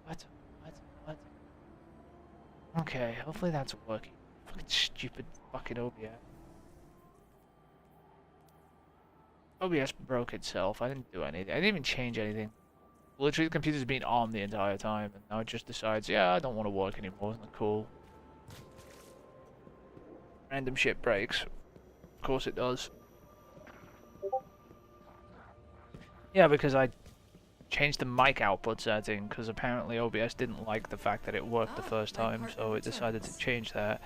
What? What? Okay, hopefully that's working. Fucking stupid fucking OBS. OBS broke itself. I didn't do anything. I didn't even change anything. Literally, the computer's been on the entire time, and now it just decides, yeah, I don't want to work anymore. Isn't that cool? Random shit breaks. Of course it does. Yeah, because I changed the mic output setting, because apparently OBS didn't like the fact that it worked the first time, so it decided to change that.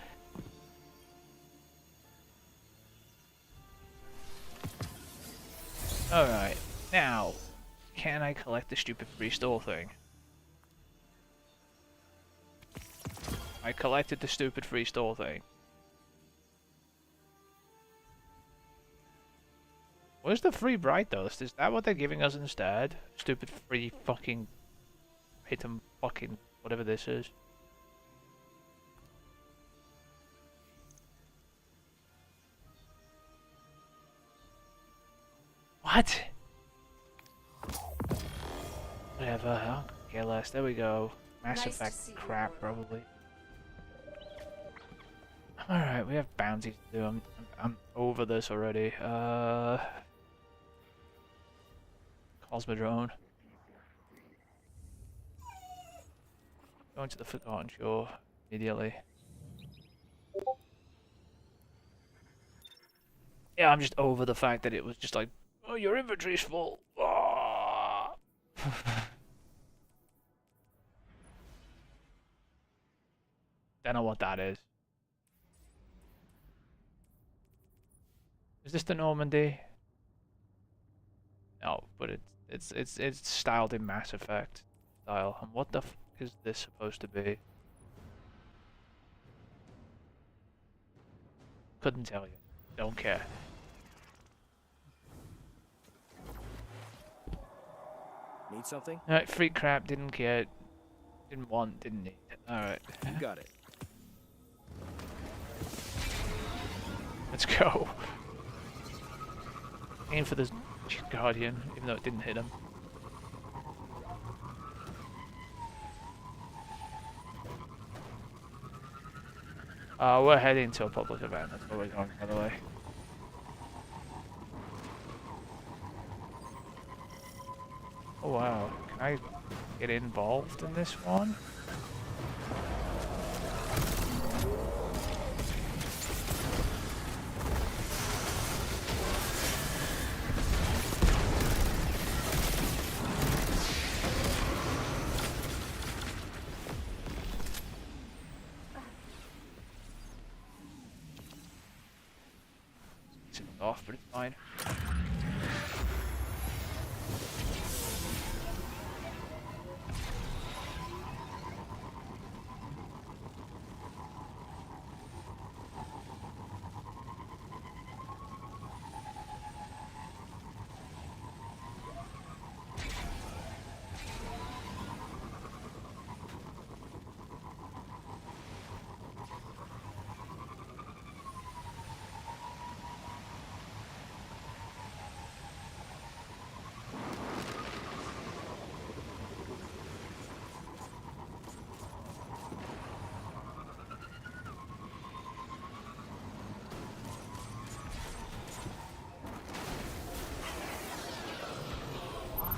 Alright, now, can I collect the stupid free store thing? I collected the stupid free store thing. Where's the free bright dust? Is that what they're giving us instead? Stupid free fucking hit 'em fucking whatever this is. What? Whatever, I'll care less. There we go. Mass Effect crap, probably. Alright, we have bounties to do. I'm over this already. Cosmodrome. Going to the Forgotten Shore immediately. Yeah, I'm just over the fact that it was just like, oh, your inventory's full. Oh. Don't know what that is. Is this the Normandy? No, but it's styled in Mass Effect style. And what the f is this supposed to be? Couldn't tell you. Don't care. Need something? Alright, free crap, didn't care. Didn't want, didn't need. Alright. You got it. Let's go. Aim for the Guardian, even though it didn't hit him. We're heading to a public event, that's where we're going, by the way. Oh wow, can I get involved in this one? off, but it's fine.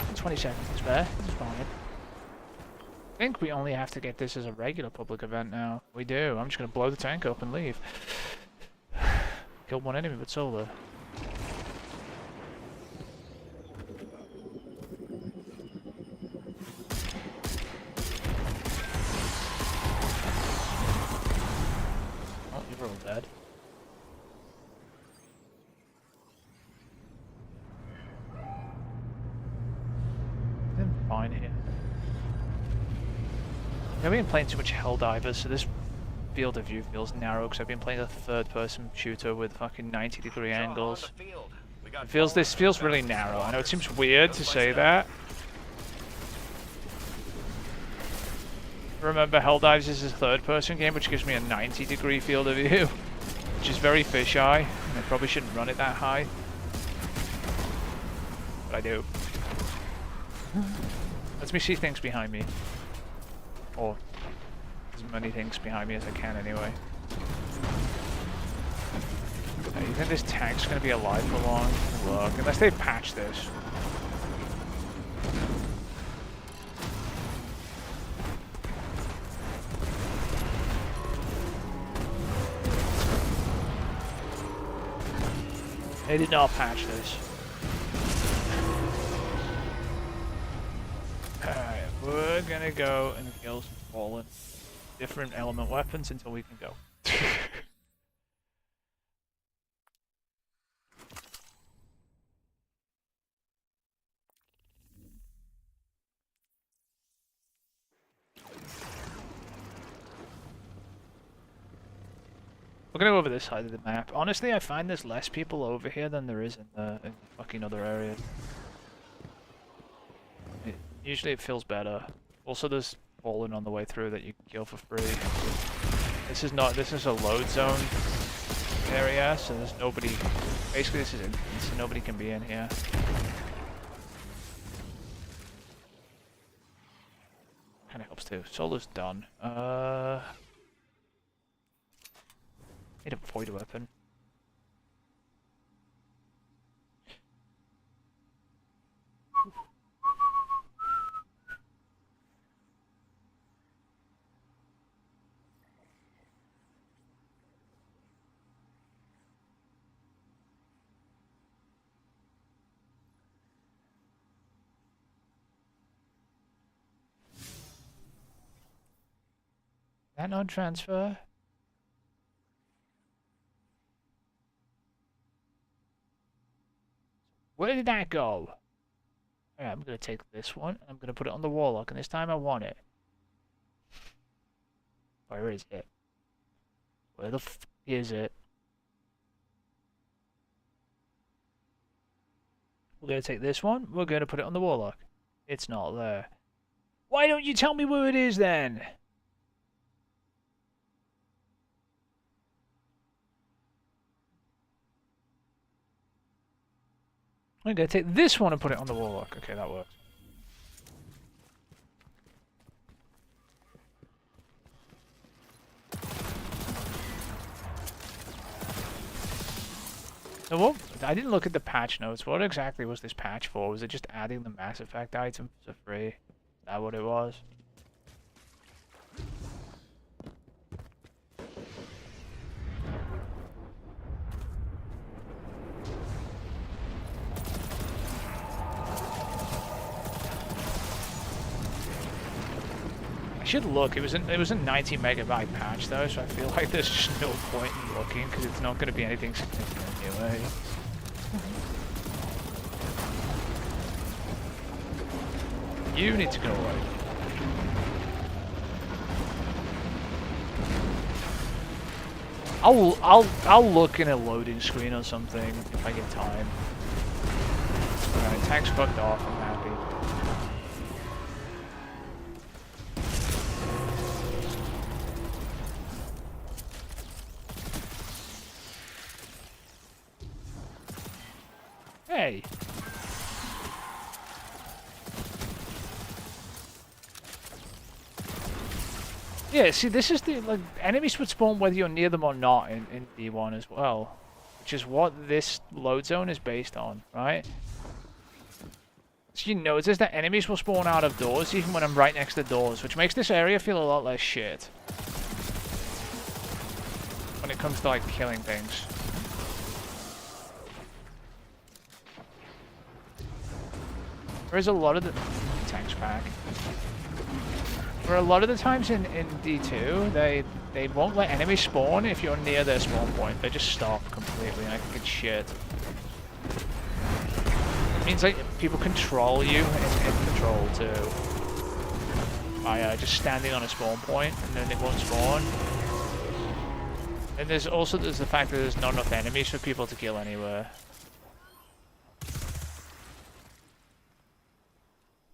And 20 seconds to spare. It's fine. I think we only have to get this as a regular public event now. We do. I'm just gonna blow the tank up and leave. Killed one enemy with solar. Oh, you're all dead. I'm fine here. I've been playing too much Helldivers, so this field of view feels narrow because I've been playing a third-person shooter with fucking 90-degree angles. This feels really narrow. I know it seems weird to say that. Remember, Helldivers is a third-person game, which gives me a 90-degree field of view, which is very fisheye, and I probably shouldn't run it that high, but I do. Lets me see things behind me. Or as many things behind me as I can, anyway. Now, you think this tank's going to be alive for long? Look, unless they patch this. They did not patch this. Alright, we're gonna go and kill some fallen different element weapons until we can go. We're gonna go over this side of the map. Honestly, I find there's less people over here than there is in the fucking other areas. Usually it feels better. Also, there's fallen on the way through that you can kill for free. This is a load zone area, so there's nobody. Basically, this is it, so nobody can be in here. Kind of helps too. Solar's done. Need a void weapon. That not transfer? Where did that go? Alright, I'm gonna take this one, and I'm gonna put it on the warlock, and this time I want it. Where is it? Where the f is it? We're gonna take this one, we're gonna put it on the warlock. It's not there. Why don't you tell me where it is then? I'm gonna take this one and put it on the warlock. Okay, that works. So what? I didn't look at the patch notes. What exactly was this patch for? Was it just adding the Mass Effect items for free? Is that what it was? I should look. It was a 90 megabyte patch though, so I feel like there's just no point in looking because it's not going to be anything significant anyway. You need to go away. I'll look in a loading screen or something if I get time. Alright, tank's fucked off, I'm happy. Hey! Yeah, see, this is the, like, enemies would spawn whether you're near them or not in D1 as well. Which is what this load zone is based on, right? So you notice that enemies will spawn out of doors even when I'm right next to doors, which makes this area feel a lot less shit. When it comes to, like, killing things. Whereas a lot of the... Tanks back. For a lot of the times in D2, they won't let enemies spawn if you're near their spawn point. They just stop completely, and I think it's shit. It means like people control you in Control too. By just standing on a spawn point, and then it won't spawn. And there's the fact that there's not enough enemies for people to kill anywhere.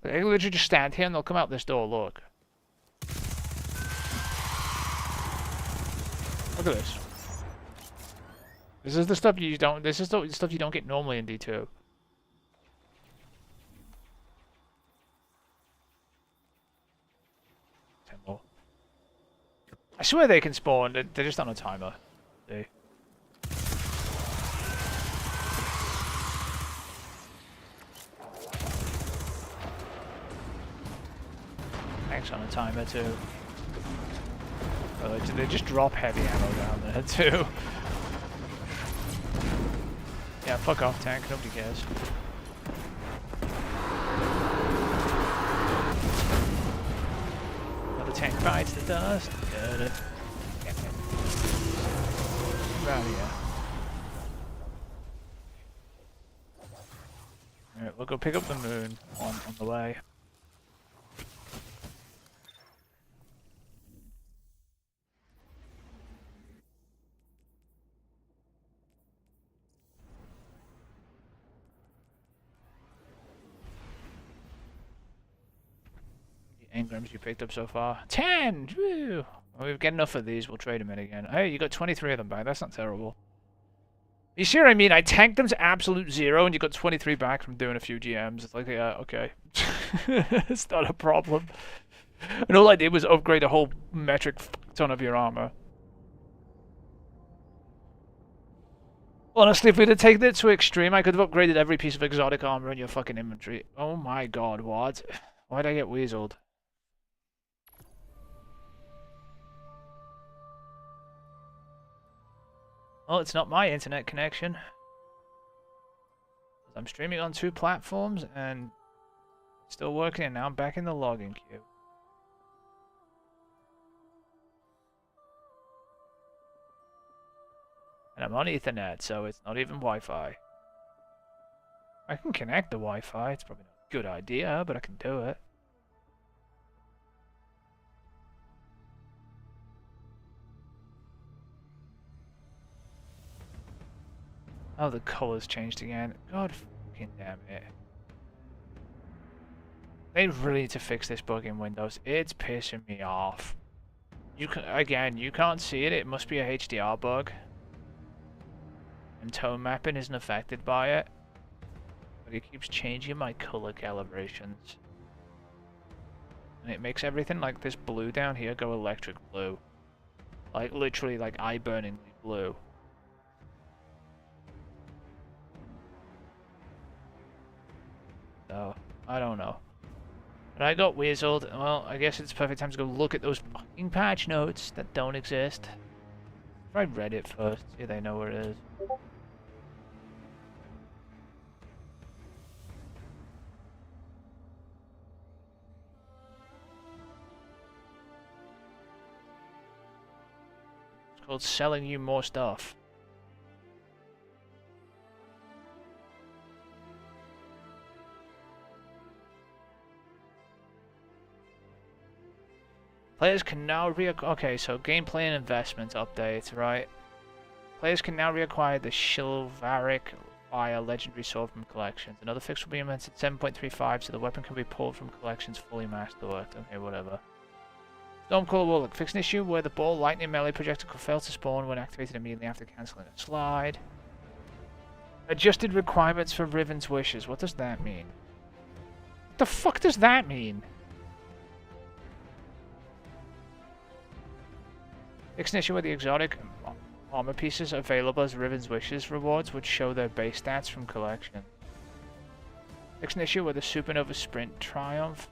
They can literally just stand here and they'll come out this door, look. Look at this. This is the stuff you don't. This is the stuff you don't get normally in D2. Ten more. I swear they can spawn. They're just on a timer. See. Thanks on a timer too. Oh, they just drop heavy ammo down there too. Yeah, fuck off, tank. Nobody cares. Another tank bites the dust. Get it. Get out of here. Alright, we'll go pick up the moon on the way. Engrams you picked up so far? 10! Woo! Well, we've got enough of these, we'll trade them in again. Hey, you got 23 of them back, that's not terrible. You see what I mean? I tanked them to absolute 0 and you got 23 back from doing a few GMs. It's like, yeah, okay. It's not a problem. And all I did was upgrade a whole metric ton of your armor. Honestly, if we'd have taken it to extreme, I could have upgraded every piece of exotic armor in your fucking inventory. Oh my god, what? Why'd I get weaseled? Well, it's not my internet connection. I'm streaming on 2 platforms and still working, and now I'm back in the login queue. And I'm on Ethernet, so it's not even Wi-Fi. I can connect the Wi-Fi. It's probably not a good idea, but I can do it. Oh, the colors changed again. God fucking damn it. They really need to fix this bug in Windows. It's pissing me off. You can't see it. It must be a HDR bug. And tone mapping isn't affected by it. But it keeps changing my color calibrations. And it makes everything like this blue down here go electric blue. Like literally like eye-burningly blue. So, I don't know. But I got weaseled. Well, I guess it's perfect time to go look at those fucking patch notes that don't exist. Try Reddit first, see if they know where it is. It's called selling you more stuff. Players can now okay, so gameplay and investment update, right? Players can now reacquire the chivalric fire legendary sword from collections. Another fix will be implemented 7.35, so the weapon can be pulled from collections fully masterworked. Okay, whatever. Stormcaller Warlock. Fix an issue where the ball lightning melee projectile could fail to spawn when activated immediately after cancelling a slide. Adjusted requirements for Riven's wishes. What does that mean? What the fuck does that mean? Fix an issue where the exotic armor pieces available as Riven's wishes rewards would show their base stats from collection. Fix an issue where the Supernova Sprint Triumph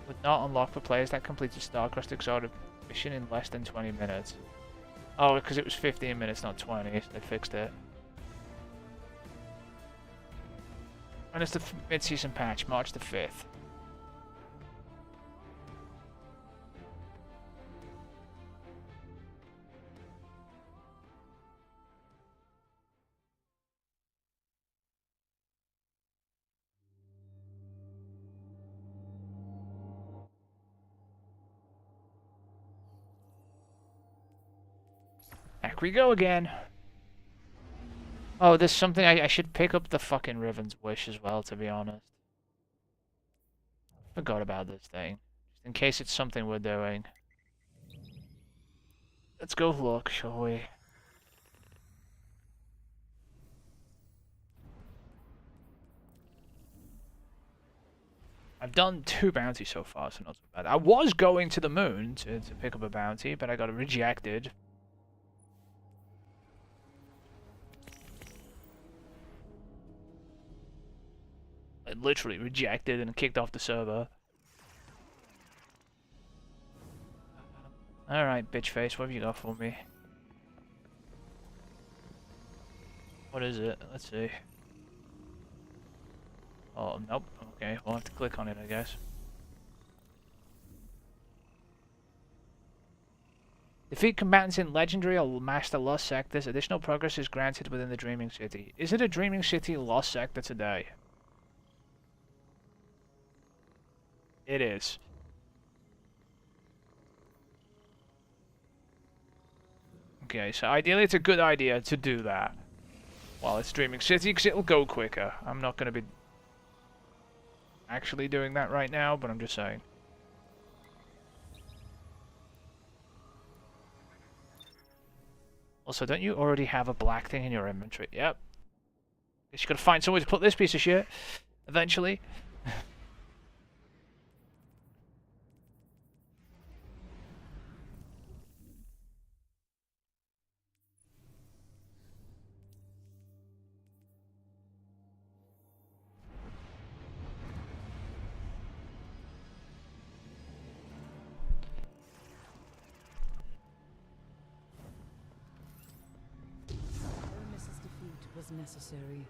would not unlock for players that completed Starcrossed Exotic mission in less than 20 minutes. Oh, because it was 15 minutes, not 20, so they fixed it. When is the mid-season patch? March the 5th. Back we go again. Oh, there's something I should pick up the fucking Riven's Wish as well, to be honest. Forgot about this thing. Just in case it's something we're doing. Let's go look, shall we? I've done 2 bounties so far, so not so bad. I was going to the moon to pick up a bounty, but I got rejected. Literally rejected and kicked off the server. Alright, bitch face, what have you got for me? What is it? Let's see. Oh, nope. Okay, we'll have to click on it, I guess. Defeat combatants in Legendary or Master Lost Sectors. Additional progress is granted within the Dreaming City. Is it a Dreaming City Lost Sector today? It is. Okay, so ideally it's a good idea to do that while it's Dreaming City, because it'll go quicker. I'm not going to be actually doing that right now, but I'm just saying. Also, don't you already have a black thing in your inventory? Yep. Guess you gotta find somewhere to put this piece of shit eventually. Necessary.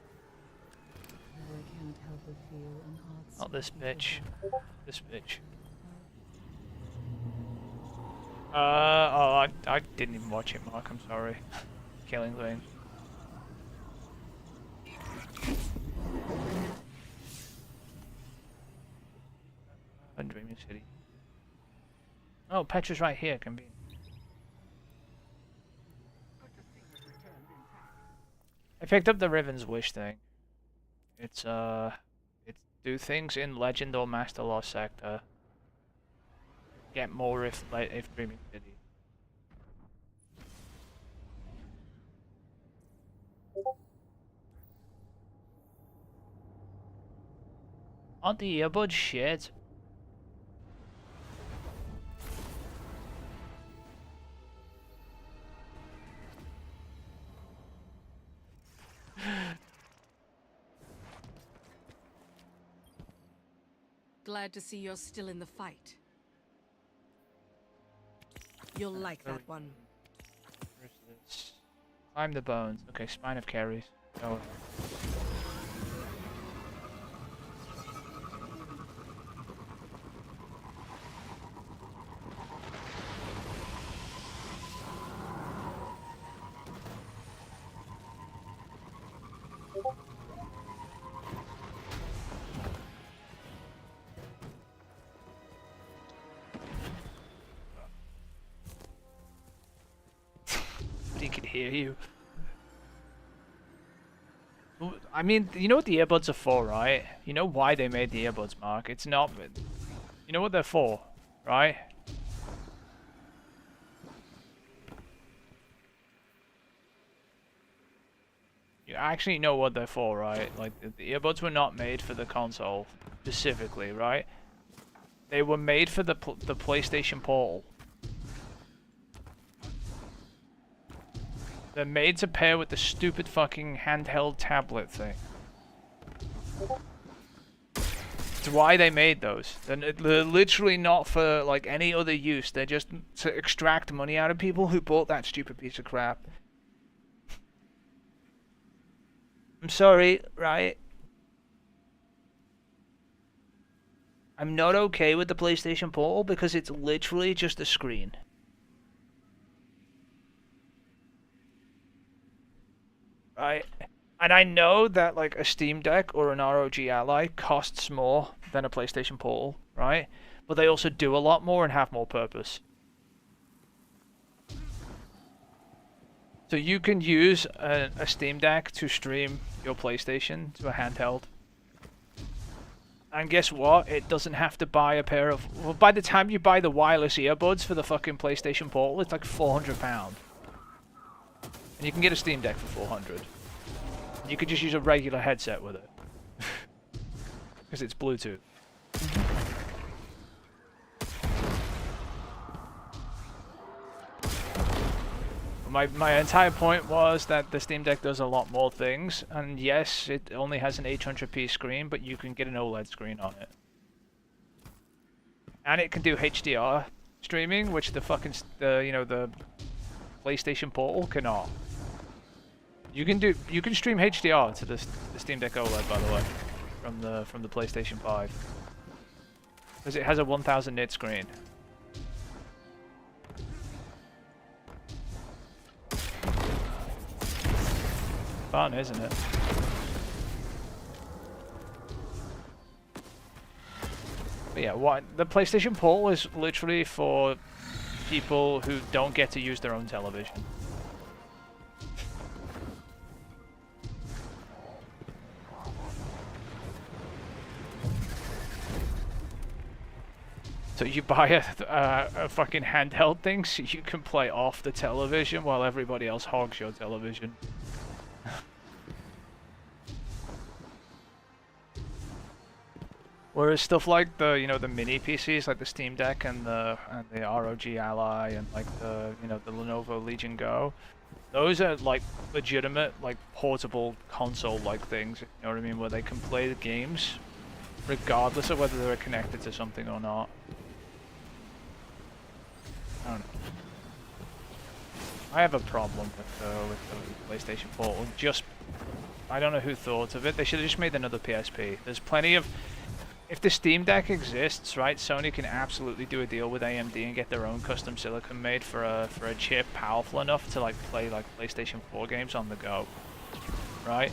I can't help but feel an odd Not this bitch. This bitch. Oh, I didn't even watch it, Mark. I'm sorry. Killing things. Dreaming City. Oh, Petra's right here. Convenient. I picked up the Riven's Wish thing. It's do things in Legend or Master Lost Sector. Get more if Dreaming City. Aren't the earbuds shit? Glad to see you're still in the fight. You'll like that one. Where's this? Climb the bones. Okay, spine of carries. Oh. hear you. I mean, you know what the earbuds are for, right? You know why they made the earbuds, Mark? It's not... You know what they're for, right? You actually know what they're for, right? Like, the earbuds were not made for the console, specifically, right? They were made for the PlayStation Portal. They're made to pair with the stupid fucking handheld tablet thing. That's why they made those. They're literally not for like any other use. They're just to extract money out of people who bought that stupid piece of crap. I'm sorry, right? I'm not okay with the PlayStation Portal because it's literally just a screen. Right? And I know that like a Steam Deck or an ROG Ally costs more than a PlayStation Portal, right? But they also do a lot more and have more purpose. So you can use a Steam Deck to stream your PlayStation to a handheld. And guess what? It doesn't have to buy a pair of... Well, by the time you buy the wireless earbuds for the fucking PlayStation Portal, it's like £400. And you can get a Steam Deck for $400. You could just use a regular headset with it. Because it's Bluetooth. My entire point was that the Steam Deck does a lot more things, and yes, it only has an 800p screen, but you can get an OLED screen on it. And it can do HDR streaming, which the PlayStation Portal cannot. You can stream HDR to the Steam Deck OLED, by the way, from the PlayStation 5, because it has a 1000 nit screen. Fun, isn't it? But yeah, what the PlayStation Portal is literally for people who don't get to use their own television. So you buy a fucking handheld thing so you can play off the television while everybody else hogs your television. Whereas stuff like the the mini PCs like the Steam Deck and the ROG Ally and like the the Lenovo Legion Go, those are like legitimate like portable console like things, you know what I mean, where they can play the games regardless of whether they're connected to something or not. I don't know. I have a problem with the PlayStation Portal. Just, I don't know who thought of it. They should have just made another PSP. There's plenty of... If the Steam Deck exists, right, Sony can absolutely do a deal with AMD and get their own custom silicon made for a chip powerful enough to like play like PlayStation 4 games on the go, right?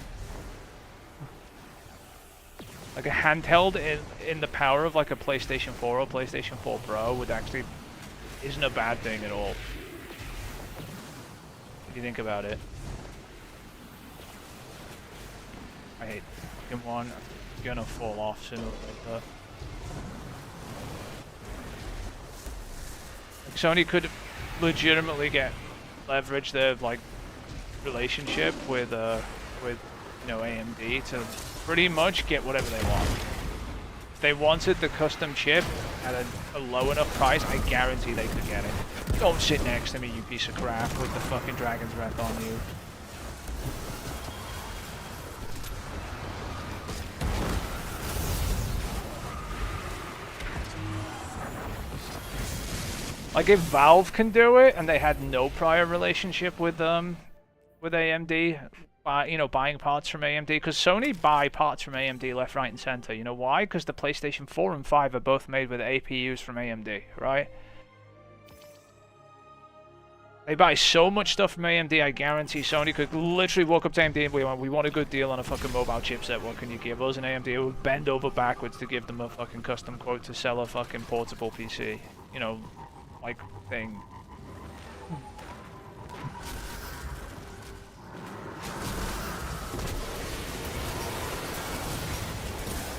Like a handheld in the power of like a PlayStation 4 or PlayStation 4 Pro would actually isn't a bad thing at all. If you think about it. I hate fucking one. I'm gonna fall off sooner or later. Like Sony could legitimately leverage their like relationship with AMD to pretty much get whatever they want. If they wanted the custom chip at a low enough price, I guarantee they could get it. Don't sit next to me, you piece of crap, with the fucking Dragon's Breath on you. Like if Valve can do it and they had no prior relationship with AMD, buying parts from AMD, because Sony buy parts from AMD left, right, and center. You know why? Because the PlayStation 4 and 5 are both made with APUs from AMD, right? They buy so much stuff from AMD, I guarantee Sony could literally walk up to AMD and we want a good deal on a fucking mobile chipset. What can you give us? And AMD would bend over backwards to give them a fucking custom quote to sell a fucking portable PC. You know, like thing.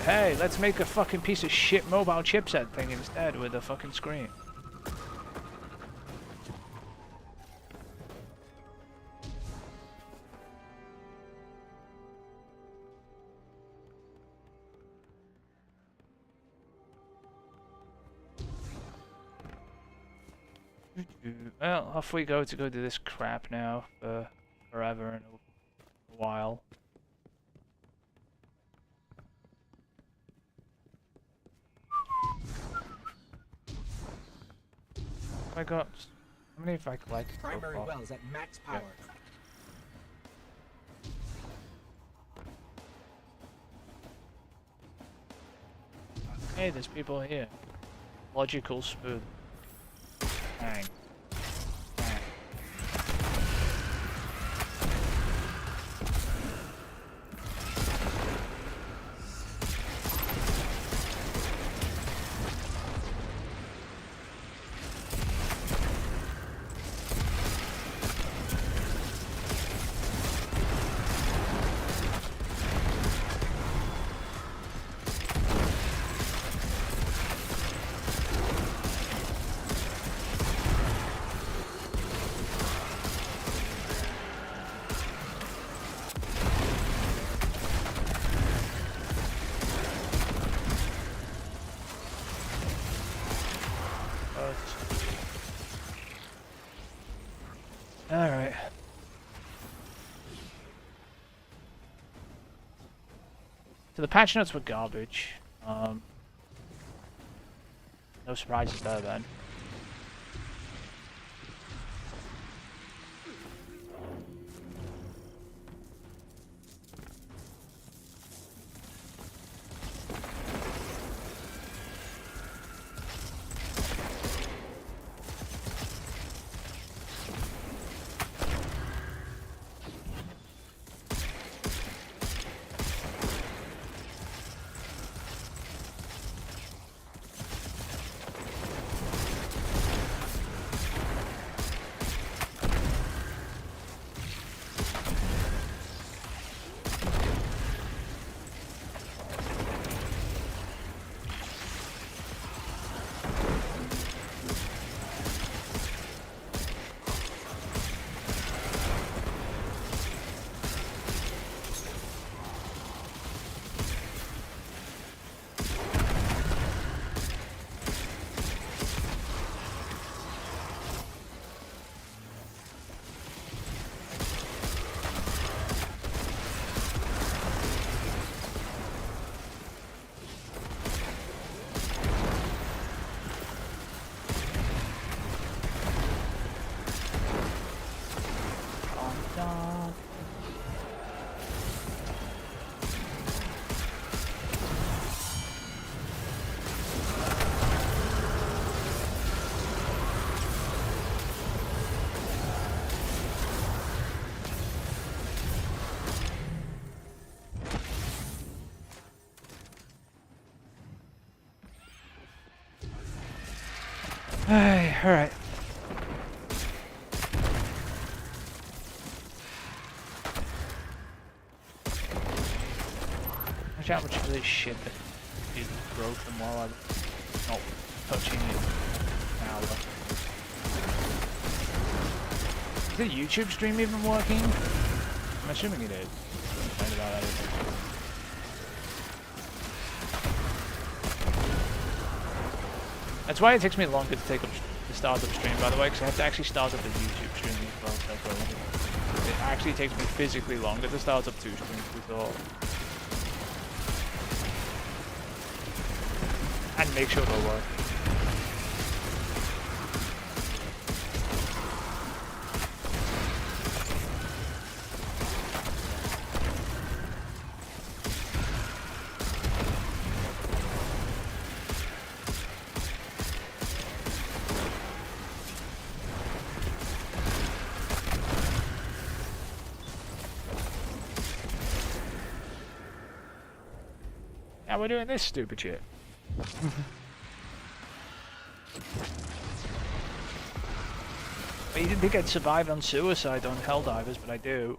hey, let's make a fucking piece of shit mobile chipset thing instead with a fucking screen. Well, off we go to go do this crap now for forever and a while. I got how many have I collected so Primary far? wells at max power. Hey, there's people here. Logical smooth. Bang. Bang. Alright. So the patch notes were garbage. No surprises there then. Hey, alright. Watch how much of this shit that is broken while I'm not touching it now. Is the YouTube stream even working? I'm assuming it is. Complain about everything. That's why it takes me longer to take up the start up stream, by the way, because I have to actually start up the YouTube stream as well. So it actually takes me physically longer to start up two streams before. And make sure they'll work. Now we're doing this stupid shit. You didn't think I'd survive on suicide on Helldivers, but I do.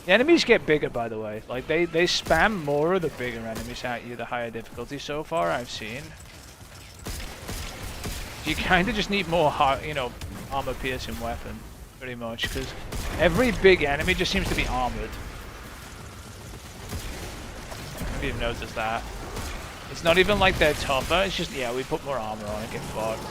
The enemies get bigger, by the way. Like, they spam more of the bigger enemies at you the higher difficulty so far I've seen. You kind of just need more, you know, armor-piercing weapon, pretty much, because every big enemy just seems to be armored. Maybe you've noticed that. It's not even like they're tougher, it's just, yeah, we put more armor on and get fucked.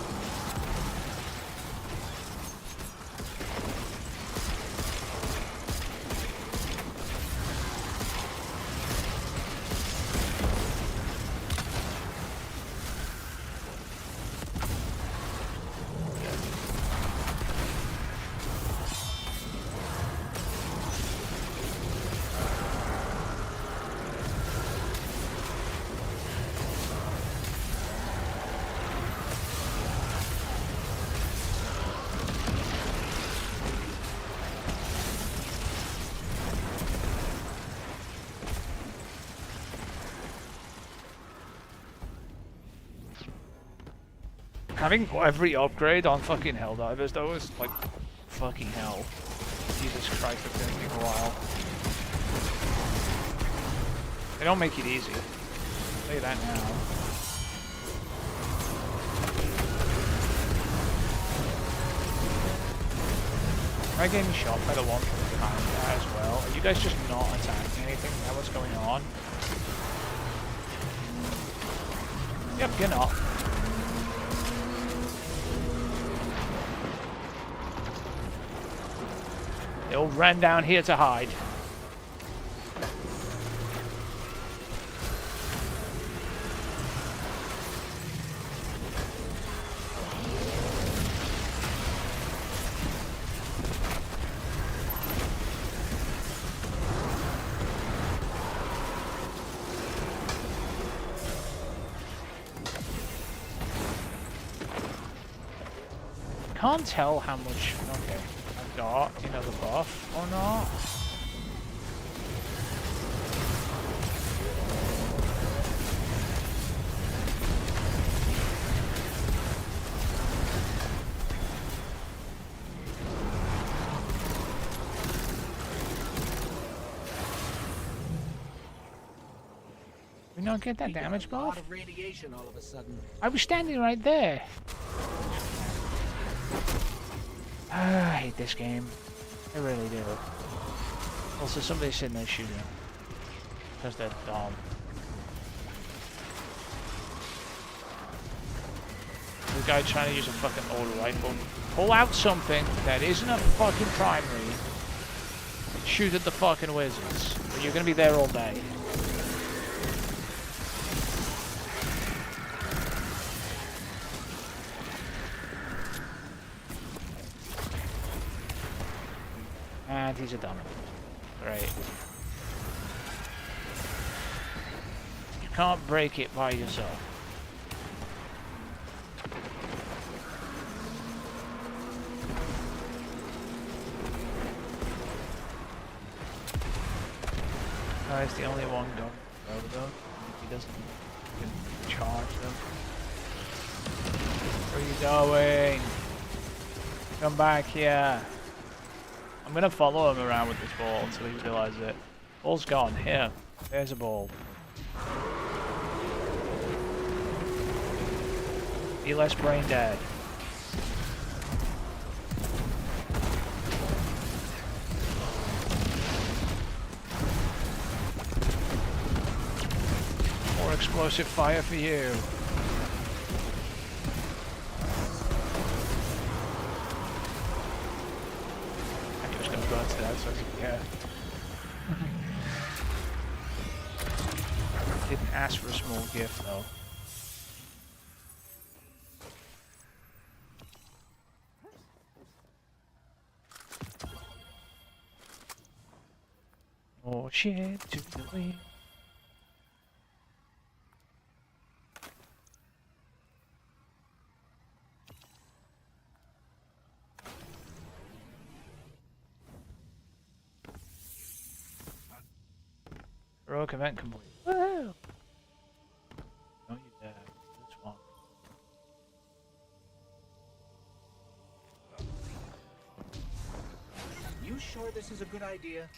Having every upgrade on fucking Helldivers though is like fucking hell. Jesus Christ, it's gonna take a while. They don't make it easy. I'll tell you that now. Am I getting shot by the one from behind there as well? Are you guys just not attacking anything? Is that what's going on? Yep, you're not. They all ran down here to hide. Can't tell how much. Okay. Got, you know, the buff or not. We not get that damage buff? A lot of radiation all of a sudden. I was standing right there. I hate this game. I really do. Also, somebody's sitting there shooting. Because they're dumb. The guy trying to use a fucking auto rifle. Pull out something that isn't a fucking primary. Shoot at the fucking wizards. Or you're gonna be there all day. And he's a dummy. Great. You can't break it by yourself. He's the only one going over though. He doesn't charge them. Where are you going? Come back here. I'm gonna follow him around with this ball until he realizes it. Ball's gone. Here. There's a ball. Be less brain dead. More explosive fire for you. Burn to that so yeah. Didn't ask for a small gift though. More shit to delete. Heroic event complete. Woohoo! No, you dare. This one. You sure this is a good idea?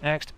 Next.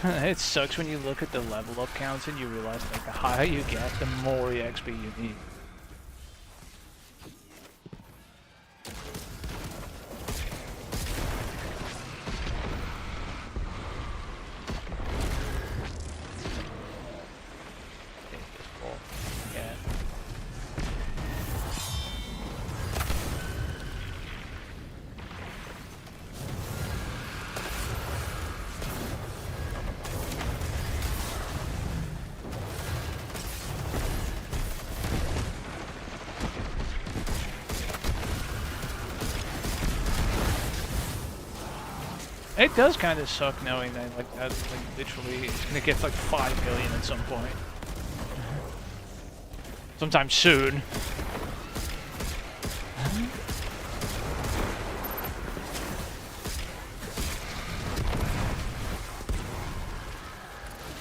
It sucks when you look at the level up counts and you realize like the higher you get, the more EXP you need. Yeah. It does kind of suck knowing that like that like literally it's gonna get like 5 million at some point. Sometime soon.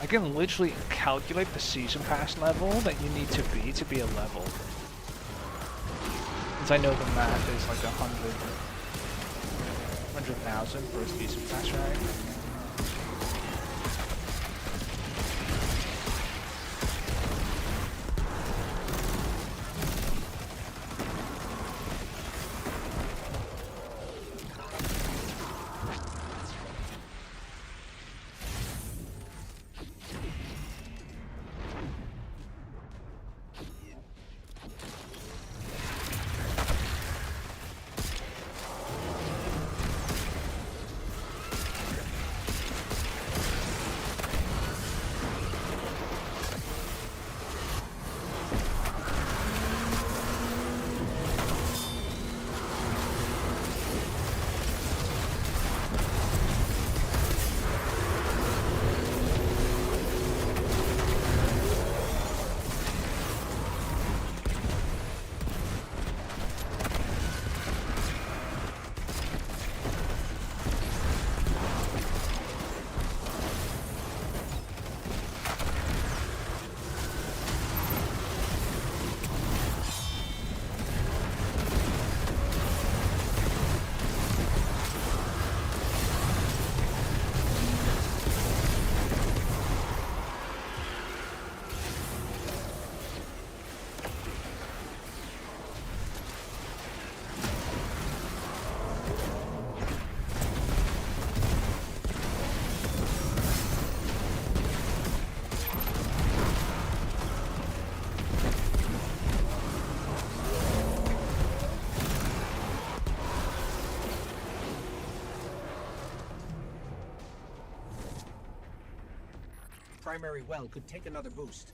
I can literally calculate the season pass level that you need to be a level. Since I know the math is like 100,000 for a season pass, right? primary well could take another boost.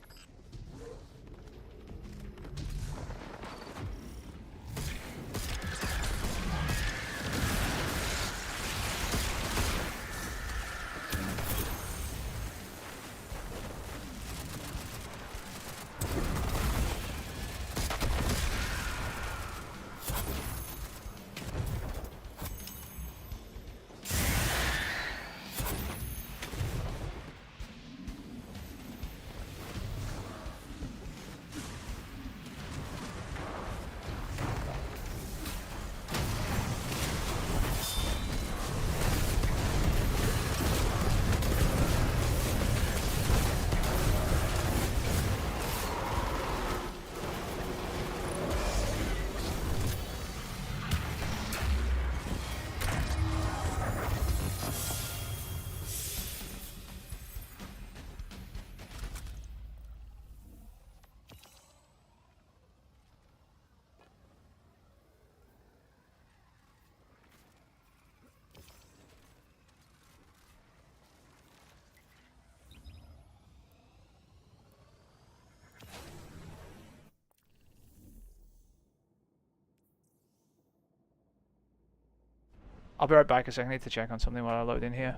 I'll be right back a second. I need to check on something while I load in here.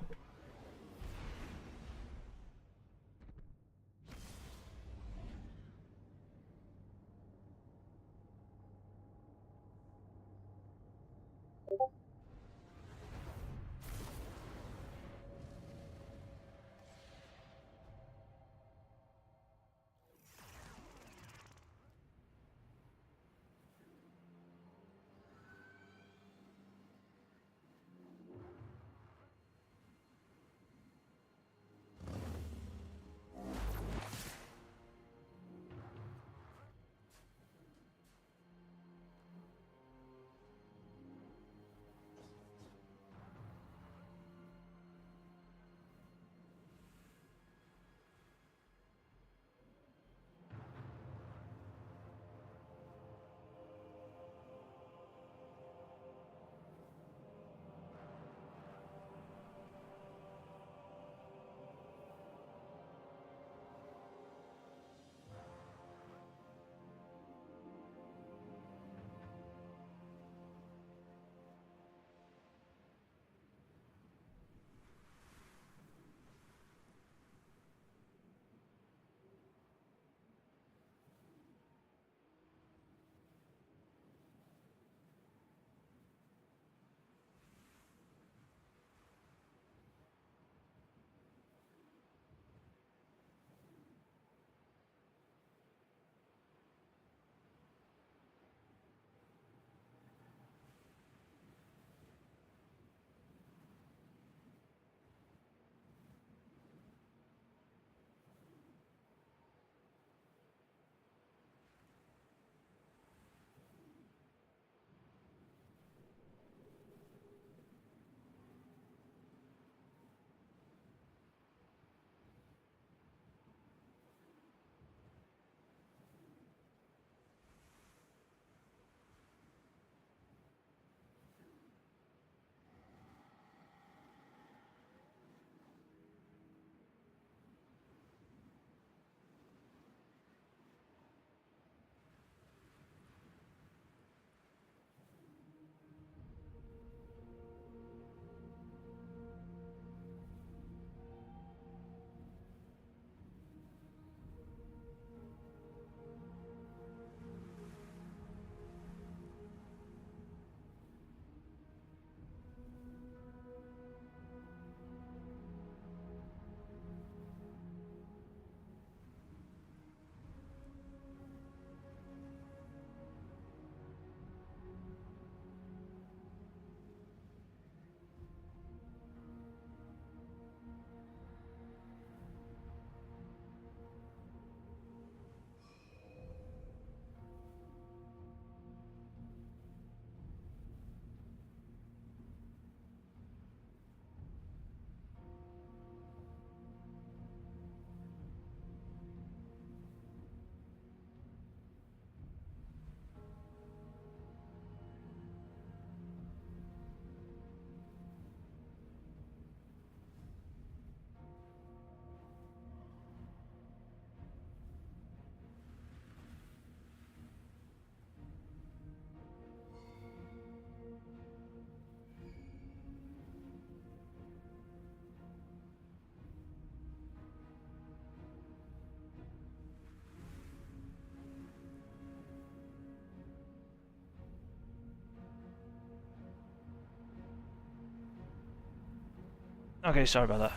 Okay, sorry about that.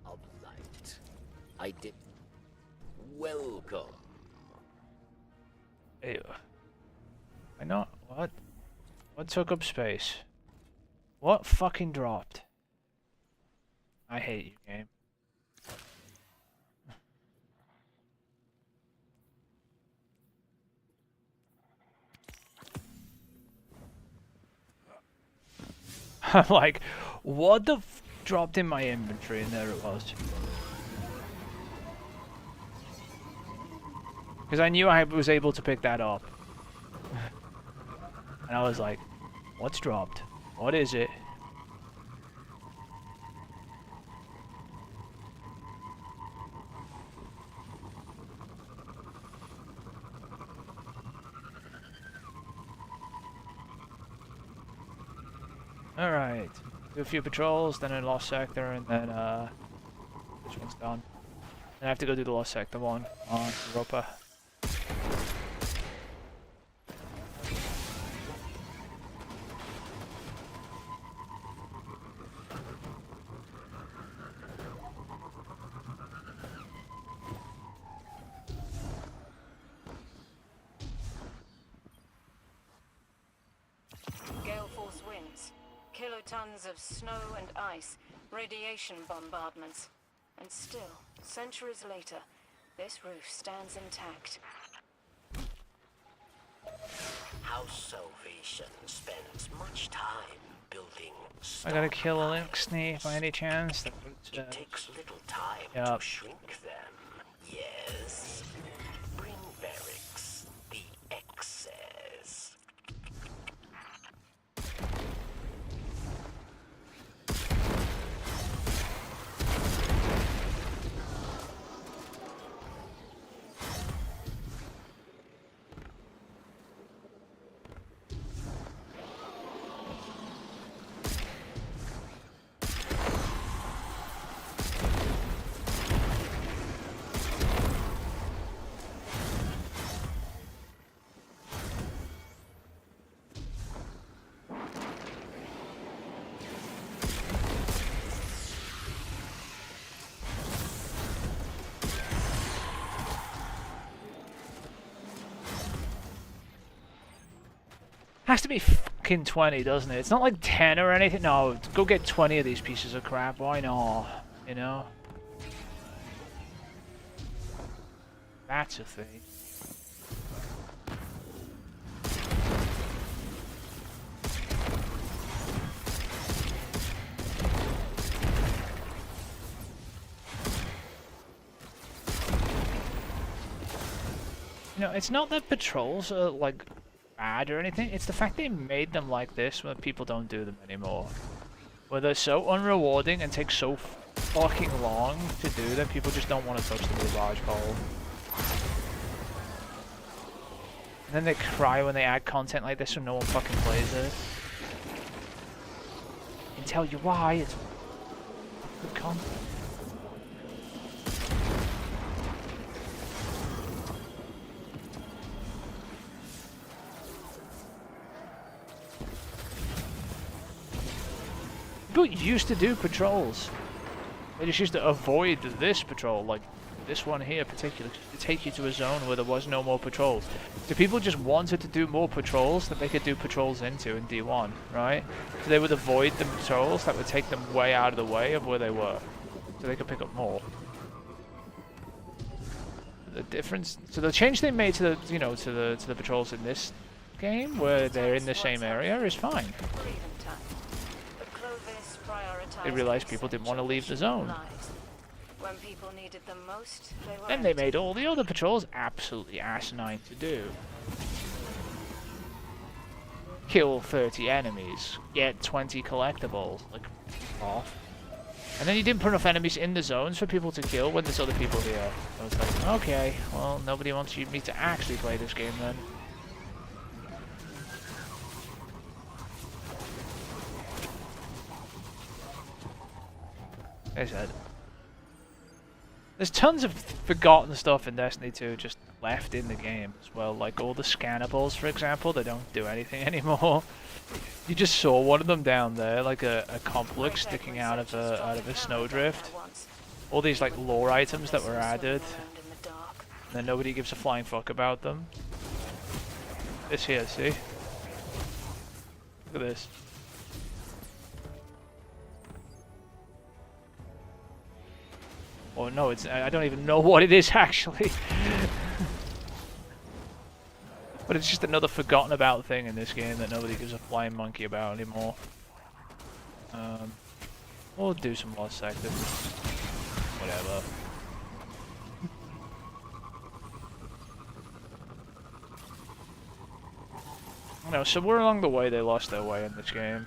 Of light. I did. Welcome. Ew. Why not? What? What took up space? What fucking dropped? I hate you, game. I'm like, what the f dropped in my inventory, and there it was. Because I knew I was able to pick that up. And I was like, what's dropped? What is it? Alright. Do a few patrols, then a Lost Sector, and then this one's done. And I have to go do the Lost Sector one on Europa. Gale force winds, kilotons of snow and ice, radiation bombardments. And still, centuries later, this roof stands intact. House Salvation spends much time building. I gotta kill a Lynx by any chance? That would, It takes little time Yep. to shrink them. Yes. Bring barracks the excess. Has to be fucking 20, doesn't it? It's not like 10 or anything. No, go get 20 of these pieces of crap. Why not? You know? That's a thing. You know, it's not that patrols are, like, bad or anything. It's the fact they made them like this when people don't do them anymore. Where they're so unrewarding and take so fucking long to do that people just don't want to touch them with a barge pole. And then they cry when they add content like this and no one fucking plays it. I can tell you why, it's good content. People used to do patrols. They just used to avoid this patrol, like this one here particularly, to take you to a zone where there was no more patrols. So people just wanted to do more patrols that they could do patrols into in D1, right? So they would avoid the patrols that would take them way out of the way of where they were, so they could pick up more. The difference, so the change they made to the, you know, to the patrols in this game, where they're in the same area, is fine. They realized people didn't want to leave the zone. When people needed them most, Then they made all the other patrols absolutely asinine to do. Kill 30 enemies, get 20 collectibles, like, off. And then you didn't put enough enemies in the zones for people to kill when there's other people here. I was like, okay, well, nobody wants me to actually play this game then. I said, There's tons of forgotten stuff in Destiny 2 just left in the game as well. Like all the scannables, for example, they don't do anything anymore. You just saw one of them down there, like a complex sticking out of a snowdrift. All these like lore items that were added, and then nobody gives a flying fuck about them. This here, see? Look at this. Oh no, it's I don't even know what it is actually. But it's just another forgotten about thing in this game that nobody gives a flying monkey about anymore. We'll do some lost sectors. Whatever. No, somewhere along the way they lost their way in this game.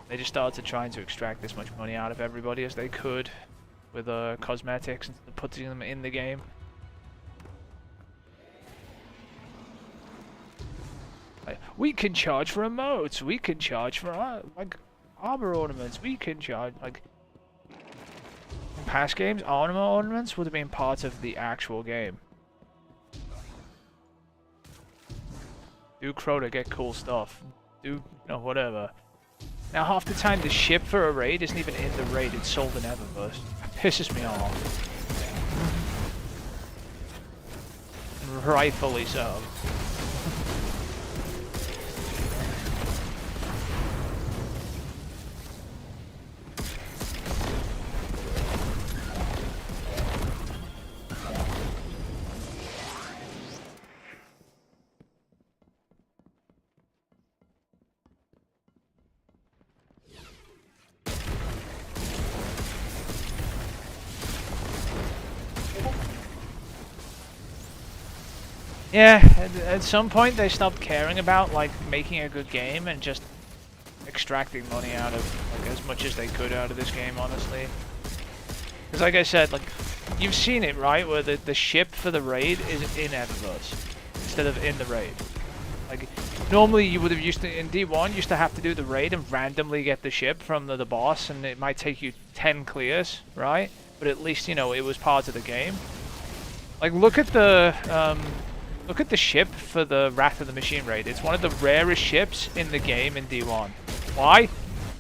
They just started trying to extract as much money out of everybody as they could with cosmetics and putting them in the game. Like, we can charge for emotes, we can charge for like armor ornaments, we can charge like in past games, armor ornaments would have been part of the actual game. Do Crota get cool stuff? Do, you know, whatever. Now half the time the ship for a raid isn't even in the raid, it's sold in Eververse. That pisses me off. Rightfully so. Yeah, at some point they stopped caring about like making a good game and just extracting money out of like as much as they could out of this game, honestly. Because like I said, like you've seen it, right, where the ship for the raid is in Eververse instead of in the raid. Like normally you would have used to in D1 used to have to do the raid and randomly get the ship from the boss, and it might take you 10 clears, right? But at least, you know, it was part of the game. Like look at the ship for the Wrath of the Machine raid. It's one of the rarest ships in the game in D1. Why?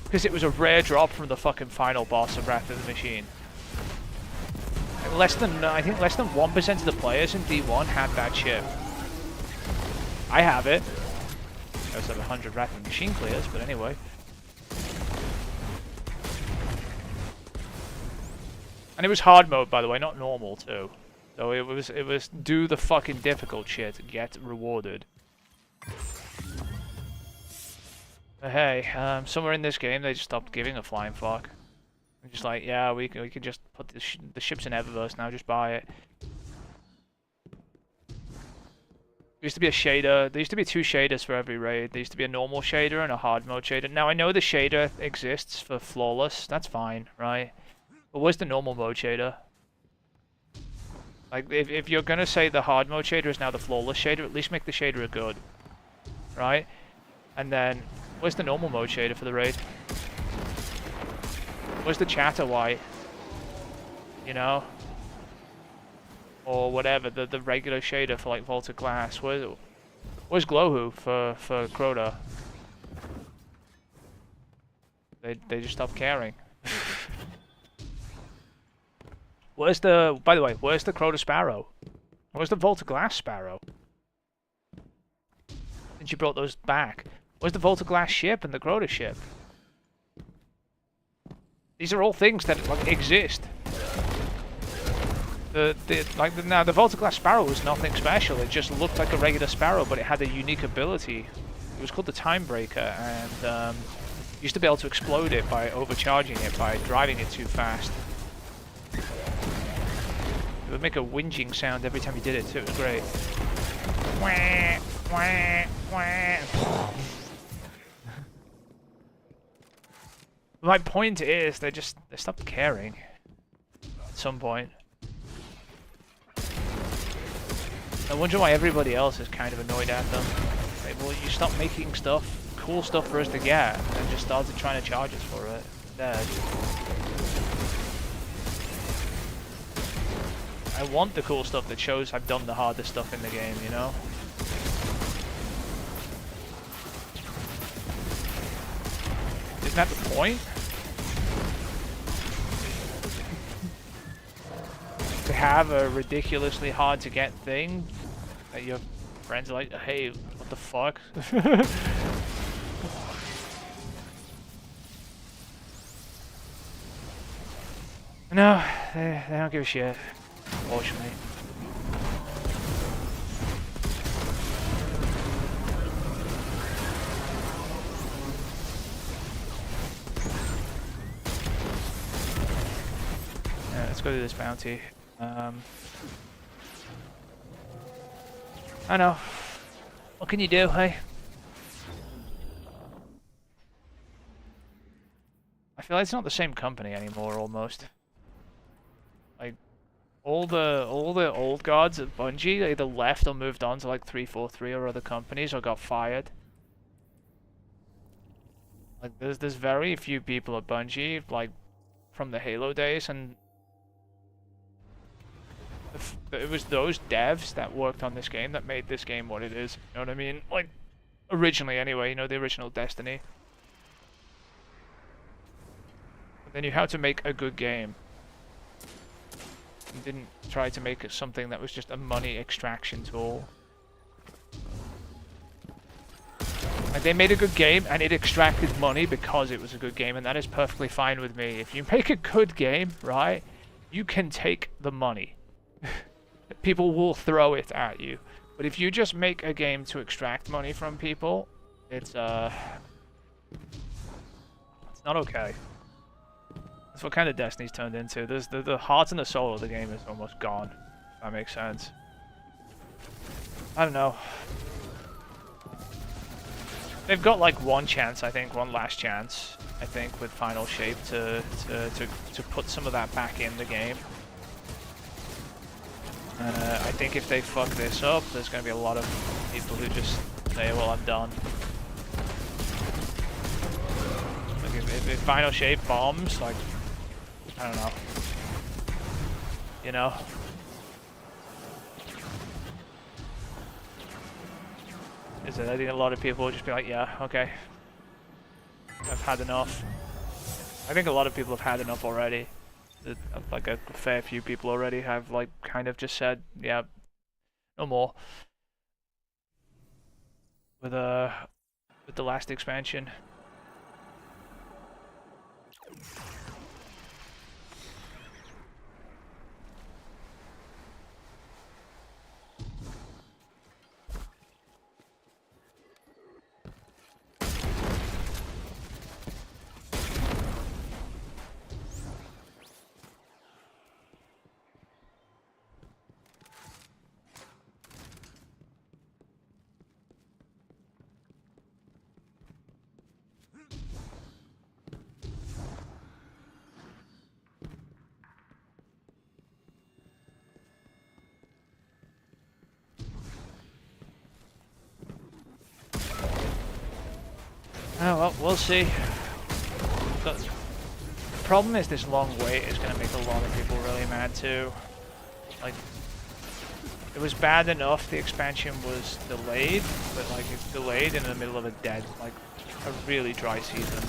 Because it was a rare drop from the fucking final boss of Wrath of the Machine. Like I think less than 1% of the players in D1 had that ship. I have it. I also have 100 Wrath of the Machine clears, but anyway. And it was hard mode, by the way, not normal too. So it was do the fucking difficult shit, get rewarded. But hey, somewhere in this game they just stopped giving a flying fuck. They're just like, yeah, we could just put the ships in Eververse now, just buy it. There used to be a shader. There used to be 2 shaders for every raid. There used to be a normal shader and a hard mode shader. Now I know the shader exists for flawless. That's fine, right? But where's the normal mode shader? Like, if you're gonna say the hard mode shader is now the flawless shader, at least make the shader a good. Right? And then, where's the normal mode shader for the raid? Where's the chatter white? You know? Or whatever, the regular shader for like Vaulted Glass. Where's Glowhoo for Crota? They just stopped caring. By the way, where's the Crota Sparrow? Where's the Vaulted Glass Sparrow? Since you brought those back. Where's the Vaulted Glass ship and the Crota ship? These are all things that like exist. Now the Vaulted Glass Sparrow was nothing special. It just looked like a regular sparrow, but it had a unique ability. It was called the Time Breaker, and you used to be able to explode it by overcharging it by driving it too fast. It would make a whinging sound every time you did it too. It was great. Wah, wah, wah. My point is, they stopped caring at some point. I wonder why everybody else is kind of annoyed at them. Like, well, you stopped making cool stuff for us to get, and just started trying to charge us for it. Dead. I want the cool stuff that shows I've done the hardest stuff in the game, you know? Isn't that the point? To have a ridiculously hard to get thing that your friends are like, hey, what the fuck? No, they don't give a shit, unfortunately. Yeah, let's go do this bounty. I know. What can you do, hey? I feel like it's not the same company anymore, almost. Like, all the old guards at Bungie either left or moved on to like 343 or other companies or got fired. Like, there's very few people at Bungie, like, from the Halo days, and it was those devs that worked on this game that made this game what it is. You know what I mean? Like, originally anyway, you know, the original Destiny. But then you had to make a good game. You didn't try to make it something that was just a money extraction tool. Like, they made a good game and it extracted money because it was a good game, and that is perfectly fine with me. If you make a good game, right, you can take the money. People will throw it at you. But if you just make a game to extract money from people, it's not okay. That's what kind of Destiny's turned into. There's the heart and the soul of the game is almost gone. If that makes sense. I don't know. They've got like one chance, I think, one last chance, I think, with Final Shape to put some of that back in the game. I think if they fuck this up, there's going to be a lot of people who just say, well, I'm done. Like, if Final Shape bombs, like, I don't know. You know? I think a lot of people will just be like, yeah, okay. I've had enough. I think a lot of people have had enough already. Like a fair few people already have like kind of just said, yeah, no more. With the last expansion. Oh, well, we'll see. The problem is this long wait is going to make a lot of people really mad too. Like, it was bad enough the expansion was delayed, but like it's delayed in the middle of a really dry season.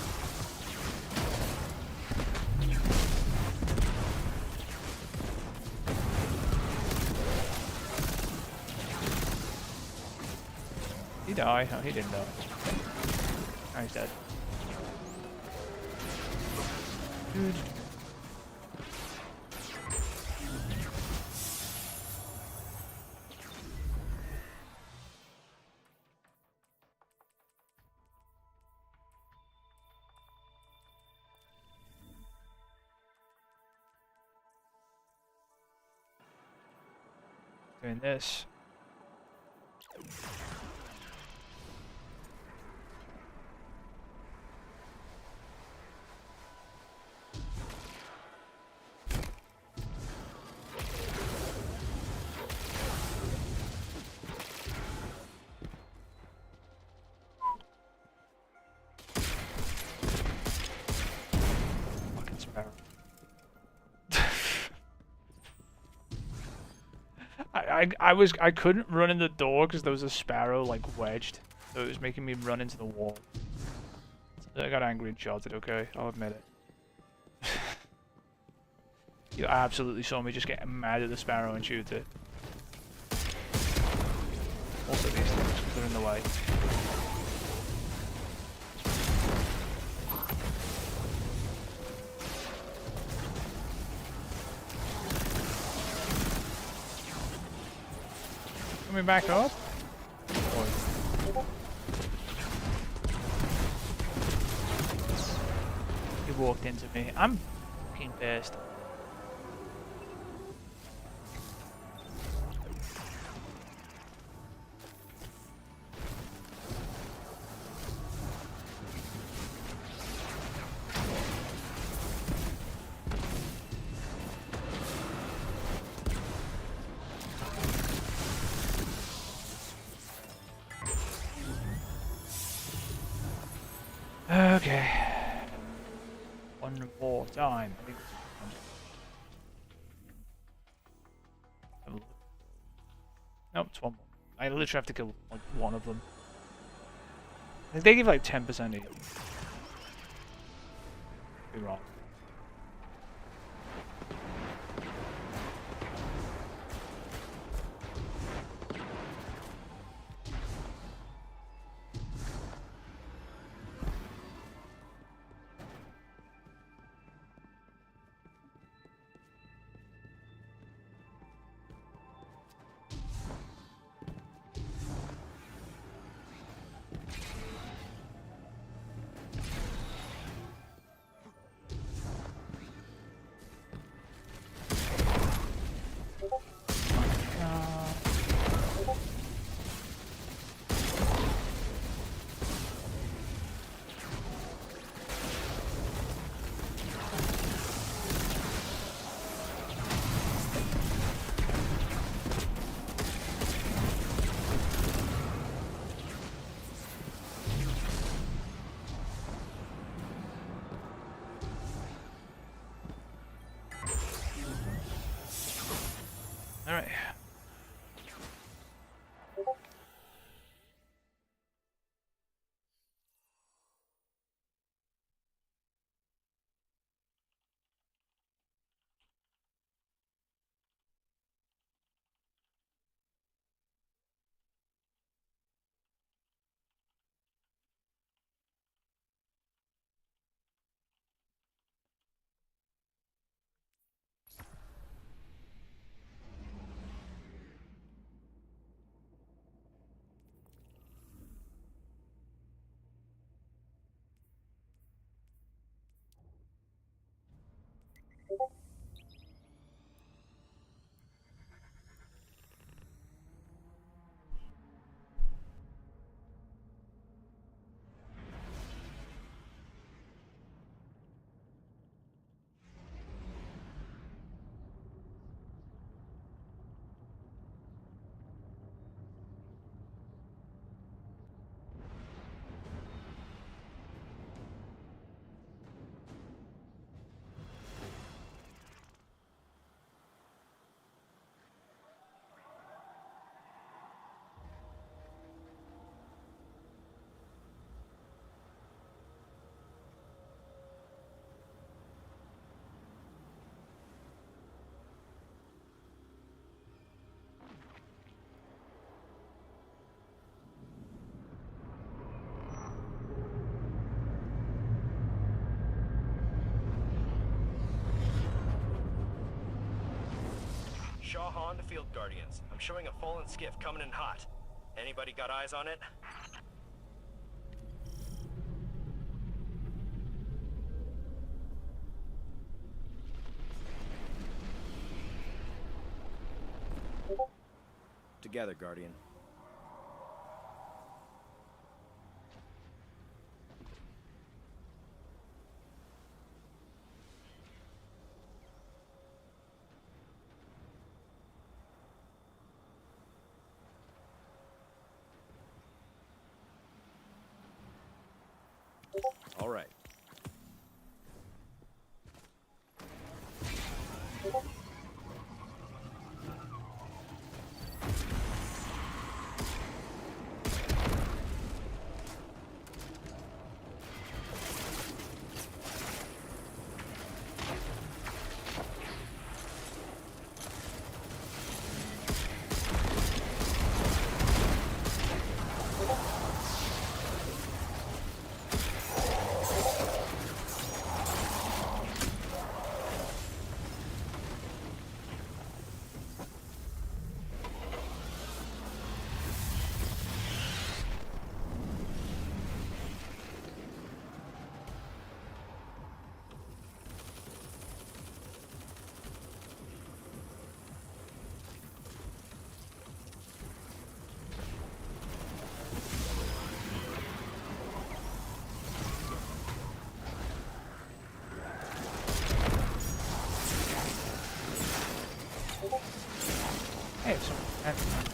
He died? No, he didn't die. Oh, he's dead. Dude. Doing this. I couldn't run in the door because there was a sparrow like wedged, so it was making me run into the wall. So I got angry and shot it. Okay, I'll admit it. You absolutely saw me just get mad at the sparrow and shoot it. Also these things, because they're in the way. Coming back up? He walked into me. I'm fucking pissed. Okay. One more time. Nope, it's one more. I literally have to kill like one of them. I think they give like 10% each. Be wrong. Alright. Shahan to Field Guardians. I'm showing a fallen skiff coming in hot. Anybody got eyes on it? Together, Guardian. All right. And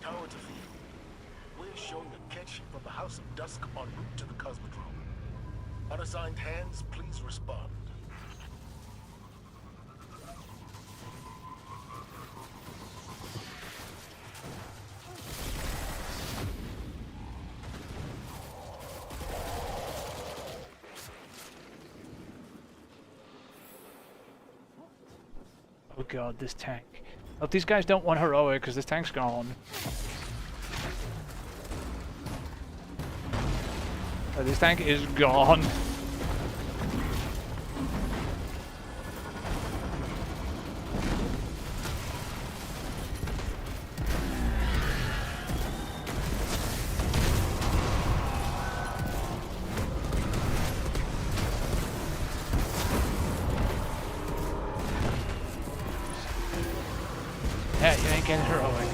Tower to view. We're showing a catch from the House of Dusk en route to the Cosmodrome. Unassigned hands, please respond. Oh god, this tank. Oh, these guys don't want heroic because this tank's gone. Oh, this tank is gone. Yeah, you ain't getting heroic.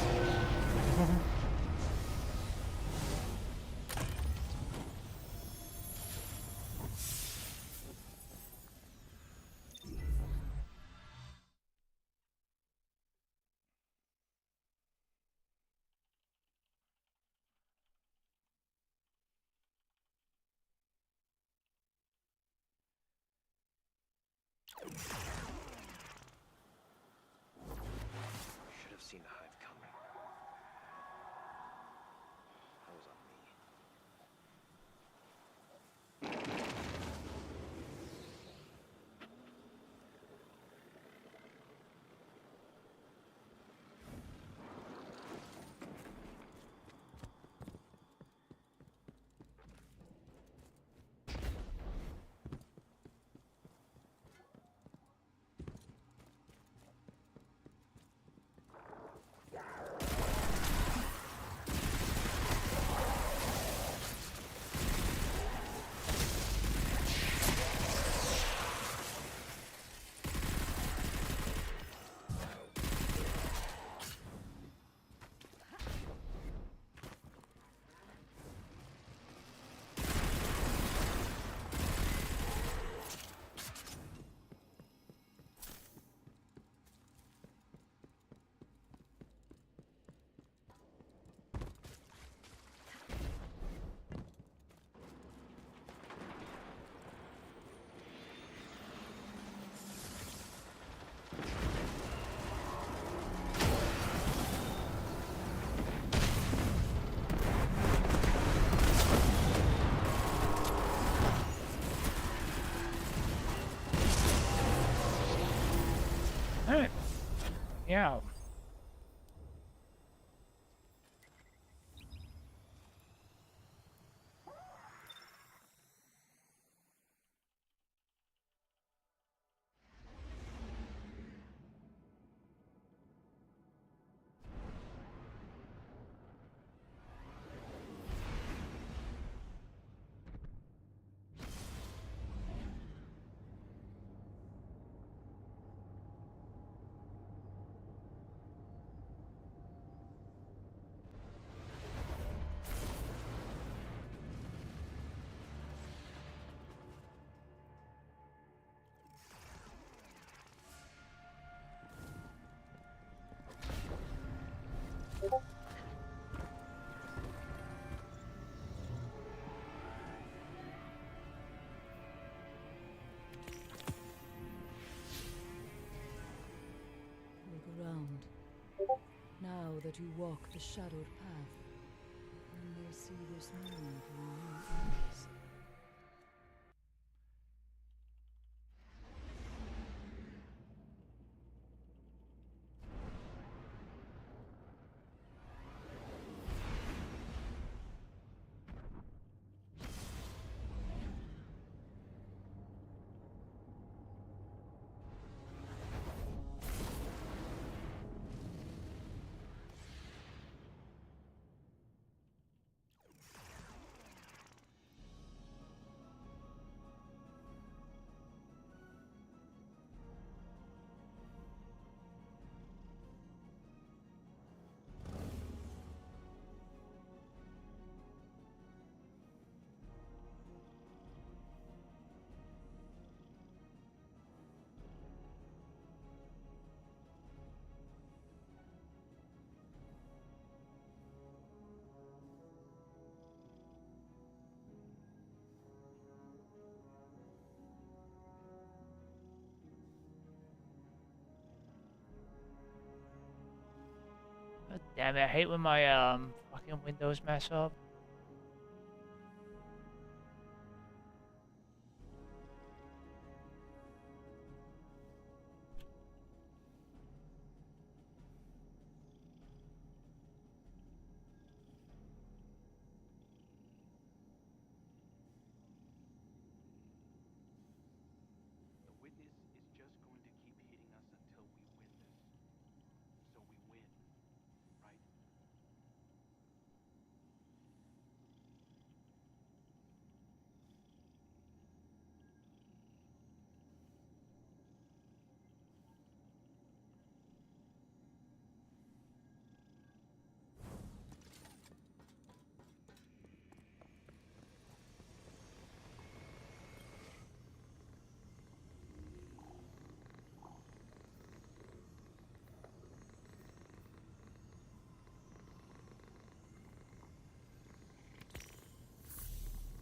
Should have seen the hive coming. That was on me. Alright. Yeah. Look around. Now that you walk the shadowed path, you may see this moon through new eyes. God damn it, I hate when my fucking windows mess up.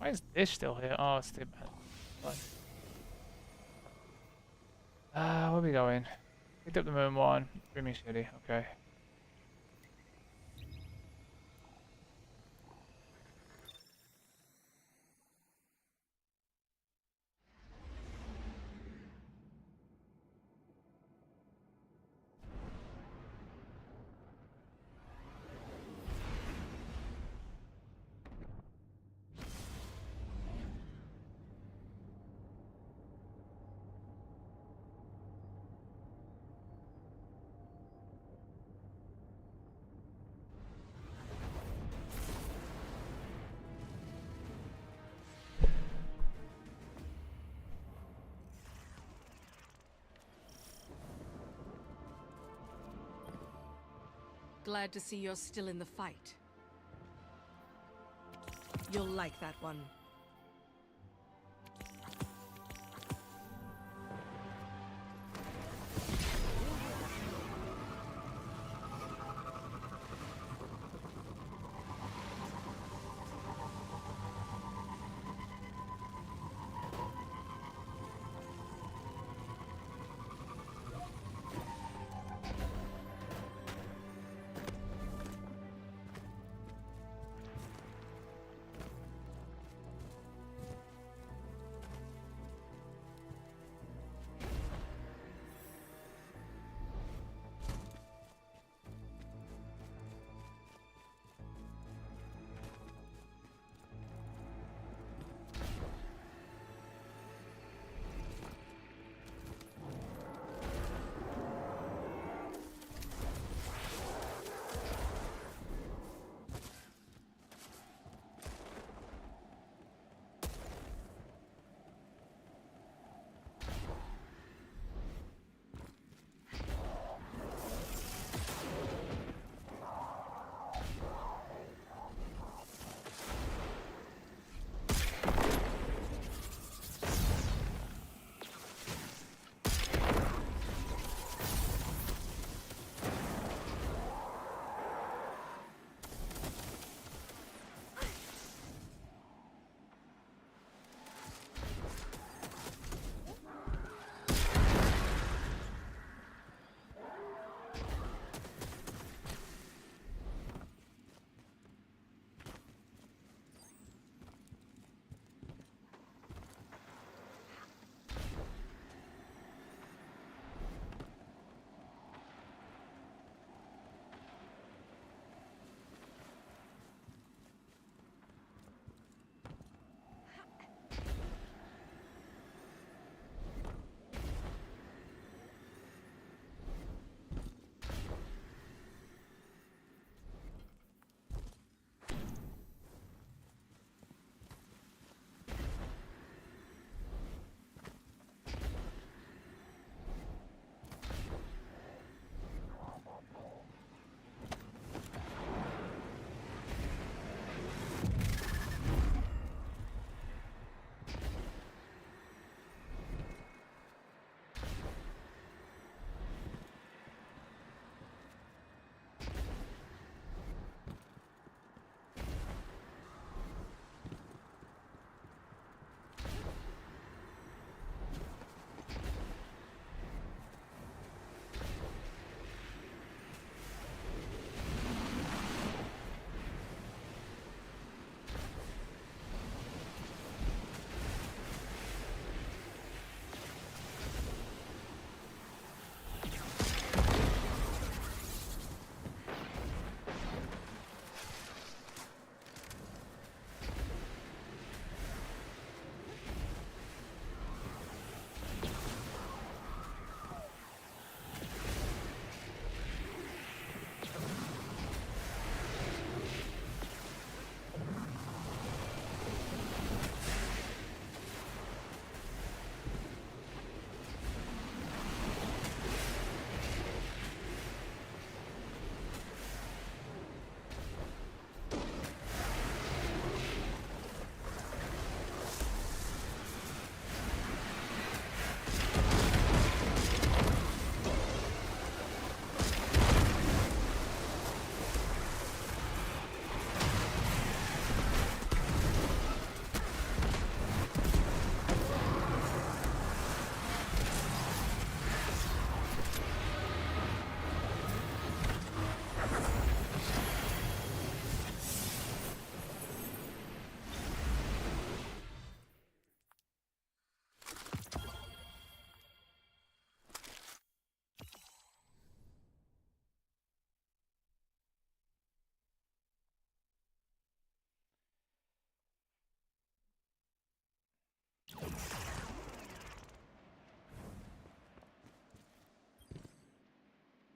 Why is this still here? Oh, it's the fine. Where are we going? Picked up the moon one. Dreaming City. Okay. Glad to see you're still in the fight. You'll like that one.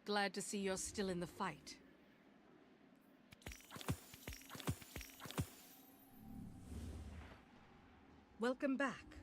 Glad to see you're still in the fight. Welcome back.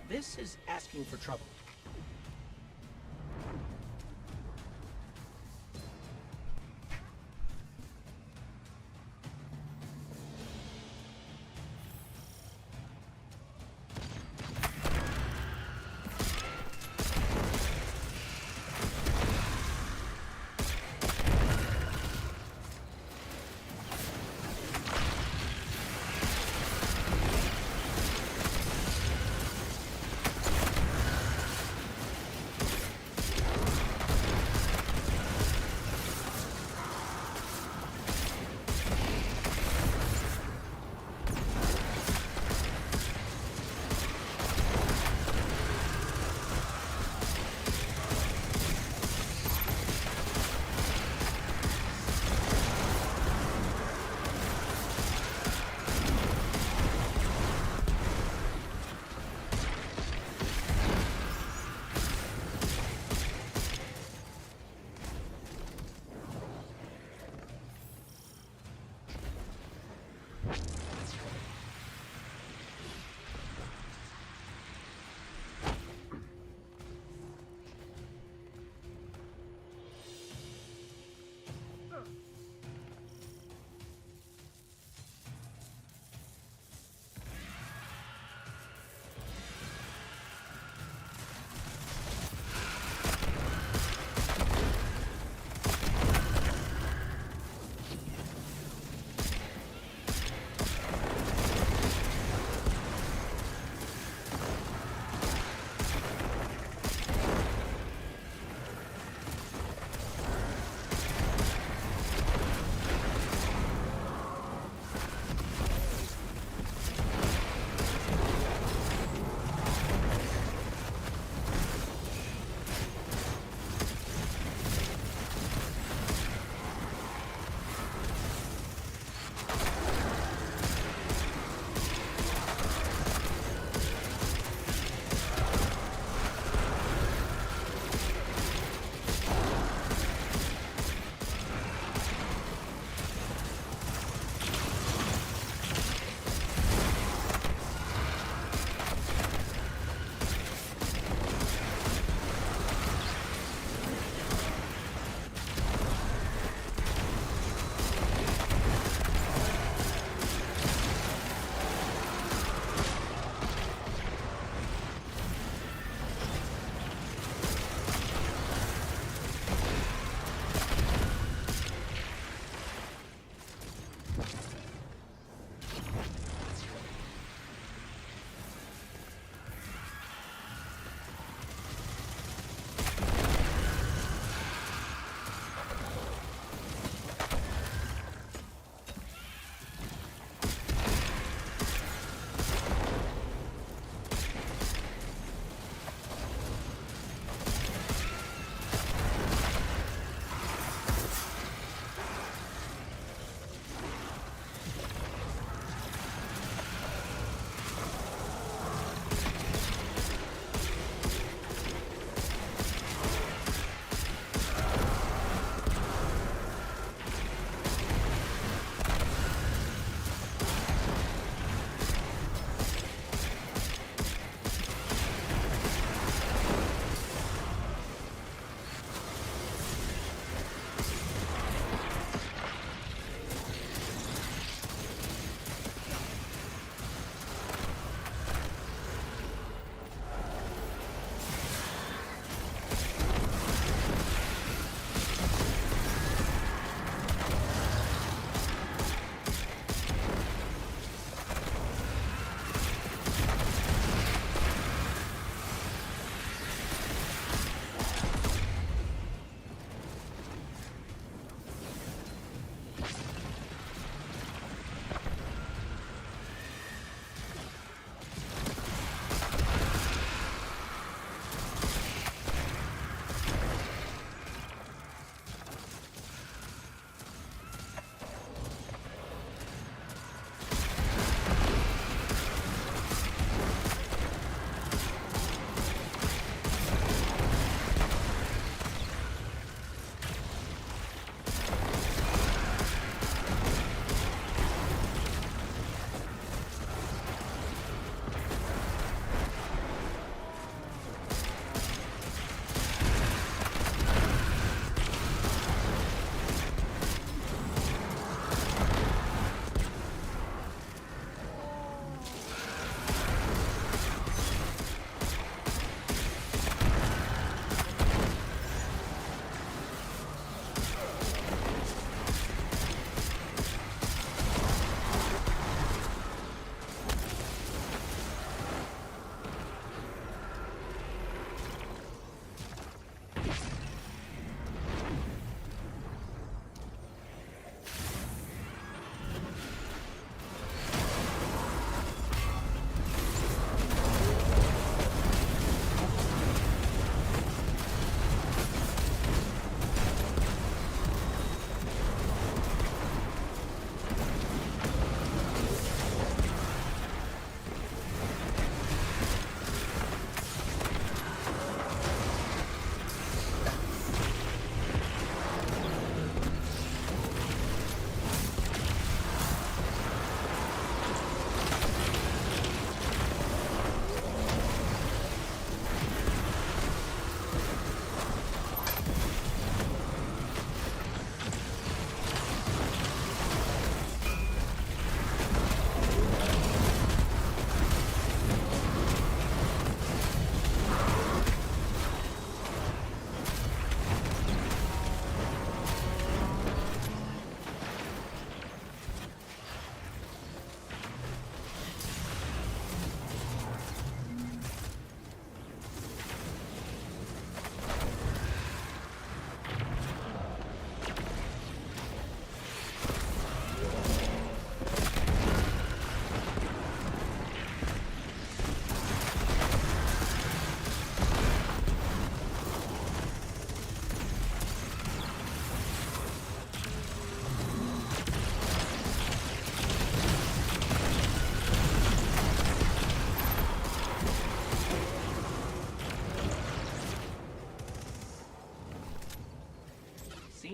This is asking for trouble.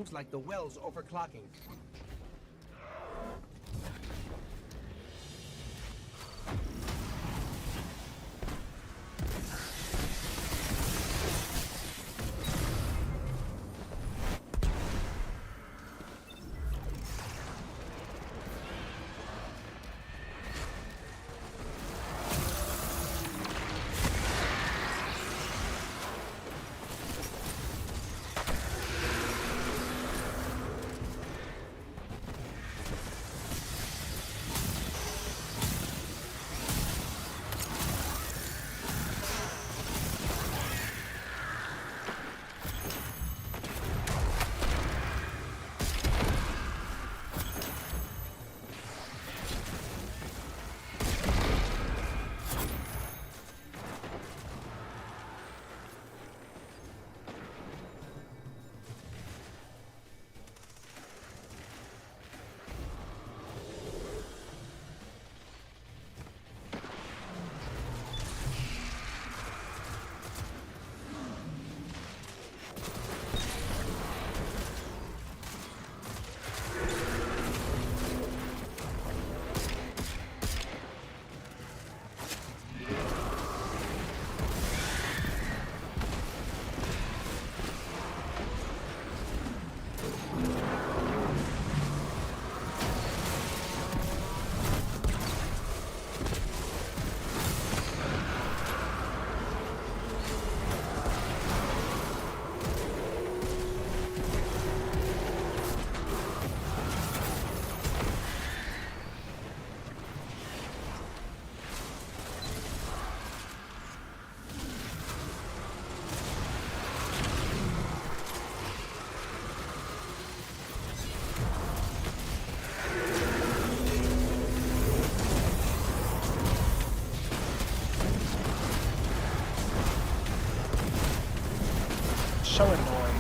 Seems like the well's overclocking. So annoying.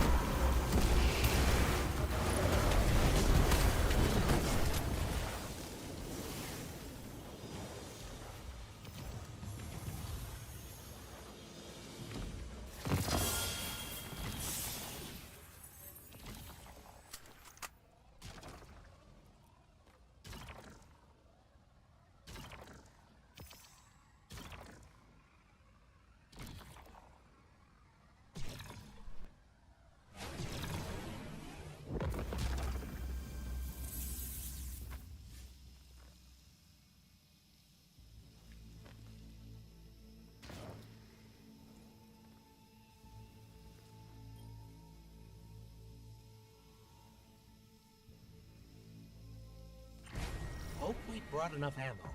Hope we brought enough ammo.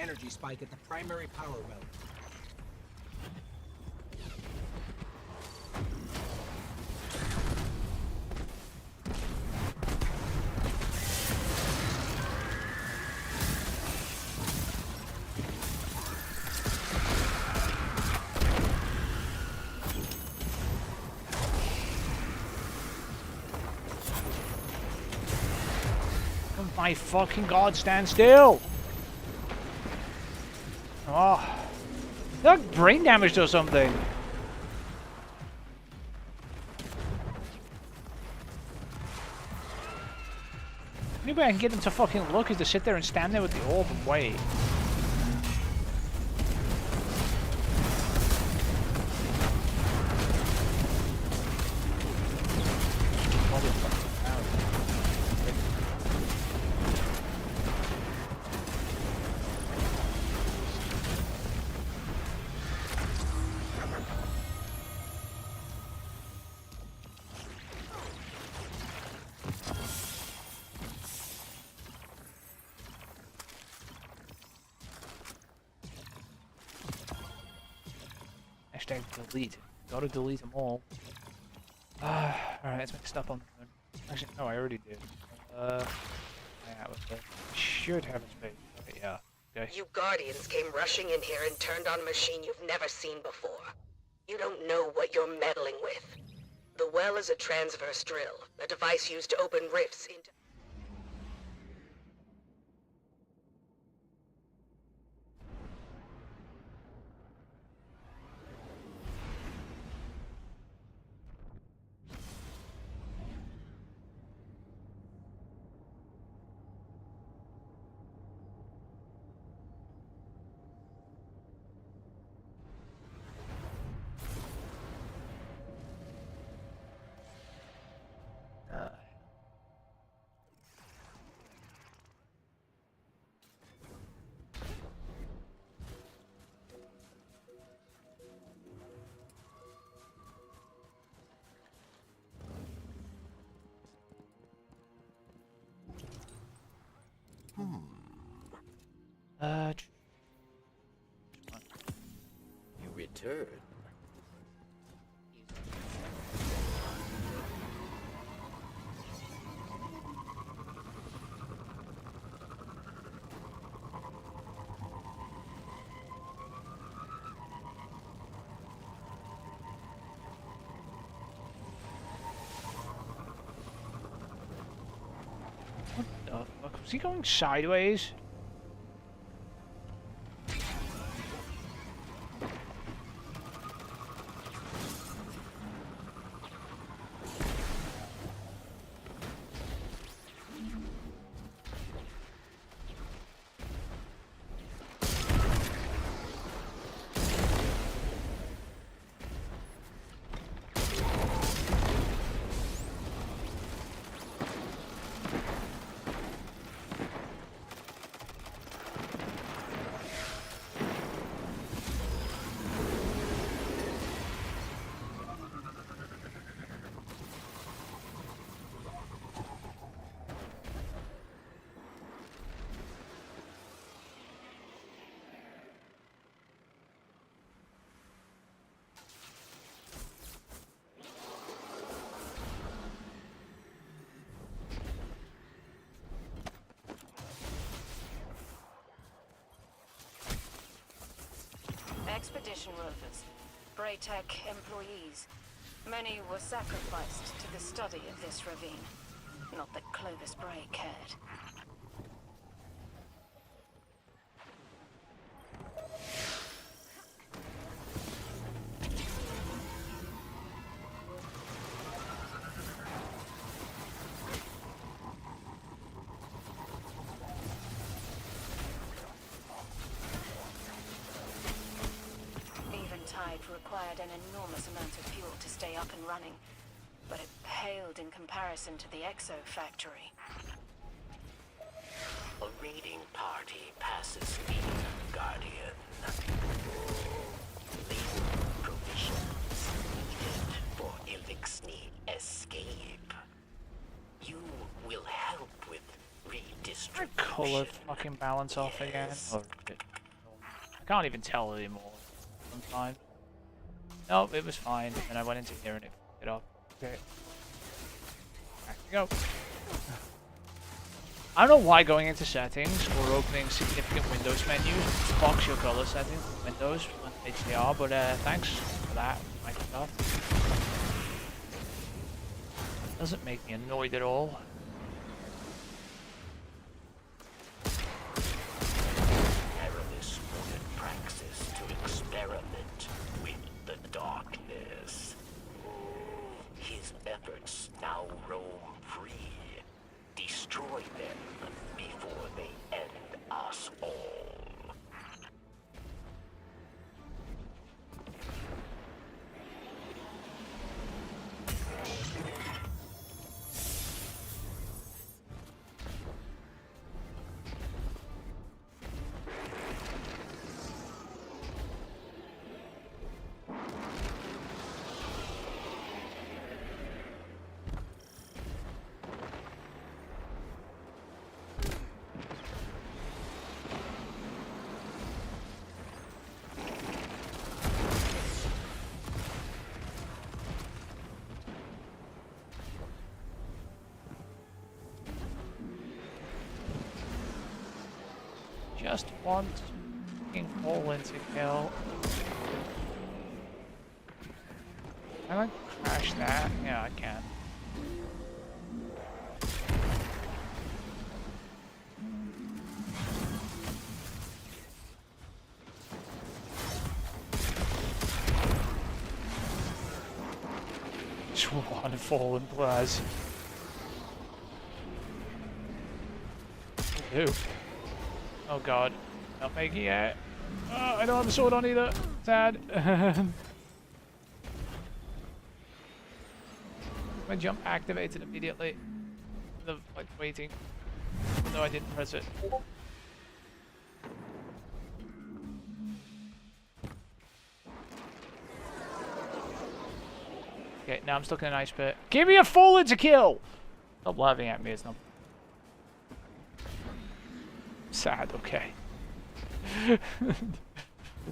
energy spike at the primary power well. Oh my fucking god, stand still! Oh. Look, brain damage or something. The only way I can get them to fucking look is to sit there and stand there with the orb and wait. Hashtag delete. Gotta delete them all. Alright, let's make a stop on the moon. Actually, no, I already did. Yeah, should have a space. Okay, yeah. Okay. You Guardians came rushing in here and turned on a machine you've never seen before. You don't know what you're meddling with. The well is a transverse drill, a device used to open rifts into... You return. What the fuck? Was he going sideways? Expedition rovers, Braytech employees. Many were sacrificed to the study of this ravine. Not that Clovis Bray cared. Required an enormous amount of fuel to stay up and running, but it paled in comparison to the Exo factory. A raiding party passes me, Guardian. These provisions needed for Elixni escape. You will help with redistribution. Color fucking balance off again. Yes. Oh, shit. can't even tell anymore sometimes. No, it was fine, and I went into here and it fucked it up. Okay. Back we go. I don't know why going into settings or opening significant Windows menus fucks your color settings in Windows on HDR, but thanks for that, Microsoft. Doesn't make me annoyed at all. Perilous modern praxis to experiment with the darkness. His efforts now roam free. Destroy them before they end us all. Just want fucking Poland to kill. Can I crash that? Yeah, I can. Just one fallen blaz. Who? Oh god, not making it. Oh, I don't have a sword on either. Sad. My jump activated immediately. The like waiting. Even though I didn't press it. Okay, now I'm stuck in an ice pit. Give me a fallen to kill! Stop laughing at me, it's not sad, okay.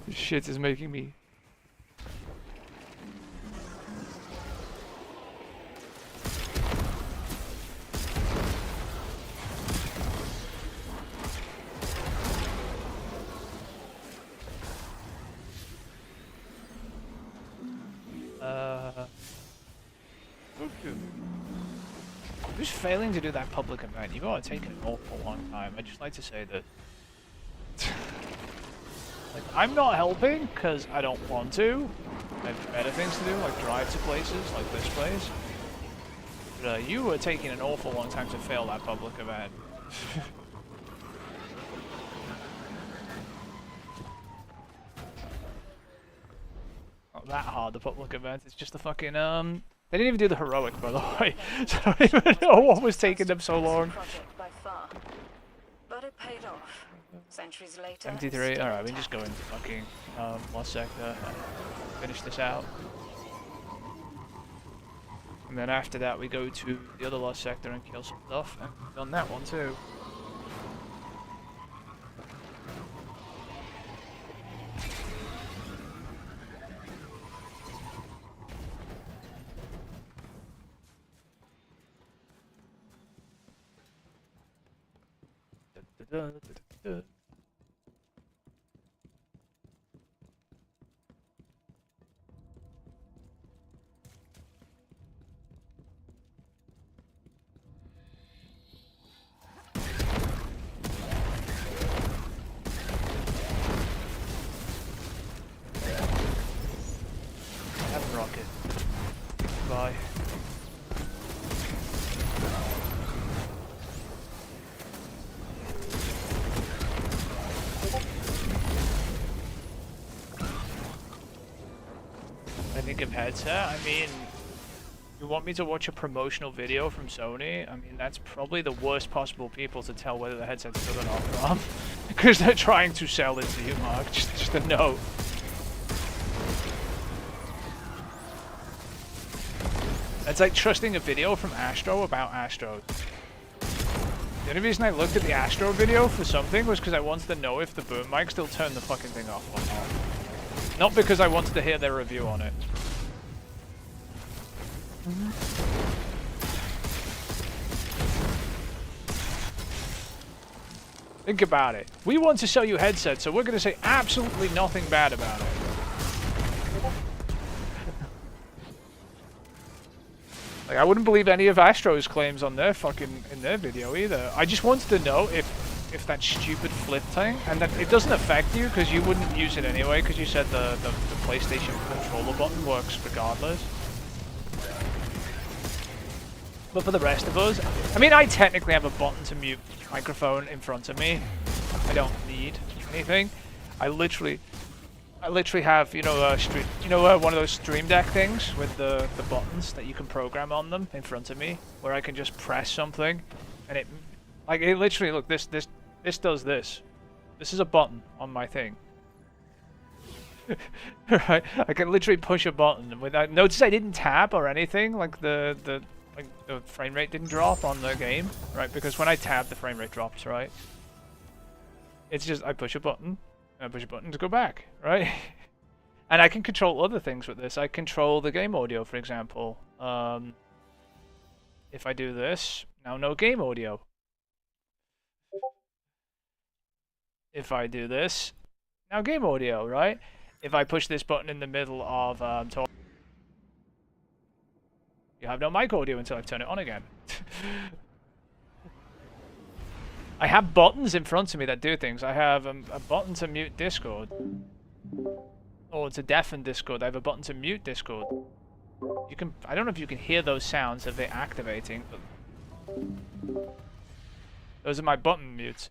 This shit is making me... Who's failing to do that public event? You gotta take an awful long time. I'd just like to say that... like, I'm not helping, because I don't want to. I have better things to do, like drive to places, like this place. But you were taking an awful long time to fail that public event. Not that hard, the public event. It's just the fucking, They didn't even do the heroic, by the way. So I don't even know what was taking them so long. By far. But it paid off. Centuries later. 73. Alright, we can just go in fucking lost sector and finish this out. And then after that we go to the other lost sector and kill some stuff, and we've done that one too. Have a rocket. Bye. I think of headset, I mean, you want me to watch a promotional video from Sony? I mean, that's probably the worst possible people to tell whether the headset's good or not from. Because they're trying to sell it to you, Mark, just a note. It's like trusting a video from Astro about Astro. The only reason I looked at the Astro video for something was because I wanted to know if the boom mic still turned the fucking thing off or not. Not because I wanted to hear their review on it. Think about it. We want to sell you headsets, so we're going to say absolutely nothing bad about it. Like, I wouldn't believe any of Astro's claims on their in their video either. I just wanted to know if that stupid flip thing, and that it doesn't affect you because you wouldn't use it anyway because you said the PlayStation controller button works regardless. But for the rest of us, I mean, I technically have a button to mute microphone in front of me. I don't need anything. I literally have, you know, one of those Stream Deck things with the buttons that you can program on them in front of me, where I can just press something, and it literally, look, this does this. This is a button on my thing. Right? I can literally push a button without. Notice I didn't tap or anything. Like the frame rate didn't drop on the game, right? Because when I tap, the frame rate drops, right? It's just I push a button. I push a button to go back, right? And I can control other things with this. I control the game audio, for example. If I do this, now no game audio. If I do this, now game audio, right? If I push this button in the middle of talk, you have no mic audio until I turn it on again. I have buttons in front of me that do things. I have a button to mute Discord. Or to deafen Discord. I have a button to mute Discord. You can. I don't know if you can hear those sounds of it activating, but those are my button mutes.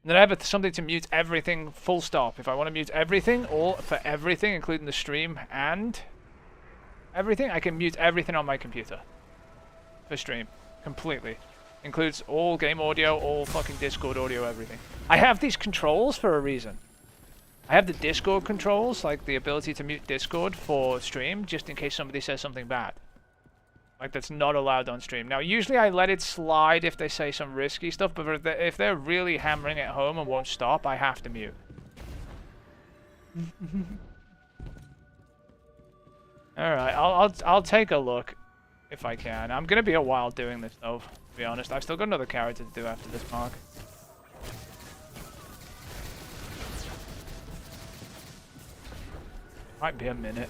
And then I have something to mute everything full stop. If I want to mute everything, or for everything, including the stream and everything, I can mute everything on my computer. For stream. Completely. Includes all game audio, all fucking Discord audio, everything. I have these controls for a reason. I have the Discord controls, like the ability to mute Discord for stream, just in case somebody says something bad. Like, that's not allowed on stream. Now, usually I let it slide if they say some risky stuff, but if they're really hammering it home and won't stop, I have to mute. Alright, I'll take a look if I can. I'm gonna be a while doing this though, to be honest. I've still got another character to do after this mark. Might be a minute.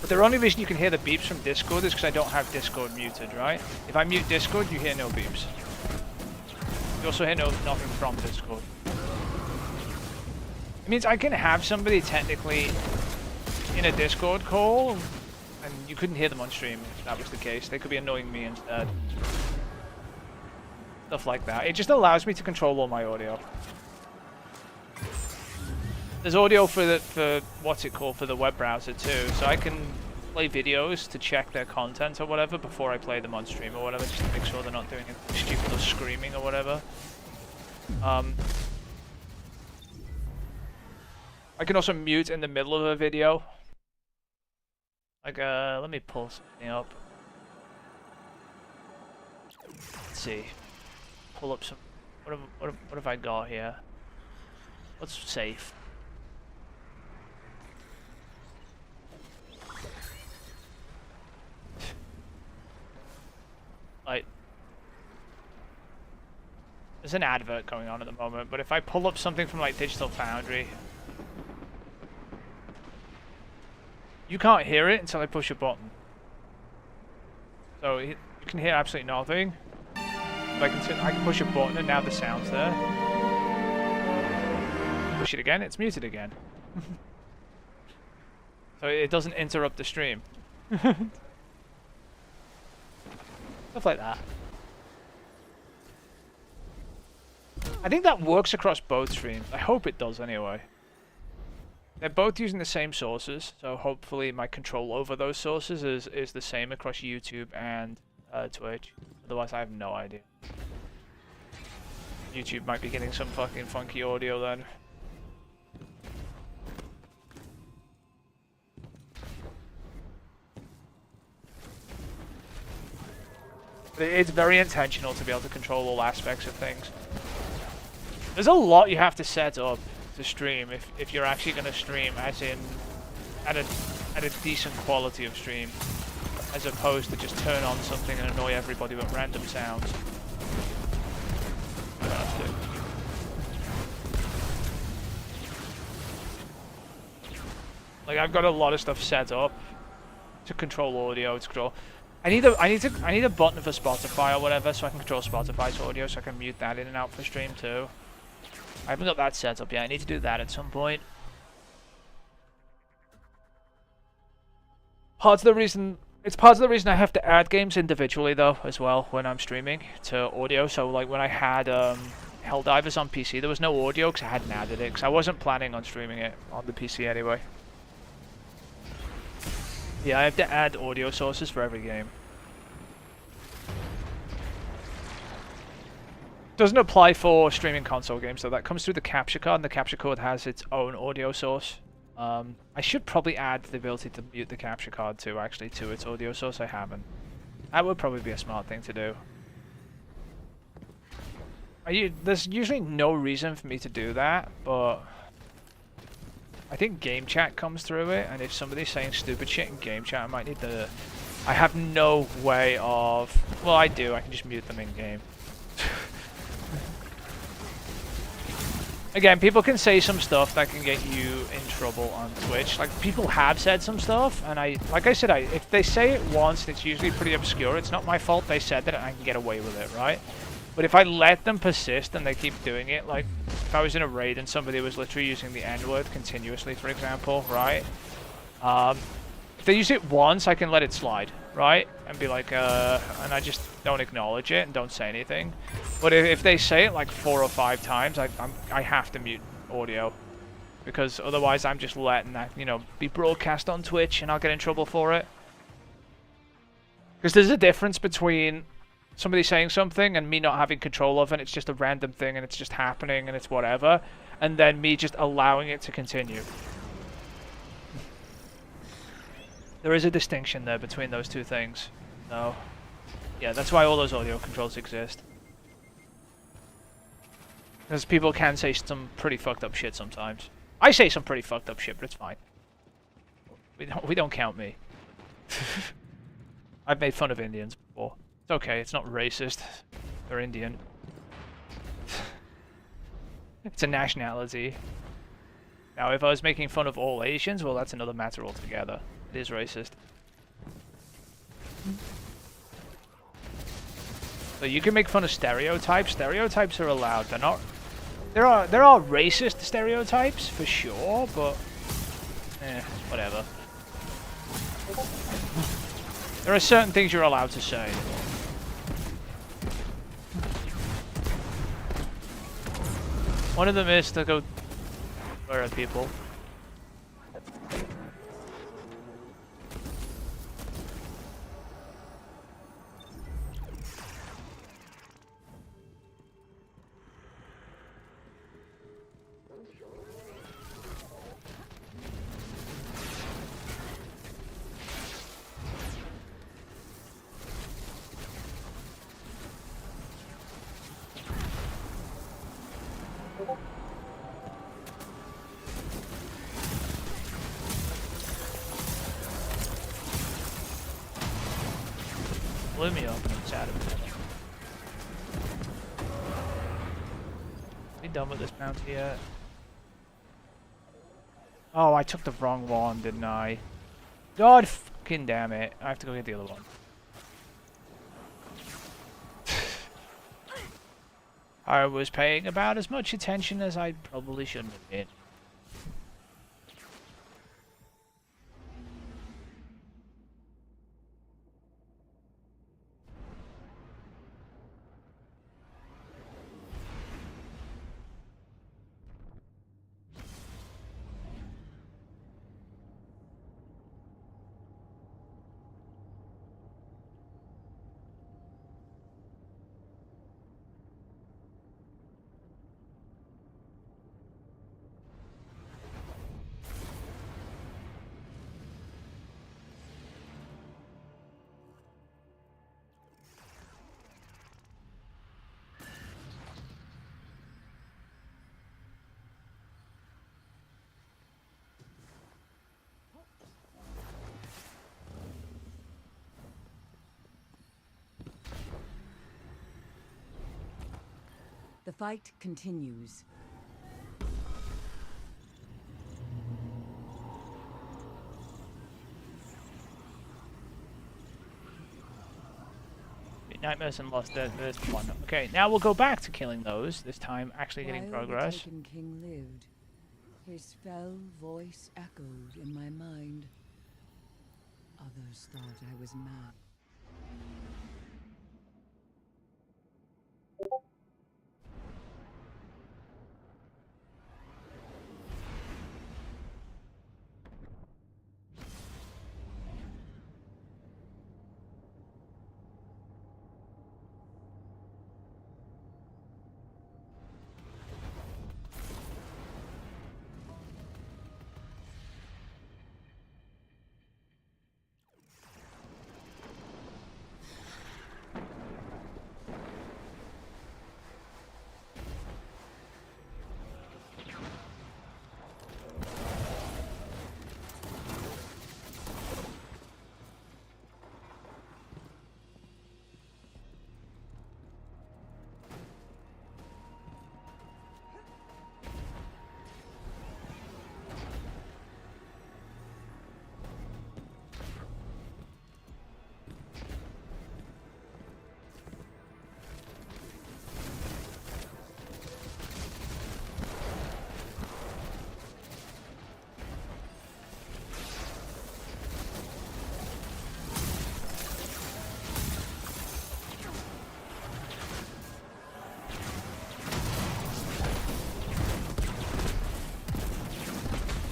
But the only reason you can hear the beeps from Discord is because I don't have Discord muted, right? If I mute Discord, you hear no beeps. You also hear nothing from Discord. It means I can have somebody technically in a Discord call, and you couldn't hear them on stream if that was the case. They could be annoying me instead. Stuff like that. It just allows me to control all my audio. There's audio for what's it called, for the web browser too, so I can play videos to check their content or whatever before I play them on stream or whatever, just to make sure they're not doing anything stupid or screaming or whatever. I can also mute in the middle of a video. Like, let me pull something up. Let's see. Pull up some. What have I got here? What's safe? Like, there's an advert going on at the moment, but if I pull up something from like Digital Foundry, you can't hear it until I push a button. So you can hear absolutely nothing. But I can push a button and now the sound's there. Push it again, it's muted again. So it doesn't interrupt the stream. Stuff like that. I think that works across both streams. I hope it does anyway. They're both using the same sources, so hopefully my control over those sources is the same across YouTube and Twitch. Otherwise I have no idea. YouTube might be getting some fucking funky audio then. It's very intentional to be able to control all aspects of things. There's a lot you have to set up to stream if you're actually going to stream, as in at a decent quality of stream, as opposed to just turn on something and annoy everybody with random sounds. Like, I've got a lot of stuff set up to control audio, to control. I need a button for Spotify or whatever, so I can control Spotify's audio, so I can mute that in and out for stream too. I haven't got that set up yet. I need to do that at some point. It's part of the reason I have to add games individually though, as well, when I'm streaming to audio. So like when I had Helldivers on PC, there was no audio because I hadn't added it, because I wasn't planning on streaming it on the PC anyway. Yeah, I have to add audio sources for every game. Doesn't apply for streaming console games though. That comes through the capture card, and the capture card has its own audio source. I should probably add the ability to mute the capture card too, actually, to its audio source. I haven't. That would probably be a smart thing to do. There's usually no reason for me to do that, but I think game chat comes through it, and if somebody's saying stupid shit in game chat, I might need to... I have no way of... Well, I do. I can just mute them in game. Again, people can say some stuff that can get you in trouble on Twitch. Like, people have said some stuff, and like I said, if they say it once, it's usually pretty obscure. It's not my fault they said that, and I can get away with it, right? But if I let them persist and they keep doing it, like, if I was in a raid and somebody was literally using the N-word continuously, for example, right? If they use it once, I can let it slide, right? And be like, and I just don't acknowledge it and don't say anything. But if they say it like 4 or 5 times, I have to mute audio. Because otherwise I'm just letting that, you know, be broadcast on Twitch and I'll get in trouble for it. Because there's a difference between somebody saying something and me not having control of it, it's just a random thing and it's just happening and it's whatever, and then me just allowing it to continue. There is a distinction there between those two things. So, yeah, that's why all those audio controls exist. Because people can say some pretty fucked up shit sometimes. I say some pretty fucked up shit, but it's fine. We don't count me. I've made fun of Indians before. It's okay, it's not racist. They're Indian. It's a nationality. Now, if I was making fun of all Asians, well, that's another matter altogether. It is racist. So you can make fun of stereotypes. Stereotypes are allowed. They're not... There are racist stereotypes, for sure, but... whatever. There are certain things you're allowed to say. One of them is to go... Where are people? Blew me up and it's out of it. Are we done with this bounty yet? Oh, I took the wrong one, didn't I? God fucking damn it. I have to go get the other one. I was paying about as much attention as I probably shouldn't have been. fight continues. Nightmares and lost. There's one. Okay, now we'll go back to killing those. This time, actually getting While progress. the Taken King lived, his fell voice echoed in my mind. Others thought I was mad.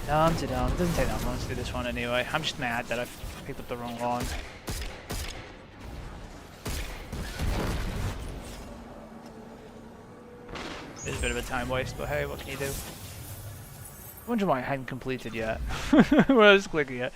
Dum-de-dum. It doesn't take that long to do this one anyway. I'm just mad that I've picked up the wrong one. It's a bit of a time waste, but hey, what can you do? I wonder why I hadn't completed yet. When I was clicking it.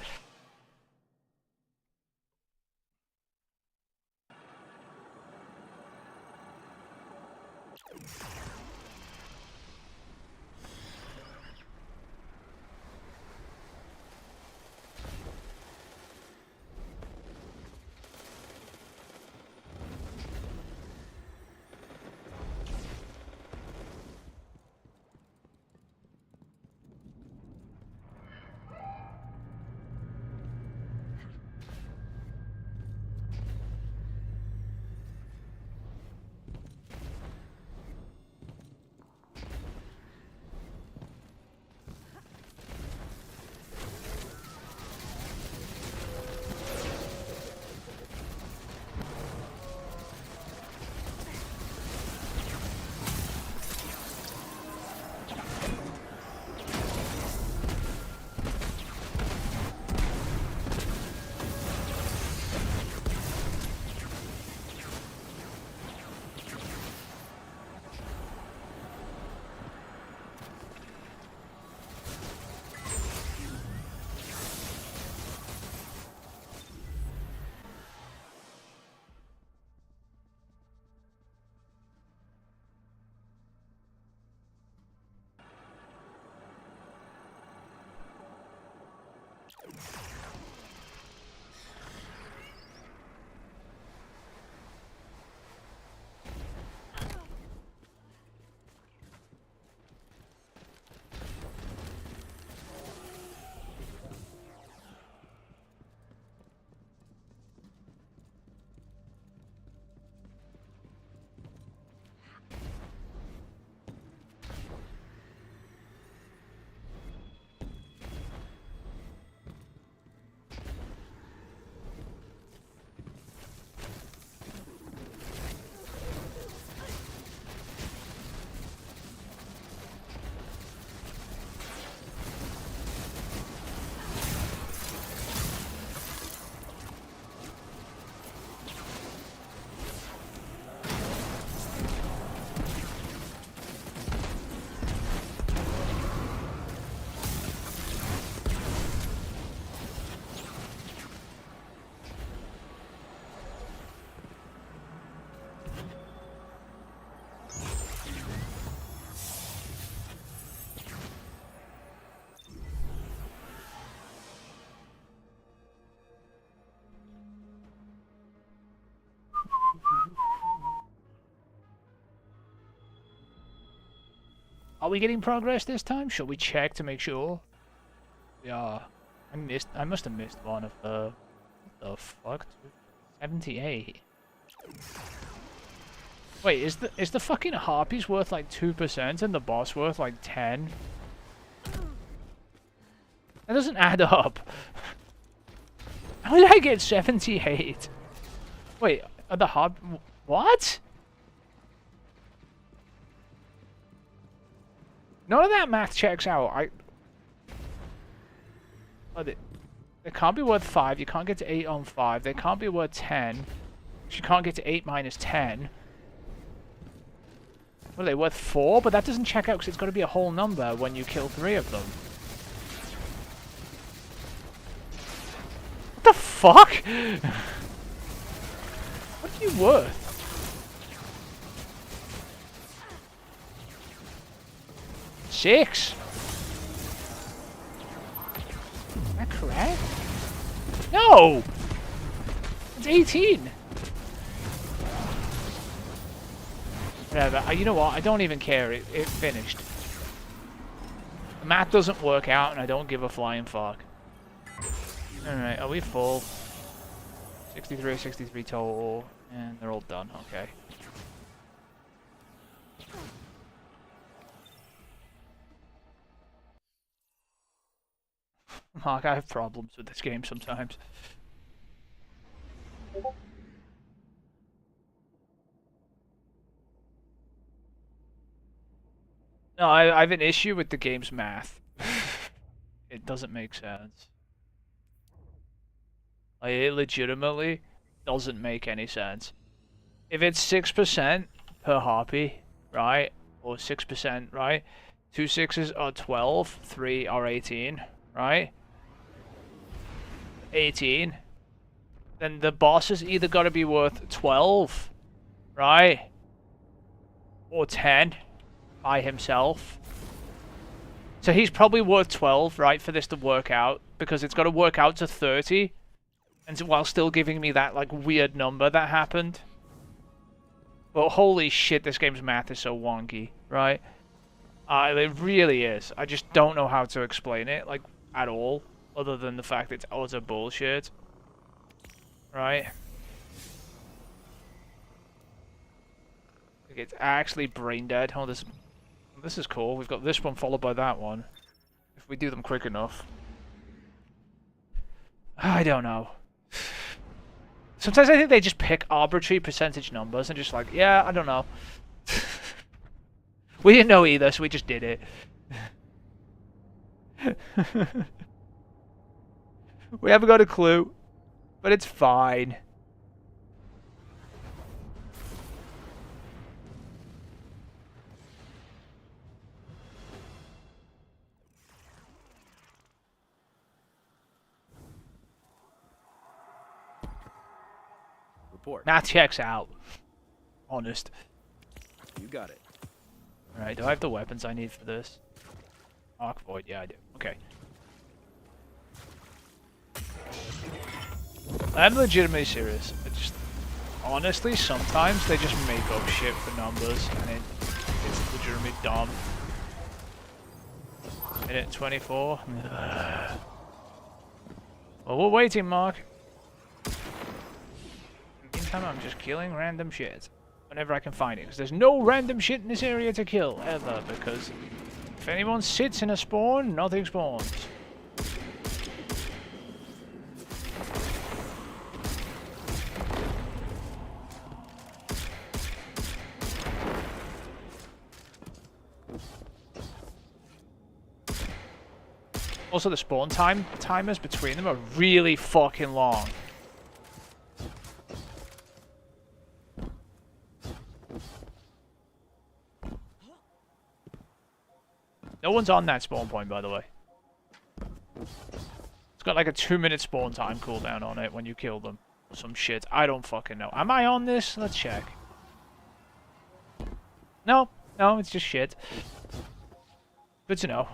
Are we getting progress this time? Shall we check to make sure? We are. I must have missed one of the... What the fuck? 78. Wait, is the fucking harpies worth like 2% and the boss worth like 10? That doesn't add up. How did I get 78? Wait, are the harp... What? None of that math checks out. They can't be worth 5. You can't get to 8 on 5. They can't be worth 10. You can't get to 8 minus 10. What are they, worth 4? But that doesn't check out because it's got to be a whole number when you kill 3 of them. What the fuck? What are you worth? Six? Is that correct? No! It's 18! Whatever. You know what? I don't even care. It finished. The math doesn't work out and I don't give a flying fuck. Alright, are we full? 63 total. And they're all done. Okay. Mark, I have problems with this game sometimes. No, I have an issue with the game's math. It doesn't make sense. Like, it legitimately doesn't make any sense. If it's 6% per harpy, right? Or 6%, right? 2 6s are 12, 3 are 18, right? 18. Then the boss has either got to be worth 12, right? Or 10 by himself. So he's probably worth 12, right, for this to work out, because it's got to work out to 30, and so, while still giving me that like weird number that happened. But holy shit, this game's math is so wonky, right? It really is. I just don't know how to explain it, like, at all, other than the fact it's utter bullshit, right? Like, it's actually brain dead. Oh, this is cool. We've got this one followed by that one. If we do them quick enough. I don't know. Sometimes I think they just pick arbitrary percentage numbers and just like, yeah, I don't know. We didn't know either, so we just did it. We haven't got a clue, but it's fine. Report. Math checks out. Honest. You got it. Alright, do I have the weapons I need for this? Arc Void, yeah I do. Okay. I'm legitimately serious. Honestly, sometimes they just make up shit for numbers and it's legitimately dumb. Minute 24. Well, we're waiting, Mark. Meantime, I'm just killing random shit whenever I can find it, because there's no random shit in this area to kill ever, because if anyone sits in a spawn, nothing spawns. Also, the spawn timers between them are really fucking long. No one's on that spawn point, by the way. It's got like a 2-minute spawn time cooldown on it when you kill them. Or some shit. I don't fucking know. Am I on this? Let's check. No, it's just shit. Good to know.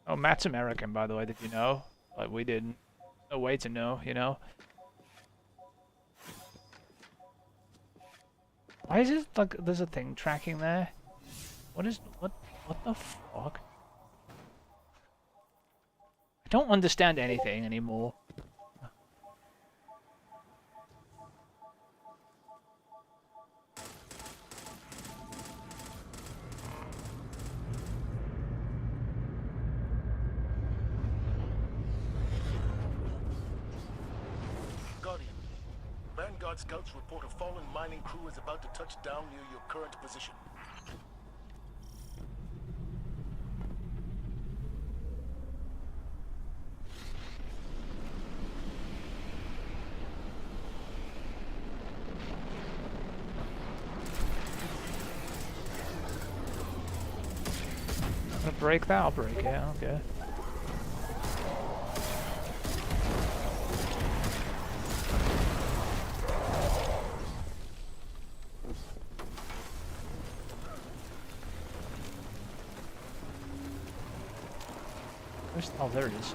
Oh, Matt's American, by the way, did you know? Like, we didn't. No way to know, you know? Why is it like there's a thing tracking there? What? What the fuck? I don't understand anything anymore. Guardian, Vanguard scouts report a fallen mining crew is about to touch down near your current position. Gonna break that? I'll break it, okay. Oh, there it is.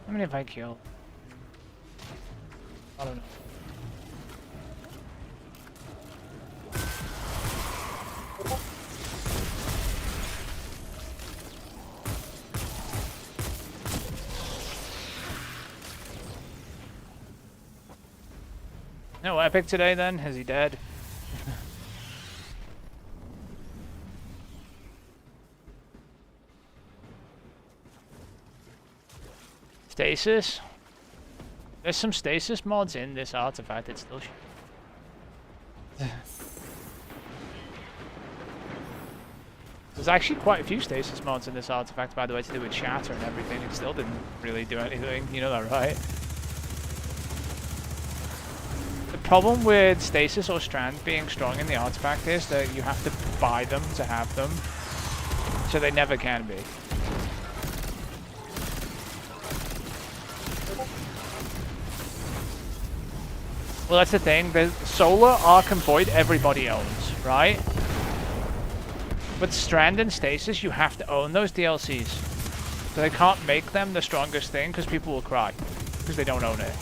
How many have I killed? I don't know. No epic today then? Is he dead? Stasis? There's some stasis mods in this artifact, it's still There's actually quite a few stasis mods in this artifact, by the way, to do with shatter and everything. It still didn't really do anything, you know that, right? The problem with stasis or strand being strong in the artifact is that you have to buy them to have them, so they never can be. Well, that's the thing. The Solar, Arc, and Void everybody owns, right? With Strand and Stasis, you have to own those DLCs. So they can't make them the strongest thing because people will cry because they don't own it.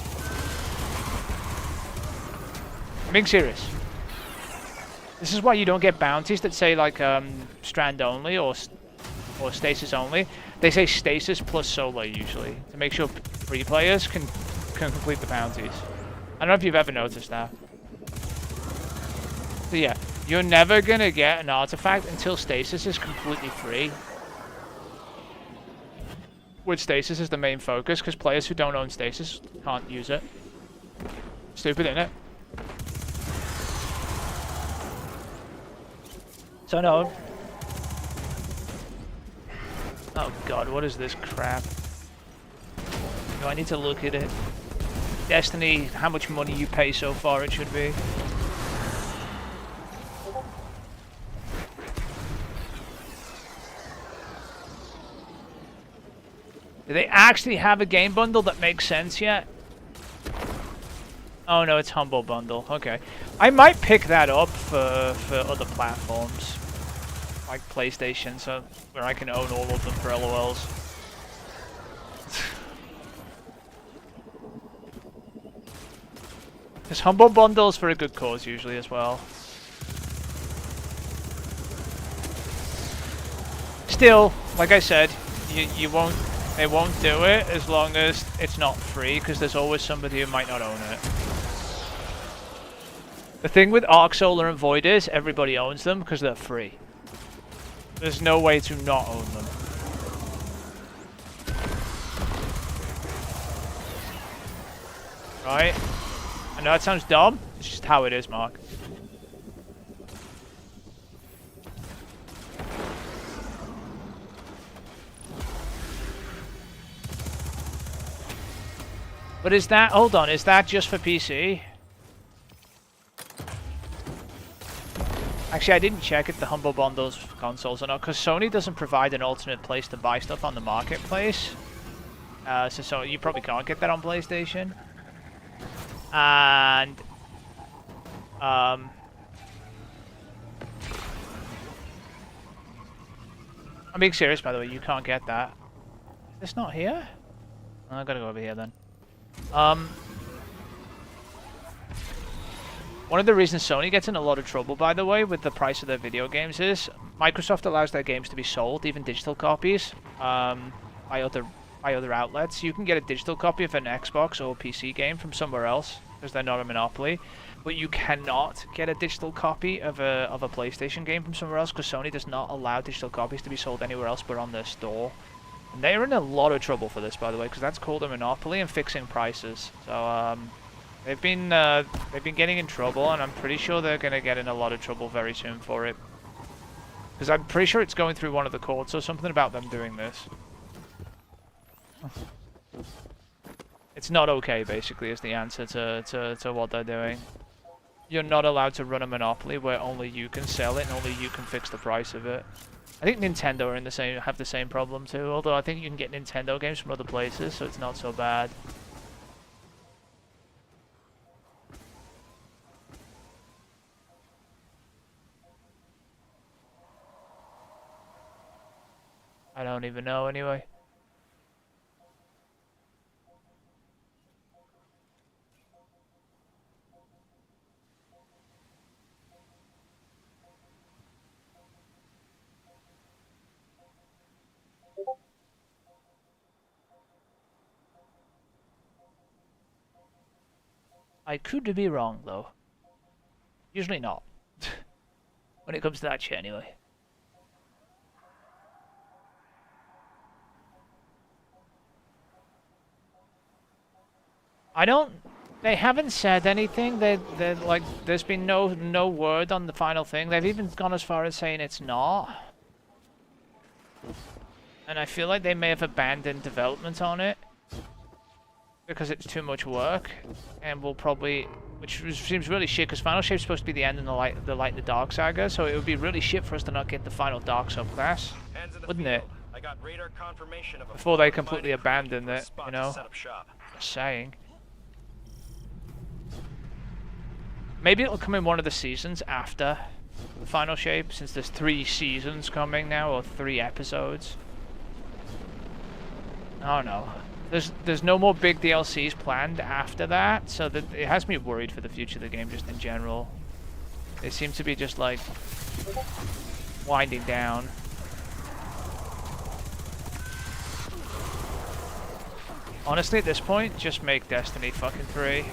I'm being serious. This is why you don't get bounties that say like Strand only or Stasis only. They say Stasis plus Solar usually to make sure free players can complete the bounties. I don't know if you've ever noticed that. So yeah, you're never gonna get an artifact until Stasis is completely free. With Stasis as the main focus, because players who don't own Stasis can't use it. Stupid, isn't it? So no. Oh god, what is this crap? Do I need to look at it? Destiny, how much money you pay so far, it should be. Do they actually have a game bundle that makes sense yet? Oh no, it's Humble Bundle. Okay. I might pick that up for other platforms. Like PlayStation, so where I can own all of them for LOLs. Because Humble Bundles for a good cause usually as well. Still, like I said, you won't They won't do it as long as it's not free, because there's always somebody who might not own it. The thing with Arc Solar and Void is everybody owns them because they're free. There's no way to not own them. Right? I know that sounds dumb. It's just how it is, Mark. But is that... Hold on. Is that just for PC? Actually, I didn't check if the Humble bundles for consoles or not, because Sony doesn't provide an alternate place to buy stuff on the marketplace. So you probably can't get that on PlayStation. And... I'm being serious, by the way. You can't get that. Is this not here? Oh, I gotta go over here then. One of the reasons Sony gets in a lot of trouble, by the way, with the price of their video games is Microsoft allows their games to be sold, even digital copies, by other outlets. You can get a digital copy of an Xbox or PC game from somewhere else because they're not a monopoly, but you cannot get a digital copy of a PlayStation game from somewhere else because Sony does not allow digital copies to be sold anywhere else but on their store. And they're in a lot of trouble for this, by the way, because that's called a monopoly and fixing prices. So they've been getting in trouble, and I'm pretty sure they're going to get in a lot of trouble very soon for it. Because I'm pretty sure it's going through one of the courts or something about them doing this. It's not okay, basically, is the answer to what they're doing. You're not allowed to run a monopoly where only you can sell it and only you can fix the price of it. I think Nintendo are have the same problem too, although I think you can get Nintendo games from other places, so it's not so bad. I don't even know anyway. I could be wrong, though. Usually not. When it comes to that shit, anyway. I don't... They haven't said anything. They're like... There's been no word on the final thing. They've even gone as far as saying it's not. And I feel like they may have abandoned development on it. Because it's too much work, and we'll probably, which seems really shit, because Final Shape's supposed to be the end in the Light and the Dark saga, so it would be really shit for us to not get the final Dark subclass, wouldn't it? I got radar confirmation of a Before they completely abandon it, you know? set up shop. Just saying. Maybe it'll come in one of the seasons after the Final Shape, since there's 3 seasons coming now, or 3 episodes. I don't know. There's no more big DLCs planned after that, so that it has me worried for the future of the game just in general. They seem to be just like winding down. Honestly, at this point, just make Destiny fucking 3.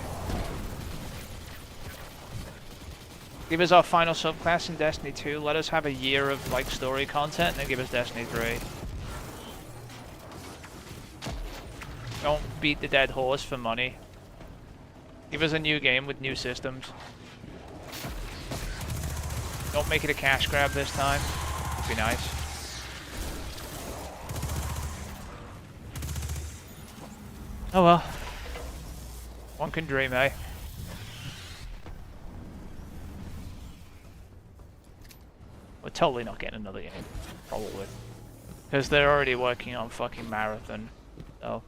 Give us our final subclass in Destiny 2. Let us have a year of like story content, and then give us Destiny 3. Don't beat the dead horse for money. Give us a new game with new systems. Don't make it a cash grab this time. Would be nice. Oh well. One can dream, eh? We're totally not getting another game. Probably. Because they're already working on fucking Marathon. So.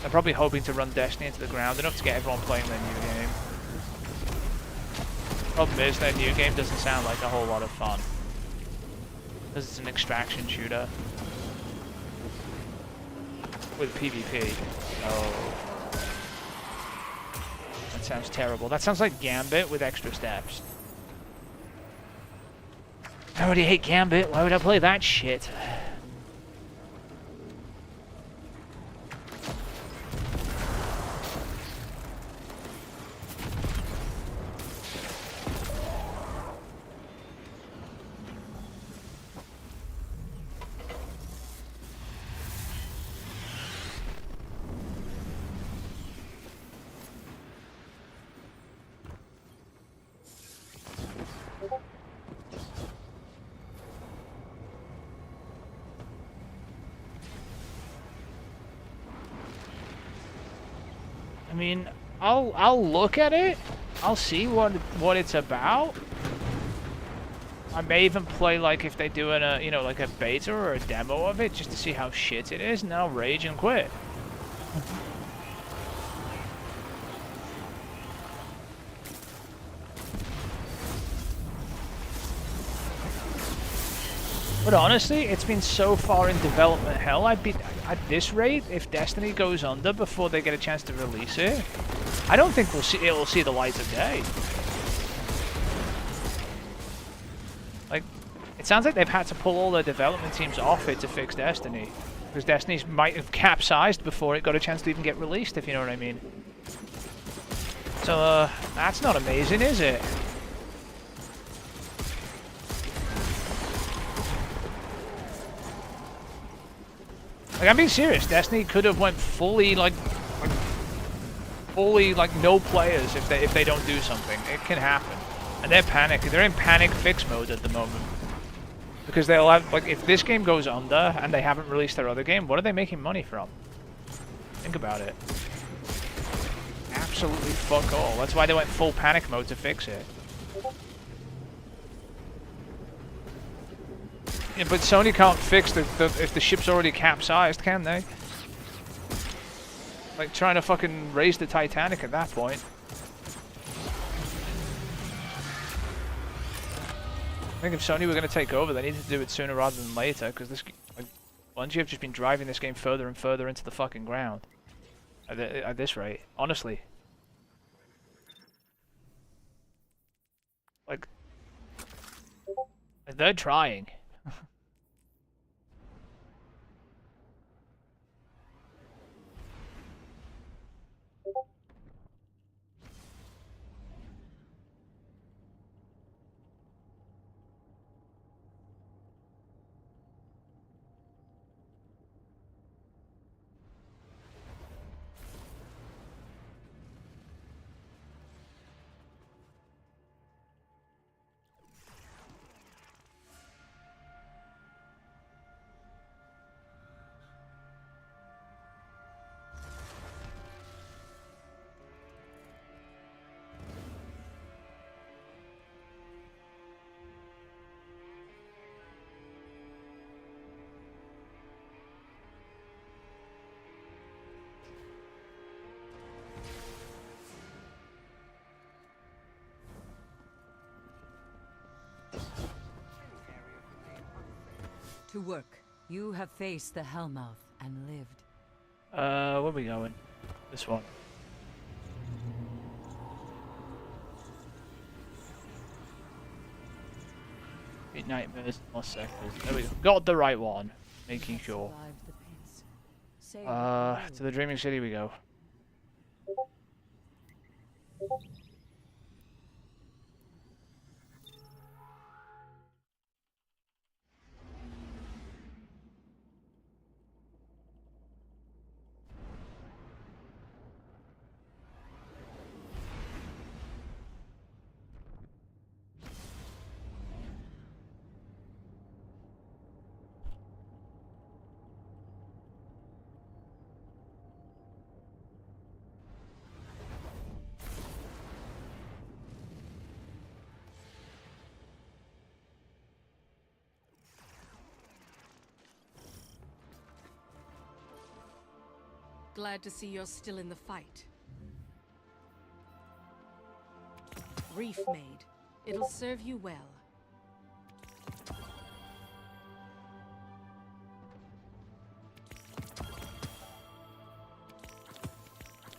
They're probably hoping to run Destiny into the ground enough to get everyone playing their new game. Problem is, their new game doesn't sound like a whole lot of fun. Because it's an extraction shooter. With PvP. So... That sounds terrible. That sounds like Gambit with extra steps. I already hate Gambit. Why would I play that shit? I mean, I'll look at it. I'll see what it's about. I may even play like if they're doing a like a beta or a demo of it just to see how shit it is, and then I'll rage and quit. But honestly, it's been so far in development hell. I'd be at this rate if Destiny goes under before they get a chance to release it. I don't think it'll see the light of day. Like, it sounds like they've had to pull all their development teams off it to fix Destiny, because Destiny might have capsized before it got a chance to even get released, if you know what I mean. So that's not amazing, is it? Like, I'm being serious. Destiny could have went fully like no players if they don't do something. It can happen, and they're in panic fix mode at the moment because they'll have if this game goes under and they haven't released their other game, what are they making money from? Think about it. Absolutely fuck all. That's why they went full panic mode to fix it. Yeah, but Sony can't fix if the ship's already capsized, can they? Like, trying to fucking raise the Titanic at that point. I think if Sony were going to take over, they needed to do it sooner rather than later, because this, Bungie have just been driving this game further and further into the fucking ground. At this rate, honestly. Like, they're trying. To work. You have faced the Hellmouth and lived. Where are we going? This one. Eight nightmares, more sectors. There we go. Got the right one. Making sure. To the Dreaming City we go. Glad to see you're still in the fight. Reef Maid. It'll serve you well.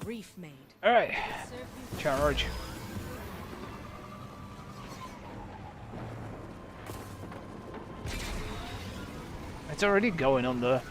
Reef Maid. Alright. Charge. it's already going under.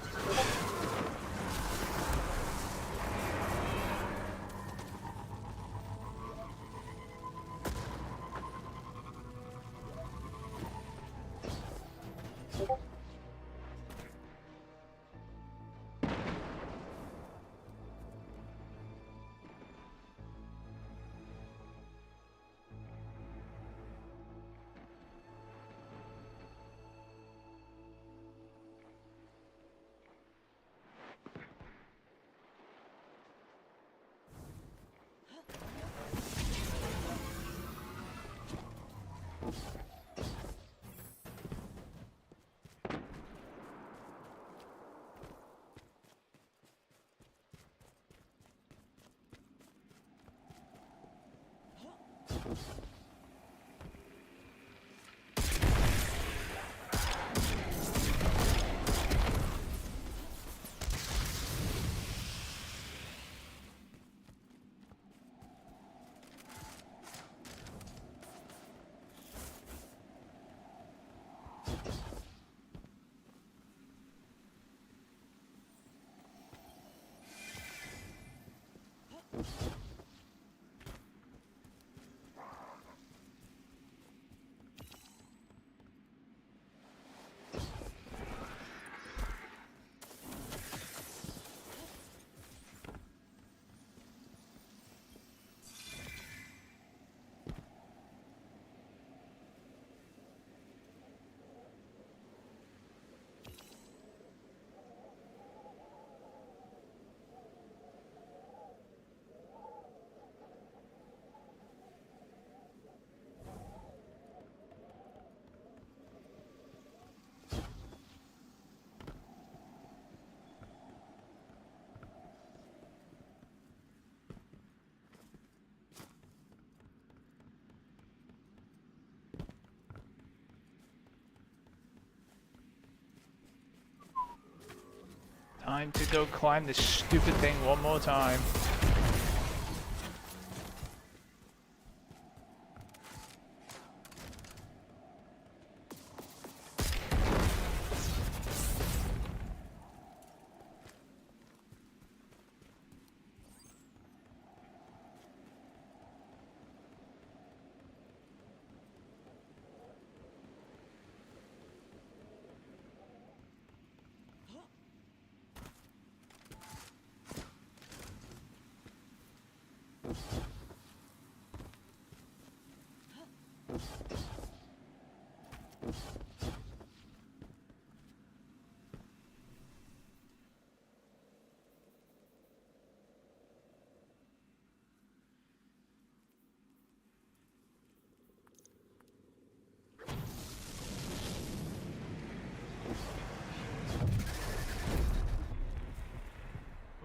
Time to go climb this stupid thing one more time.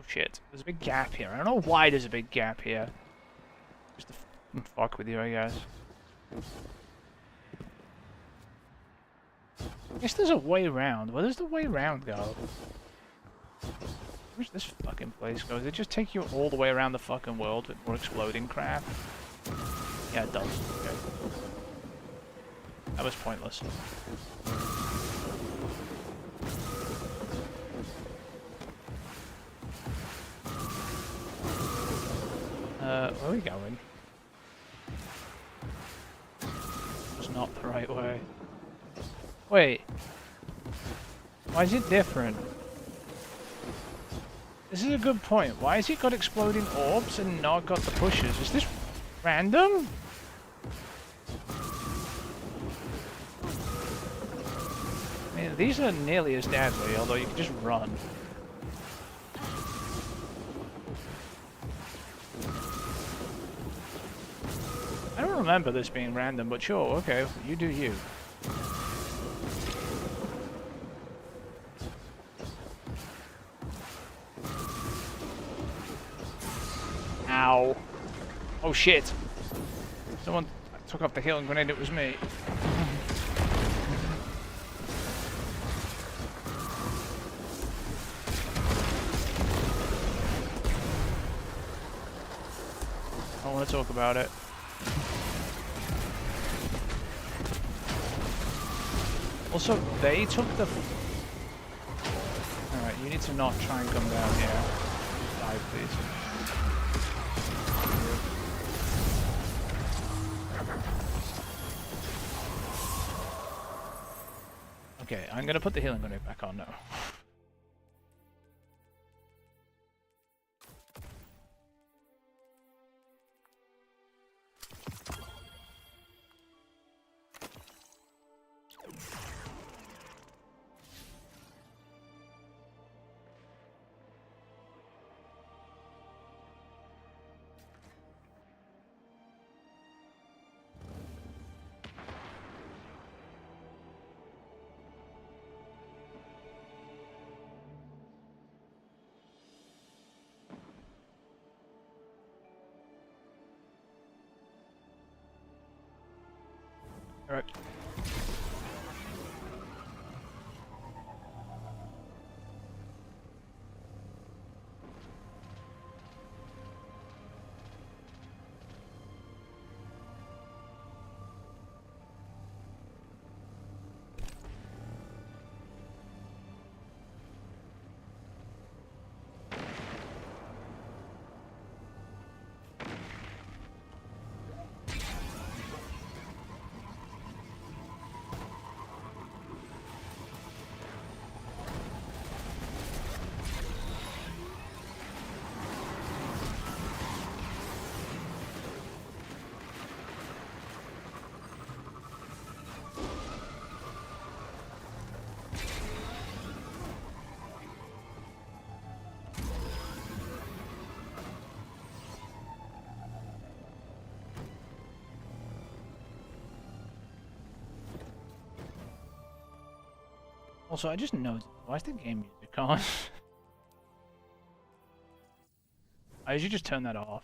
Shit, there's a big gap here. I don't know why there's a big gap here. Just to fuck with you, I guess. I guess there's a way around. Where does the way around go? Where's this fucking place go? Does it just take you all the way around the fucking world with more exploding crap? Yeah, it does. Okay. That was pointless. Where are we going? It's not the right way. Wait. Why is it different? This is a good point. Why has it got exploding orbs and not got the pushes? Is this random? I mean, these are nearly as deadly, although you can just run. I don't remember this being random, but sure, okay, you do you. Ow. Oh shit. Someone took off the healing grenade, it was me. I don't want to talk about it. Also, they took the you need to not try and come down here. Die, please. Okay, I'm gonna put the healing grenade back on now. Alright. Also, I just noticed, why is the game music on? I usually just turn that off.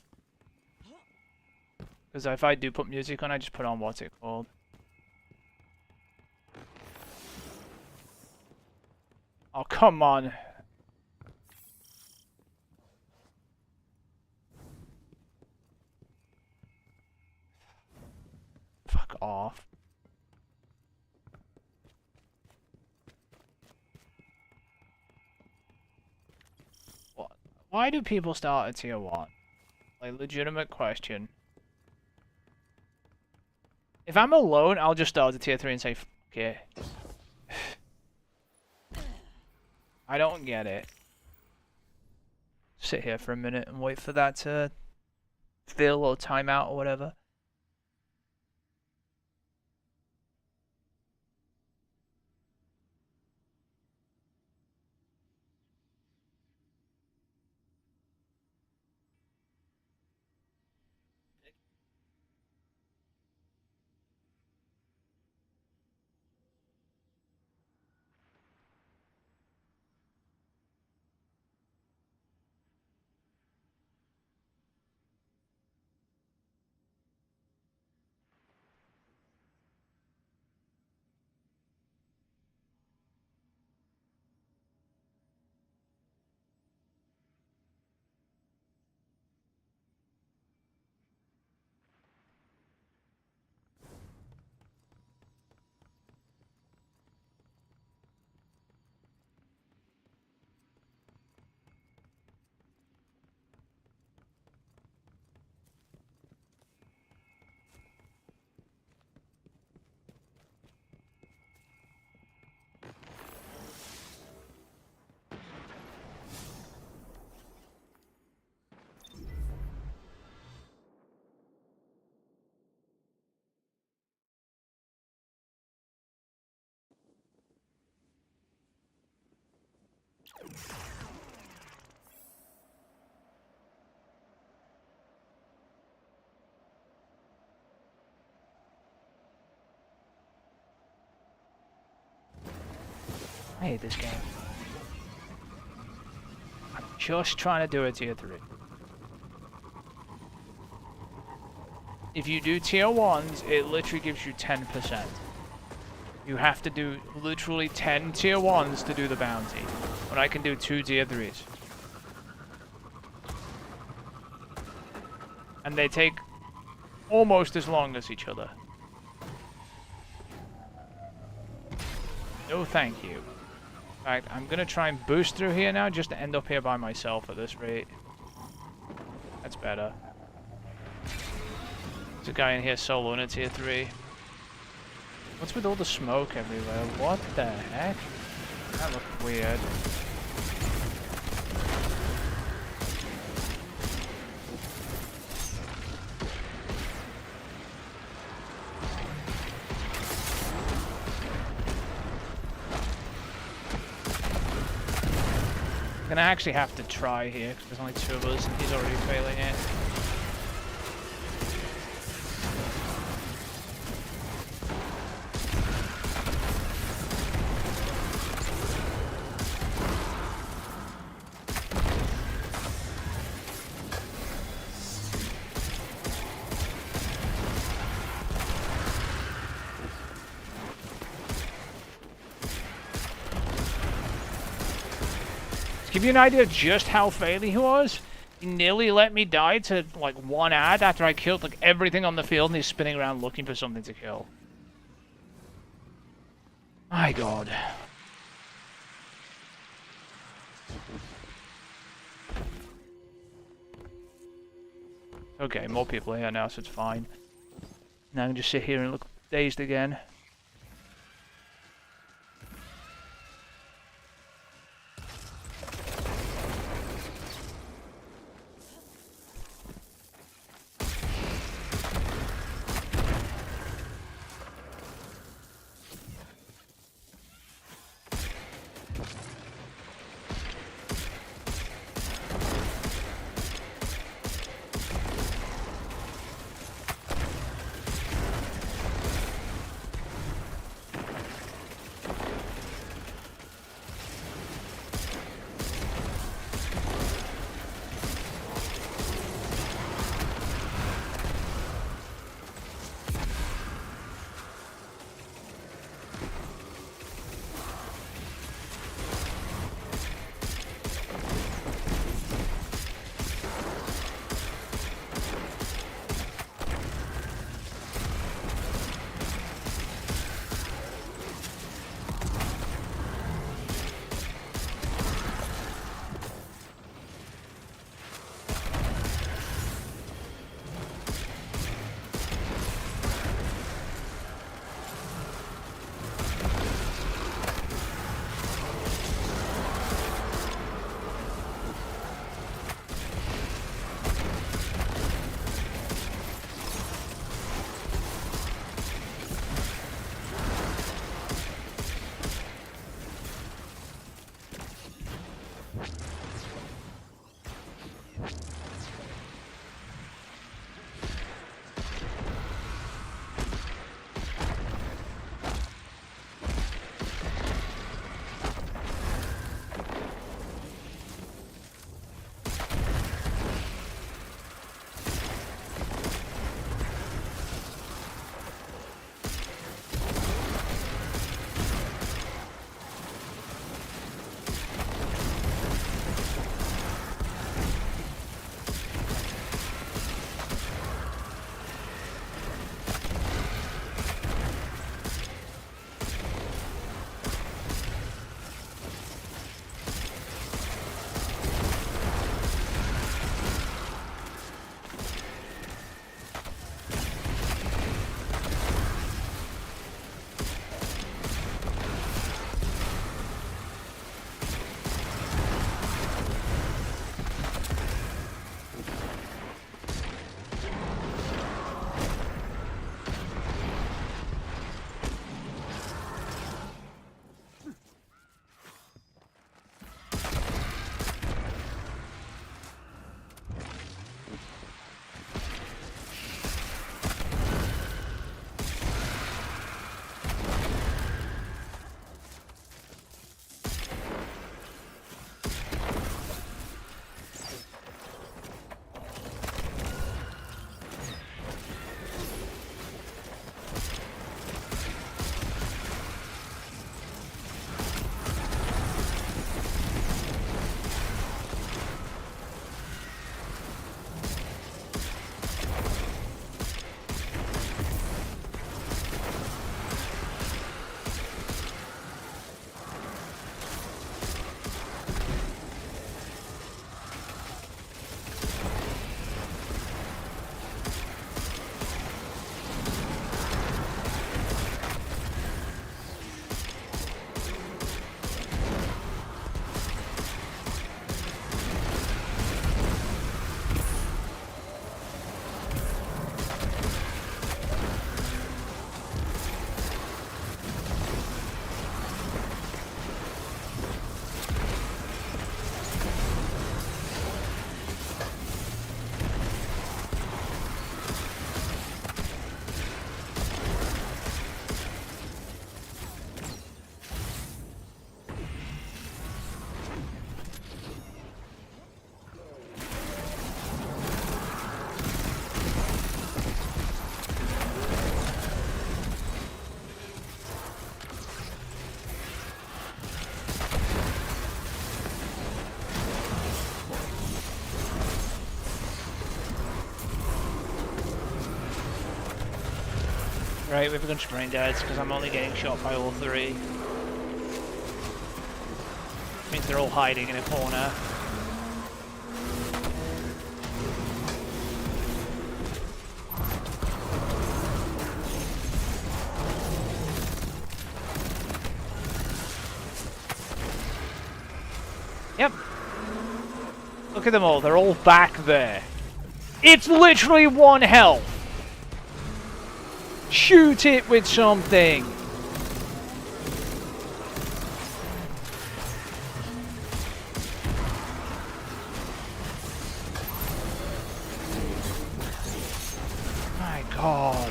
Because if I do put music on, I just put on what's it called. Oh, come on. Fuck off. Why do people start at tier 1? Like, legitimate question. If I'm alone, I'll just start at tier 3 and say, fuck it. I don't get it. Sit here for a minute and wait for that to fill or time out or whatever. I hate this game. I'm just trying to do a tier 3. If you do tier 1s, it literally gives you 10%. You have to do literally 10 tier 1s to do the bounty. When I can do 2 tier 3s. And they take almost as long as each other. No thank you. In fact, I'm gonna try and boost through here now just to end up here by myself at this rate. That's better. There's a guy in here solo in a tier 3. What's with all the smoke everywhere? What the heck? That looked weird. I'm gonna actually have to try here because there's only 2 of us and he's already failing it. Give you an idea of just how faily he was? He nearly let me die to like 1 ad after I killed like everything on the field and he's spinning around looking for something to kill. My god. Okay, more people are here now, so it's fine. Now I can just sit here and look dazed again. Right, we have a bunch of brain deads because I'm only getting shot by all three. Means they're all hiding in a corner. Yep. Look at them all, they're all back there. It's literally 1 health. Shoot it with something. My God.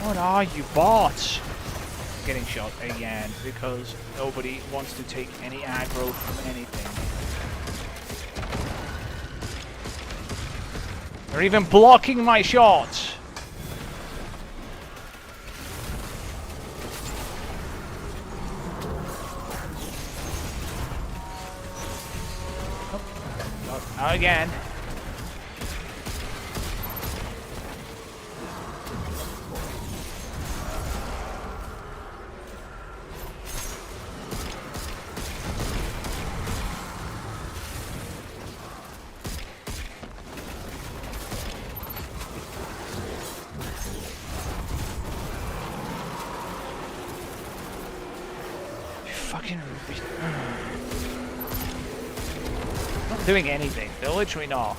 What are you, bots? Getting shot again because nobody wants to take any aggro from anything. They're even blocking my shots. Oh, not again. Fucking not doing anything. They're literally not.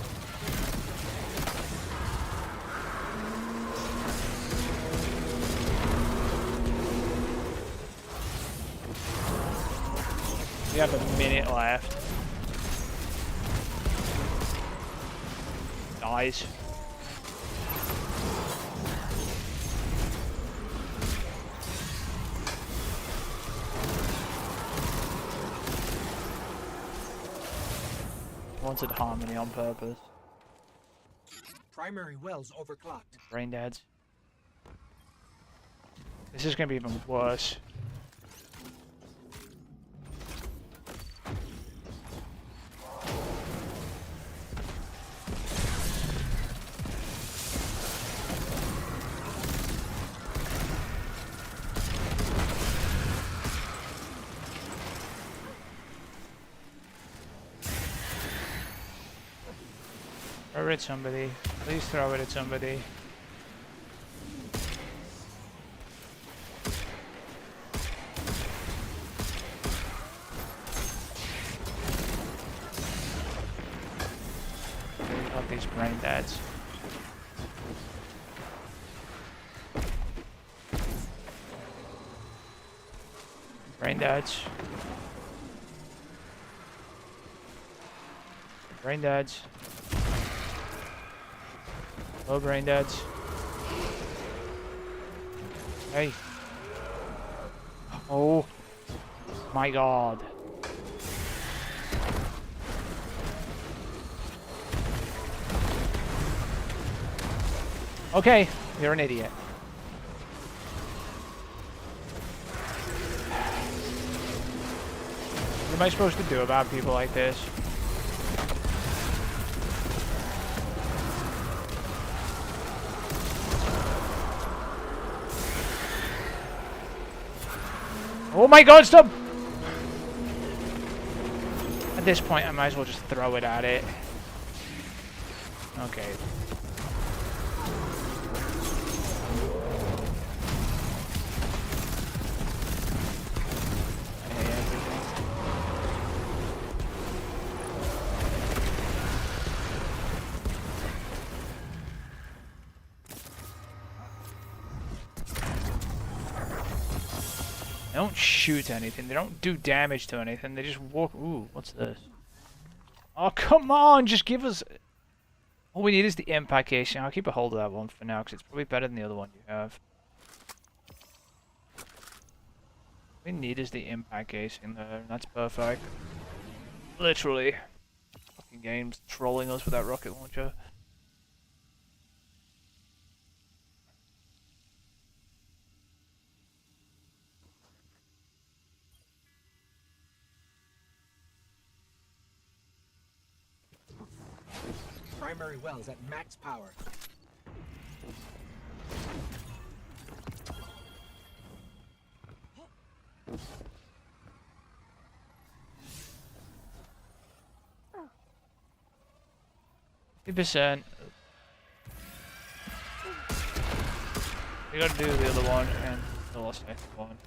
We have a minute left. Dies. Wanted harmony on purpose. Primary wells overclocked. Brain deads. This is gonna be even worse. Throw it at somebody. Please throw it at somebody. Got these brain deads. Brain deads. Brain deads. Low brain deads. Hey. Oh my God. Okay, you're an idiot. What am I supposed to do about people like this? Oh my God, stop! At this point, I might as well just throw it at it. Okay. I hate everything. They don't shoot anything, they don't do damage to anything, they just walk. Ooh, what's this? Oh, come on, just give us... All we need is the impact casing. I'll keep a hold of that one for now, because it's probably better than the other one you have. All we need is the impact casing there, and that's perfect. Literally. Fucking game's trolling us with that rocket launcher. primary well's at max power. %. We gotta do the other one and the last next one.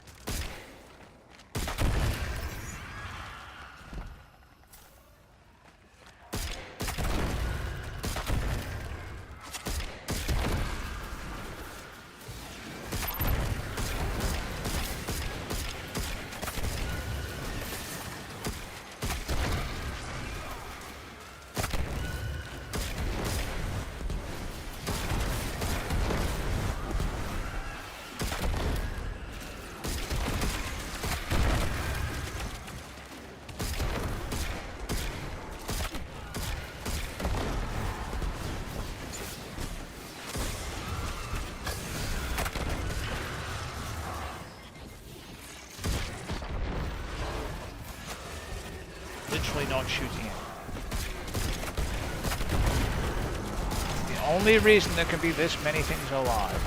Literally not shooting it. The only reason there can be this many things alive.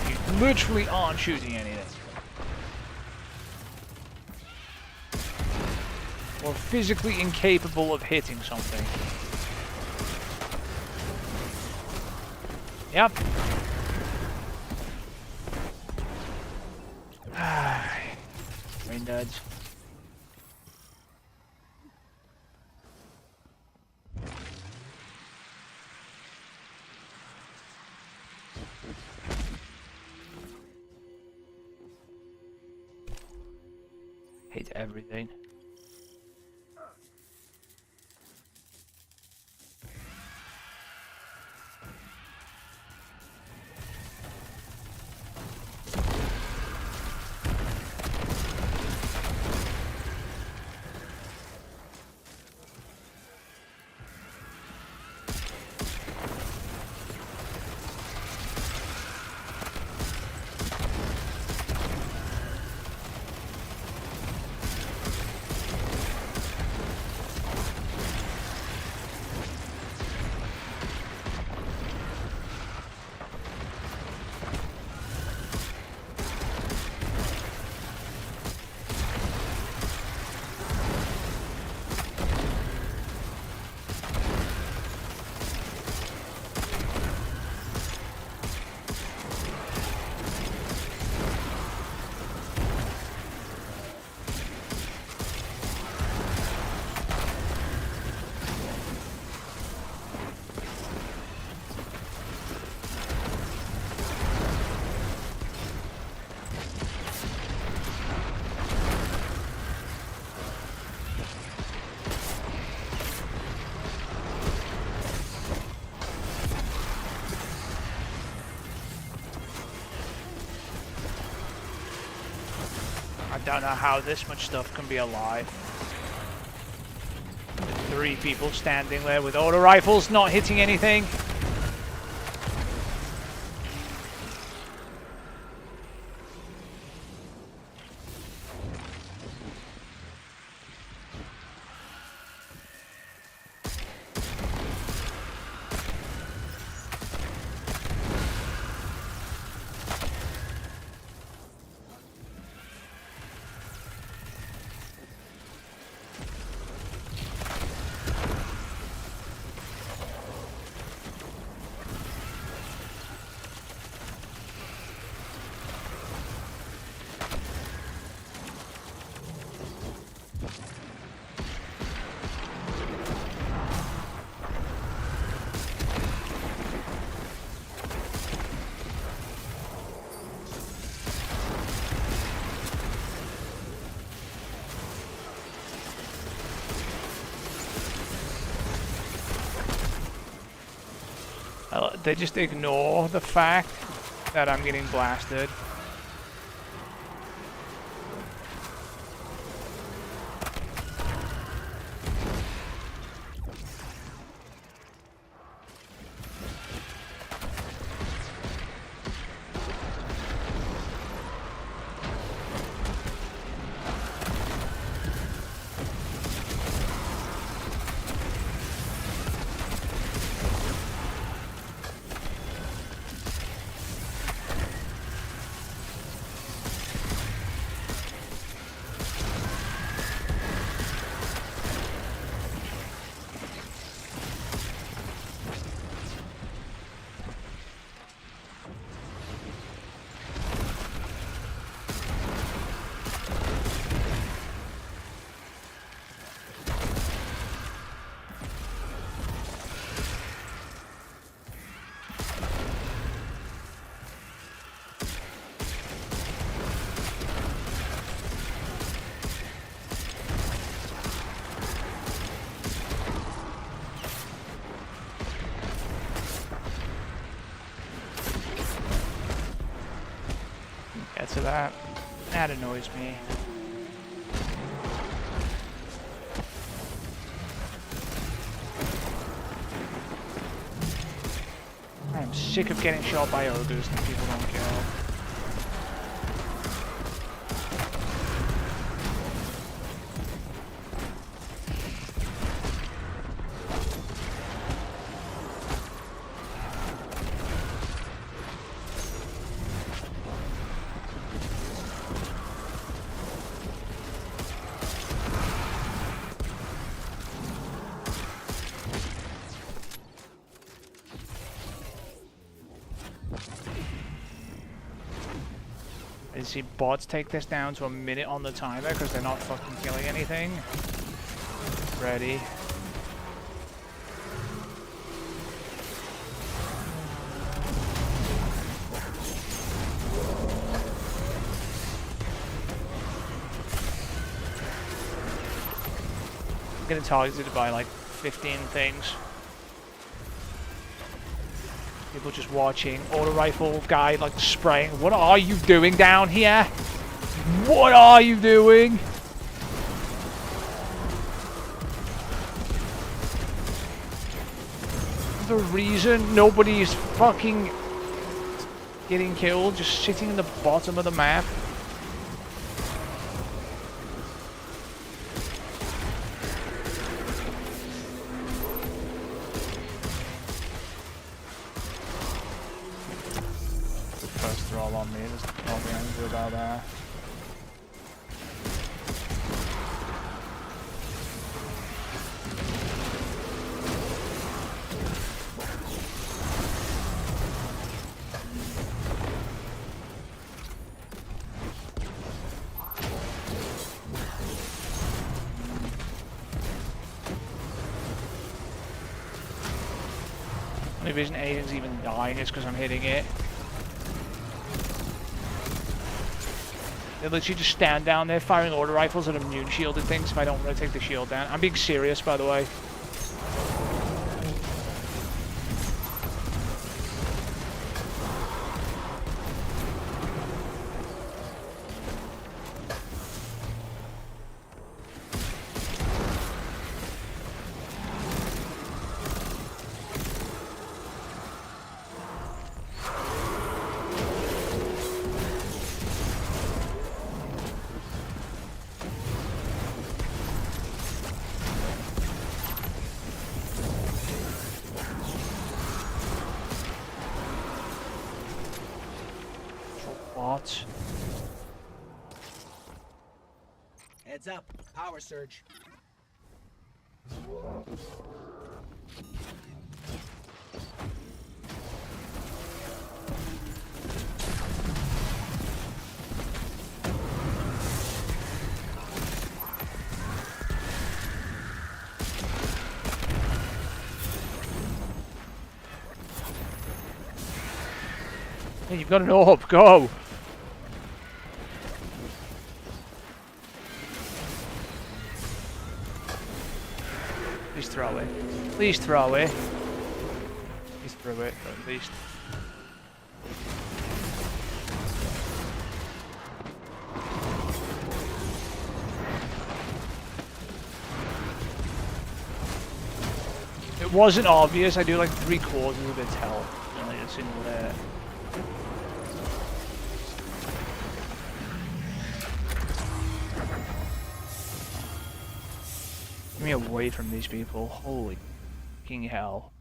You literally aren't shooting anything. Or physically incapable of hitting something. Yep. Brain duds. Hate everything. I don't know how this much stuff can be alive. With 3 people standing there with auto rifles not hitting anything. They just ignore the fact that I'm getting blasted. parts of that. That annoys me. I am sick of getting shot by ogres and people don't kill. I see bots take this down to a minute on the timer because they're not fucking killing anything. Ready. I'm getting targeted by like 15 things. People just watching. Auto rifle guy like spraying. What are you doing down here? What are you doing? The reason nobody's fucking getting killed, just sitting in the bottom of the map. On me, there's nothing I can do about that. Only reason Aiden's even dying is because I'm hitting it. They literally just stand down there firing auto rifles at immune shielded things if I don't rotate the shield down. I'm being serious, by the way. What? Heads up. Power surge. Hey, you've got an orb, go! Please throw it. Please throw it. Please throw it, at least. It wasn't obvious, I do like 3/4 of its health. Really, it's in there. Get me away from these people. Holy fucking hell.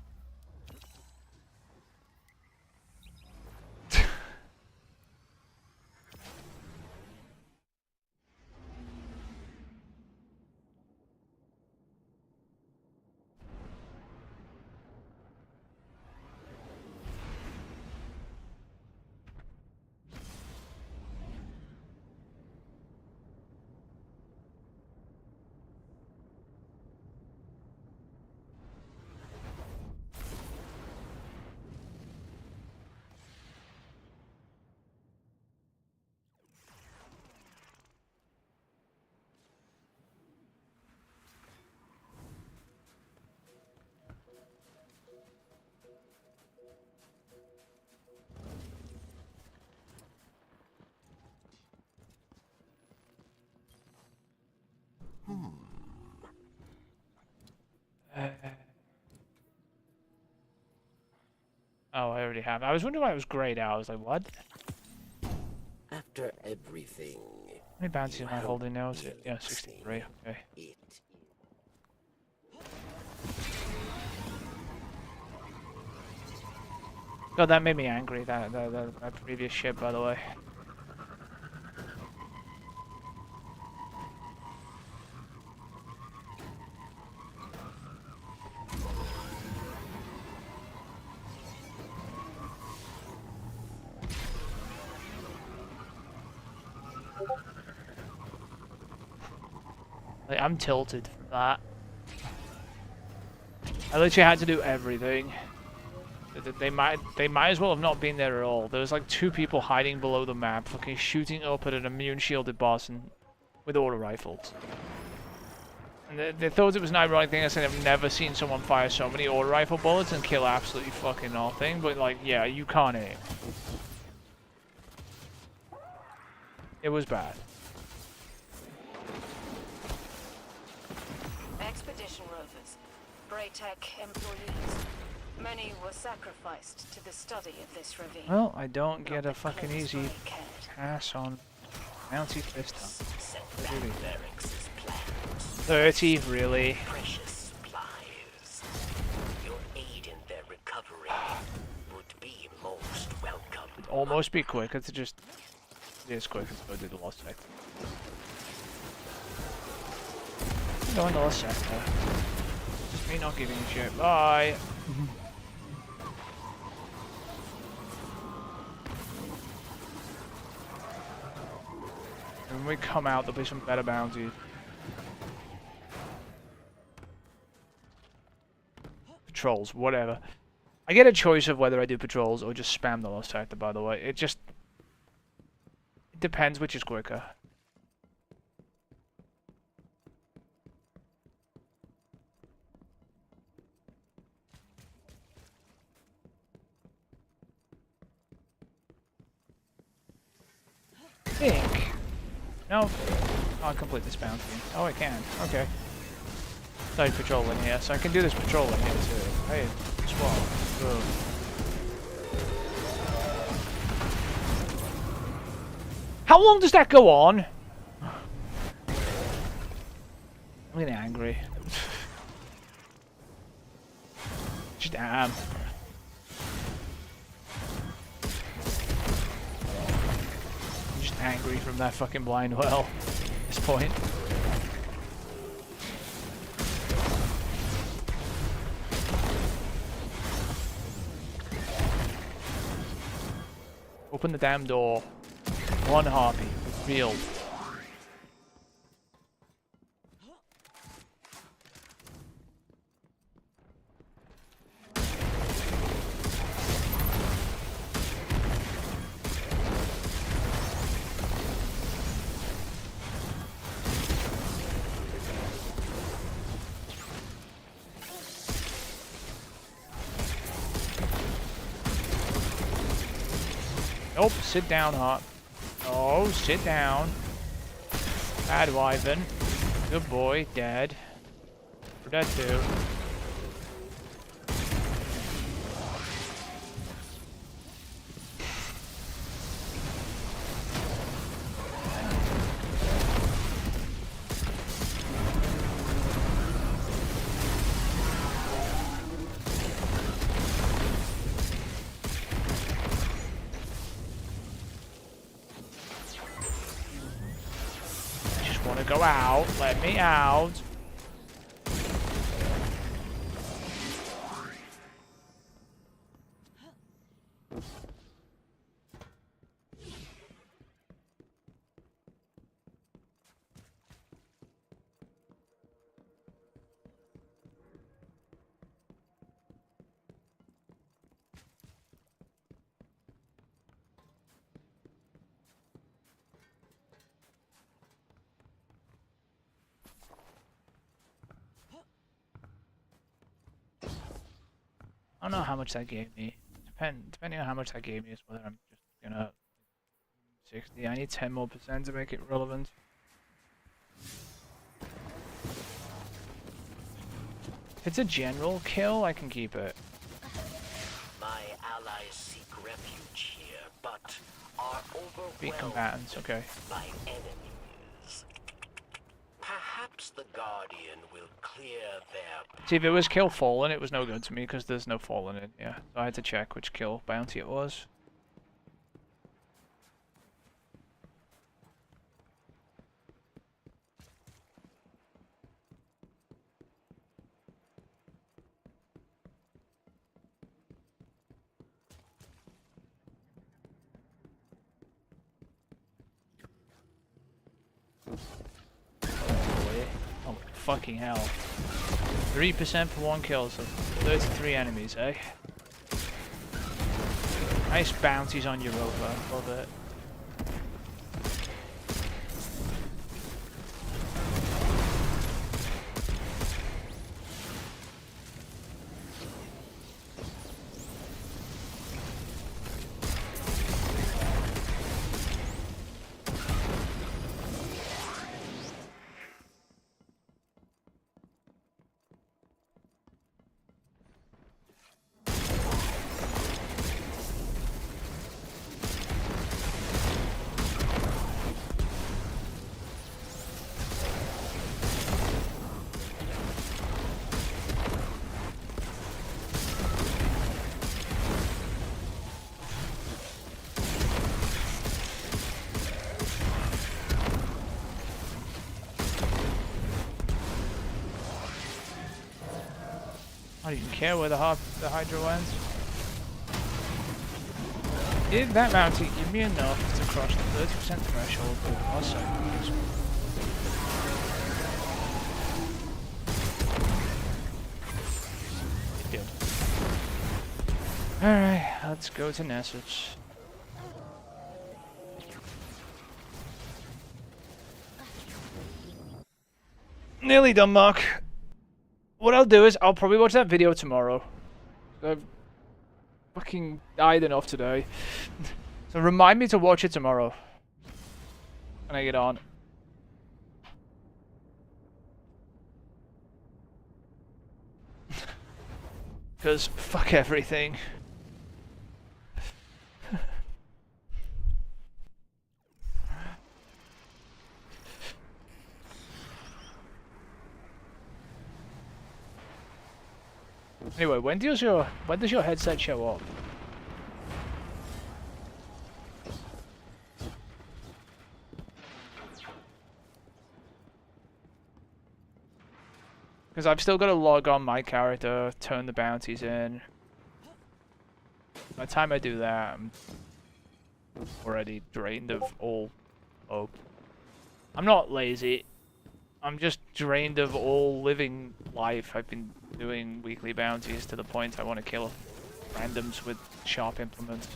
Oh, I already have. I was wondering why it was grayed out. I was like, what? After everything, How many bounties am I holding now? Is it? been Yeah, 63. Okay. it. God, that made me angry. That previous ship, by the way. Like, I'm tilted from that. I literally had to do everything. They might as well have not been there at all. There was like 2 people hiding below the map, fucking shooting up at an immune shielded boss and with auto rifles. And they thought it was an ironic thing. I said I've never seen someone fire so many auto rifle bullets and kill absolutely fucking nothing. But like, yeah, you can't aim. It was bad. Expedition rovers, Braytech employees. Many were sacrificed to the study of this ravine. Well, I don't get a Not fucking because easy Bray cared. pass on Mounties this time. Set back Varix's plans. 30, really? Precious supplies. Your aid in their recovery would be most welcome. It'd almost be quicker to just... It is quicker to go do the lost sector. Go in the lost sector. Just me not giving a shit. Bye! When we come out, there'll be some better bounties. Patrols, whatever. I get a choice of whether I do patrols or just spam the lost sector, by the way. It just... It depends which is quicker. Think. No. I'll complete this bounty. Oh, I can. Okay. Side patrol in here, so I can do this patrol in here too. Hey, swap. Boom. How long does that go on? I'm getting angry. Just damn. I'm just angry from that fucking blind well at this point. Open the damn door. One harpy. Real. Nope, sit down, Hot. Oh, sit down. Bad Wyvern. Good boy, dead. We're dead too. Go out, let me out. I don't know how much that gave me. Depending on how much that gave me is whether I'm just gonna 60. I need 10 more % to make it relevant. If it's a general kill, I can keep it. My allies seek refuge here, but are Beat overwhelmed combatants, okay. by enemies. Perhaps the Guardian will clear their See, if it was kill fallen, it was no good to me because there's no fallen in here. So I had to check which kill bounty it was. Oh, fucking hell. 3% for one kill, so 33 enemies, eh? Nice bounties on Europa, love it. I don't even care where the Hydra went. Did that bounty give me enough to cross the 30% threshold for our seconds? It did. Alright, let's go to Nessus. Nearly done, Mark. What I'll do is I'll probably watch that video tomorrow. I've fucking died enough today. So remind me to watch it tomorrow when I get on. Because fuck everything. Anyway, when does your headset show up? Because I've still got to log on my character, turn the bounties in. By the time I do that, I'm already drained of all hope. I'm not lazy. I'm just drained of all living life. I've been doing weekly bounties to the point I want to kill randoms with sharp implements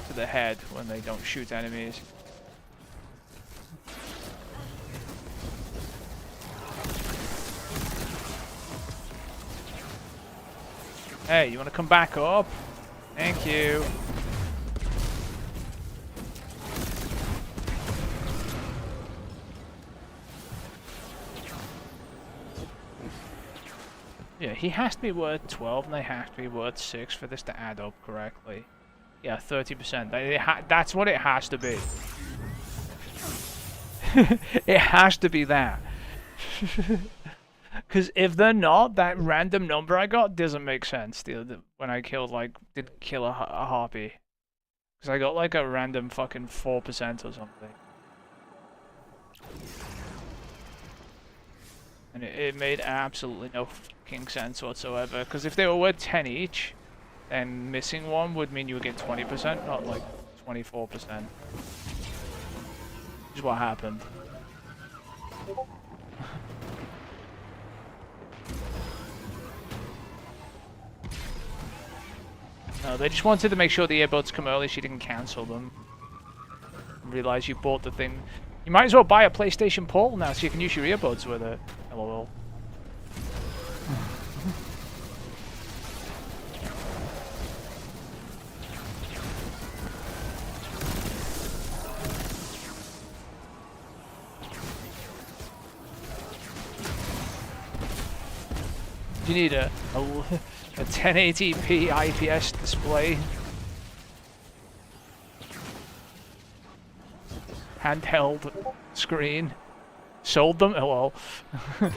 to the head when they don't shoot enemies. Hey, you want to come back up? Thank you. Yeah, he has to be worth 12 and they have to be worth 6 for this to add up correctly. Yeah, 30%. That's what it has to be. It has to be that. Because if they're not, that random number I got doesn't make sense. When I killed, did kill a harpy. Because I got like a random fucking 4% or something. And it made absolutely no fucking sense whatsoever. Because if they were worth 10 each, then missing one would mean you would get 20%, not like 24%. Which is what happened. No, they just wanted to make sure the earbuds come early so you didn't cancel them. Realize you bought the thing. You might as well buy a PlayStation Portal now so you can use your earbuds with it. LOL. You need a 1080p IPS display. Handheld screen. Sold them? Oh well.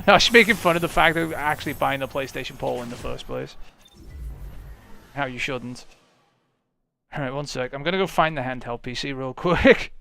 I was making fun of the fact of actually buying the PlayStation Pole in the first place. How you shouldn't. Alright, one sec. I'm gonna go find the handheld PC real quick.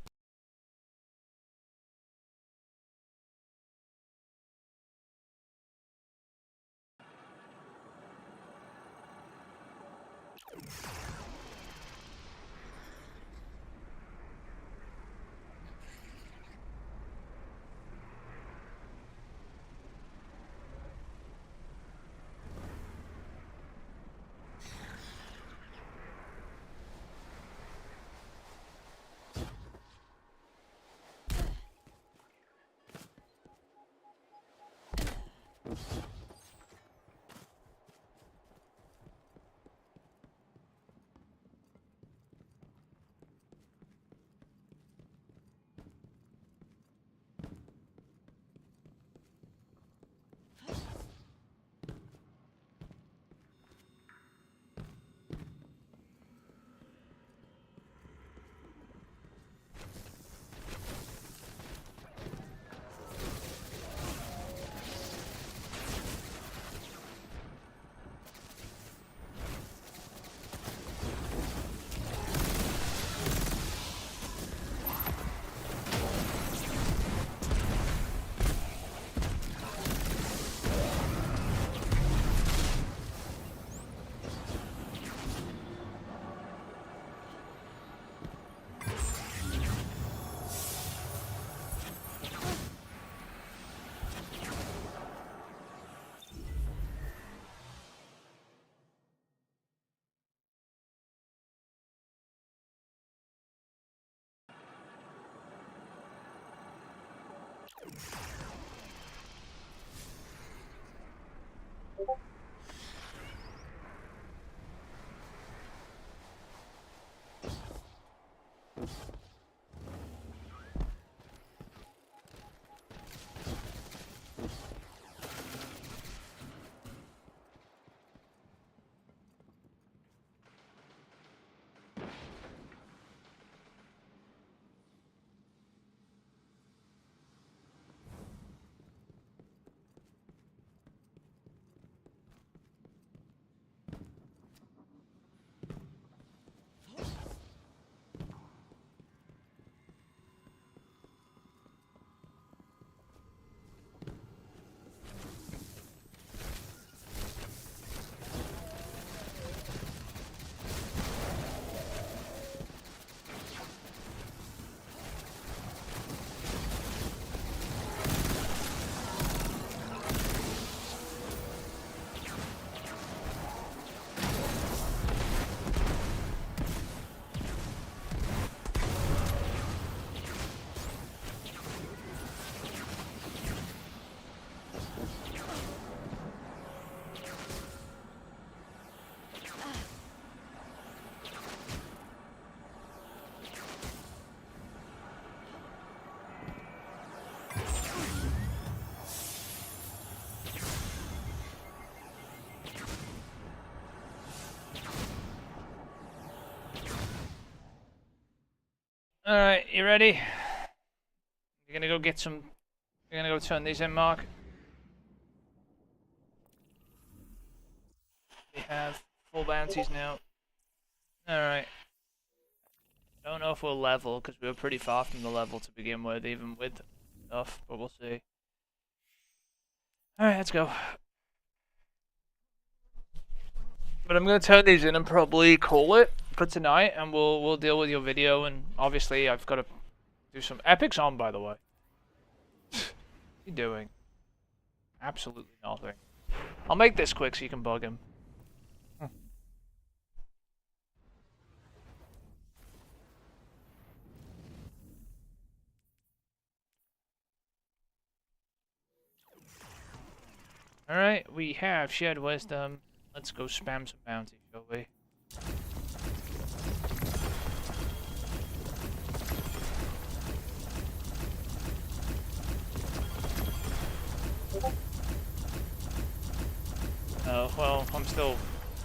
Alright, you ready? You're gonna go get some... You're gonna go turn these in, Mark? We have full bounties now. Alright. Don't know if we'll level, because we were pretty far from the level to begin with, even with stuff, but we'll see. Alright, let's go. But I'm gonna turn these in and probably call it for tonight, and we'll deal with your video, and obviously I've got to do some... Epic's on, by the way. What are you doing? Absolutely nothing. I'll make this quick so you can bug him. Alright, we have shared wisdom. Let's go spam some bounty, shall we? Oh, well,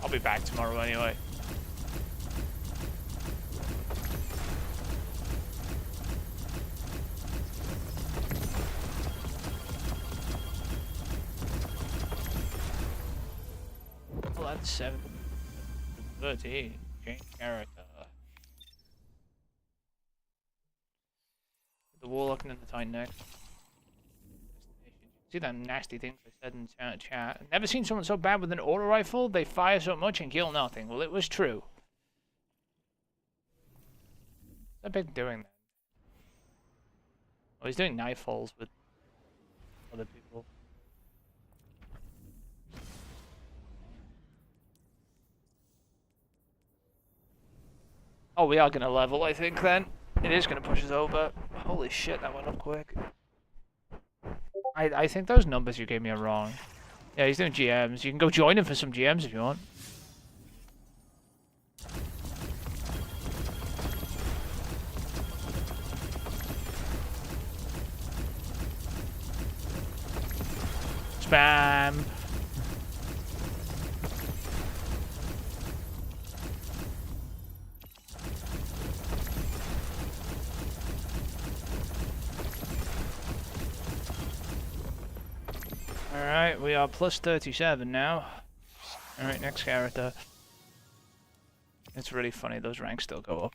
I'll be back tomorrow anyway. Well, that's 7:13. Change character. The Warlock and then the Titan next. See that nasty things I said in chat. Never seen someone so bad with an auto rifle. They fire so much and kill nothing. Well, it was true. What's that big doing that? Oh, he's doing knife holes with other people. Oh, we are gonna level, I think, then. It is gonna push us over. Holy shit, that went up quick. I think those numbers you gave me are wrong. Yeah, he's doing GMs. You can go join him for some GMs if you want. Spam. Alright, we are plus 37 now. Alright, next character. It's really funny, those ranks still go up.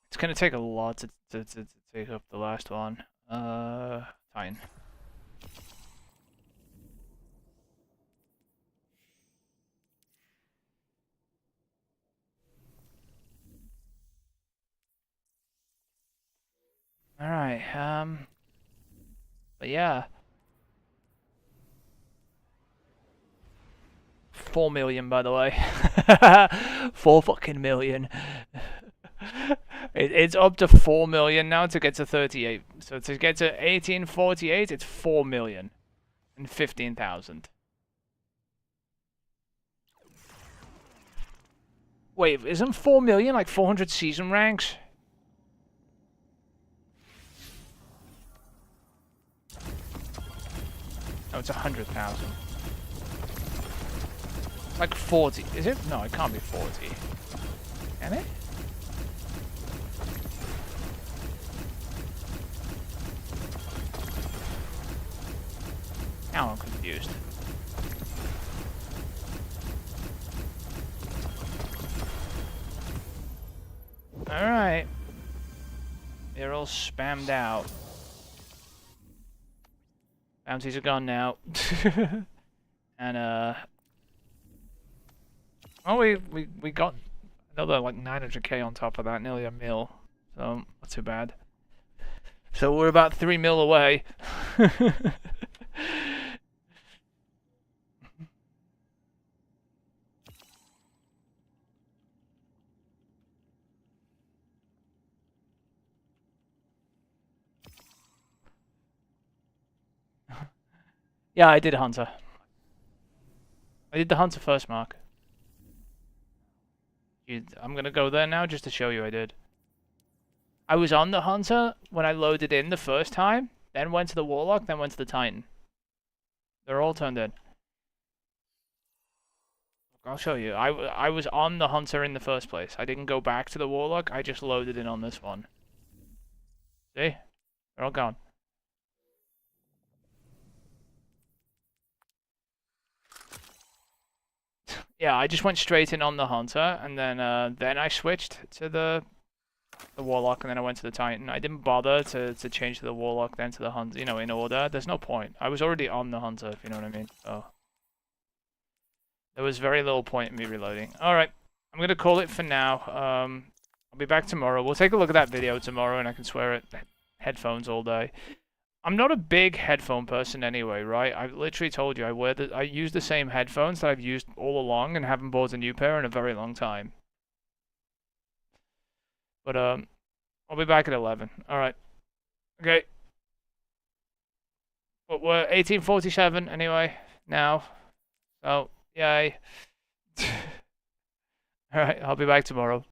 It's gonna take a lot to take up the last one. Fine. Alright, but yeah. 4 million, by the way. 4 fucking million. It's up to 4 million now to get to 38. So to get to 1848, it's 4 million and 15,000. Wait, isn't 4 million like 400 season ranks? No, it's 100,000. Like 40. Is it? No, it can't be 40. Can it? Now I'm confused. Alright. They're all spammed out. Bounties are gone now. And oh, we got another like 900k on top of that, nearly a mil. So not too bad. So we're about 3 mil away. Yeah, I did Hunter. I did the Hunter first, Mark. I'm gonna go there now just to show you I did. I was on the Hunter when I loaded in the first time, then went to the Warlock, then went to the Titan. They're all turned in. I'll show you. I was on the Hunter in the first place. I didn't go back to the Warlock, I just loaded in on this one. See? They're all gone. Yeah, I just went straight in on the Hunter, and then I switched to the Warlock, and then I went to the Titan. I didn't bother to change to the Warlock, then to the Hunter, you know, in order. There's no point. I was already on the Hunter, if you know what I mean. So there was very little point in me reloading. Alright, I'm going to call it for now. I'll be back tomorrow. We'll take a look at that video tomorrow, and I can swear at headphones all day. I'm not a big headphone person anyway, right? I've literally told you I use the same headphones that I've used all along and haven't bought a new pair in a very long time. But I'll be back at 11. All right. Okay. But we're 1847 anyway now. So, yay. All right, I'll be back tomorrow.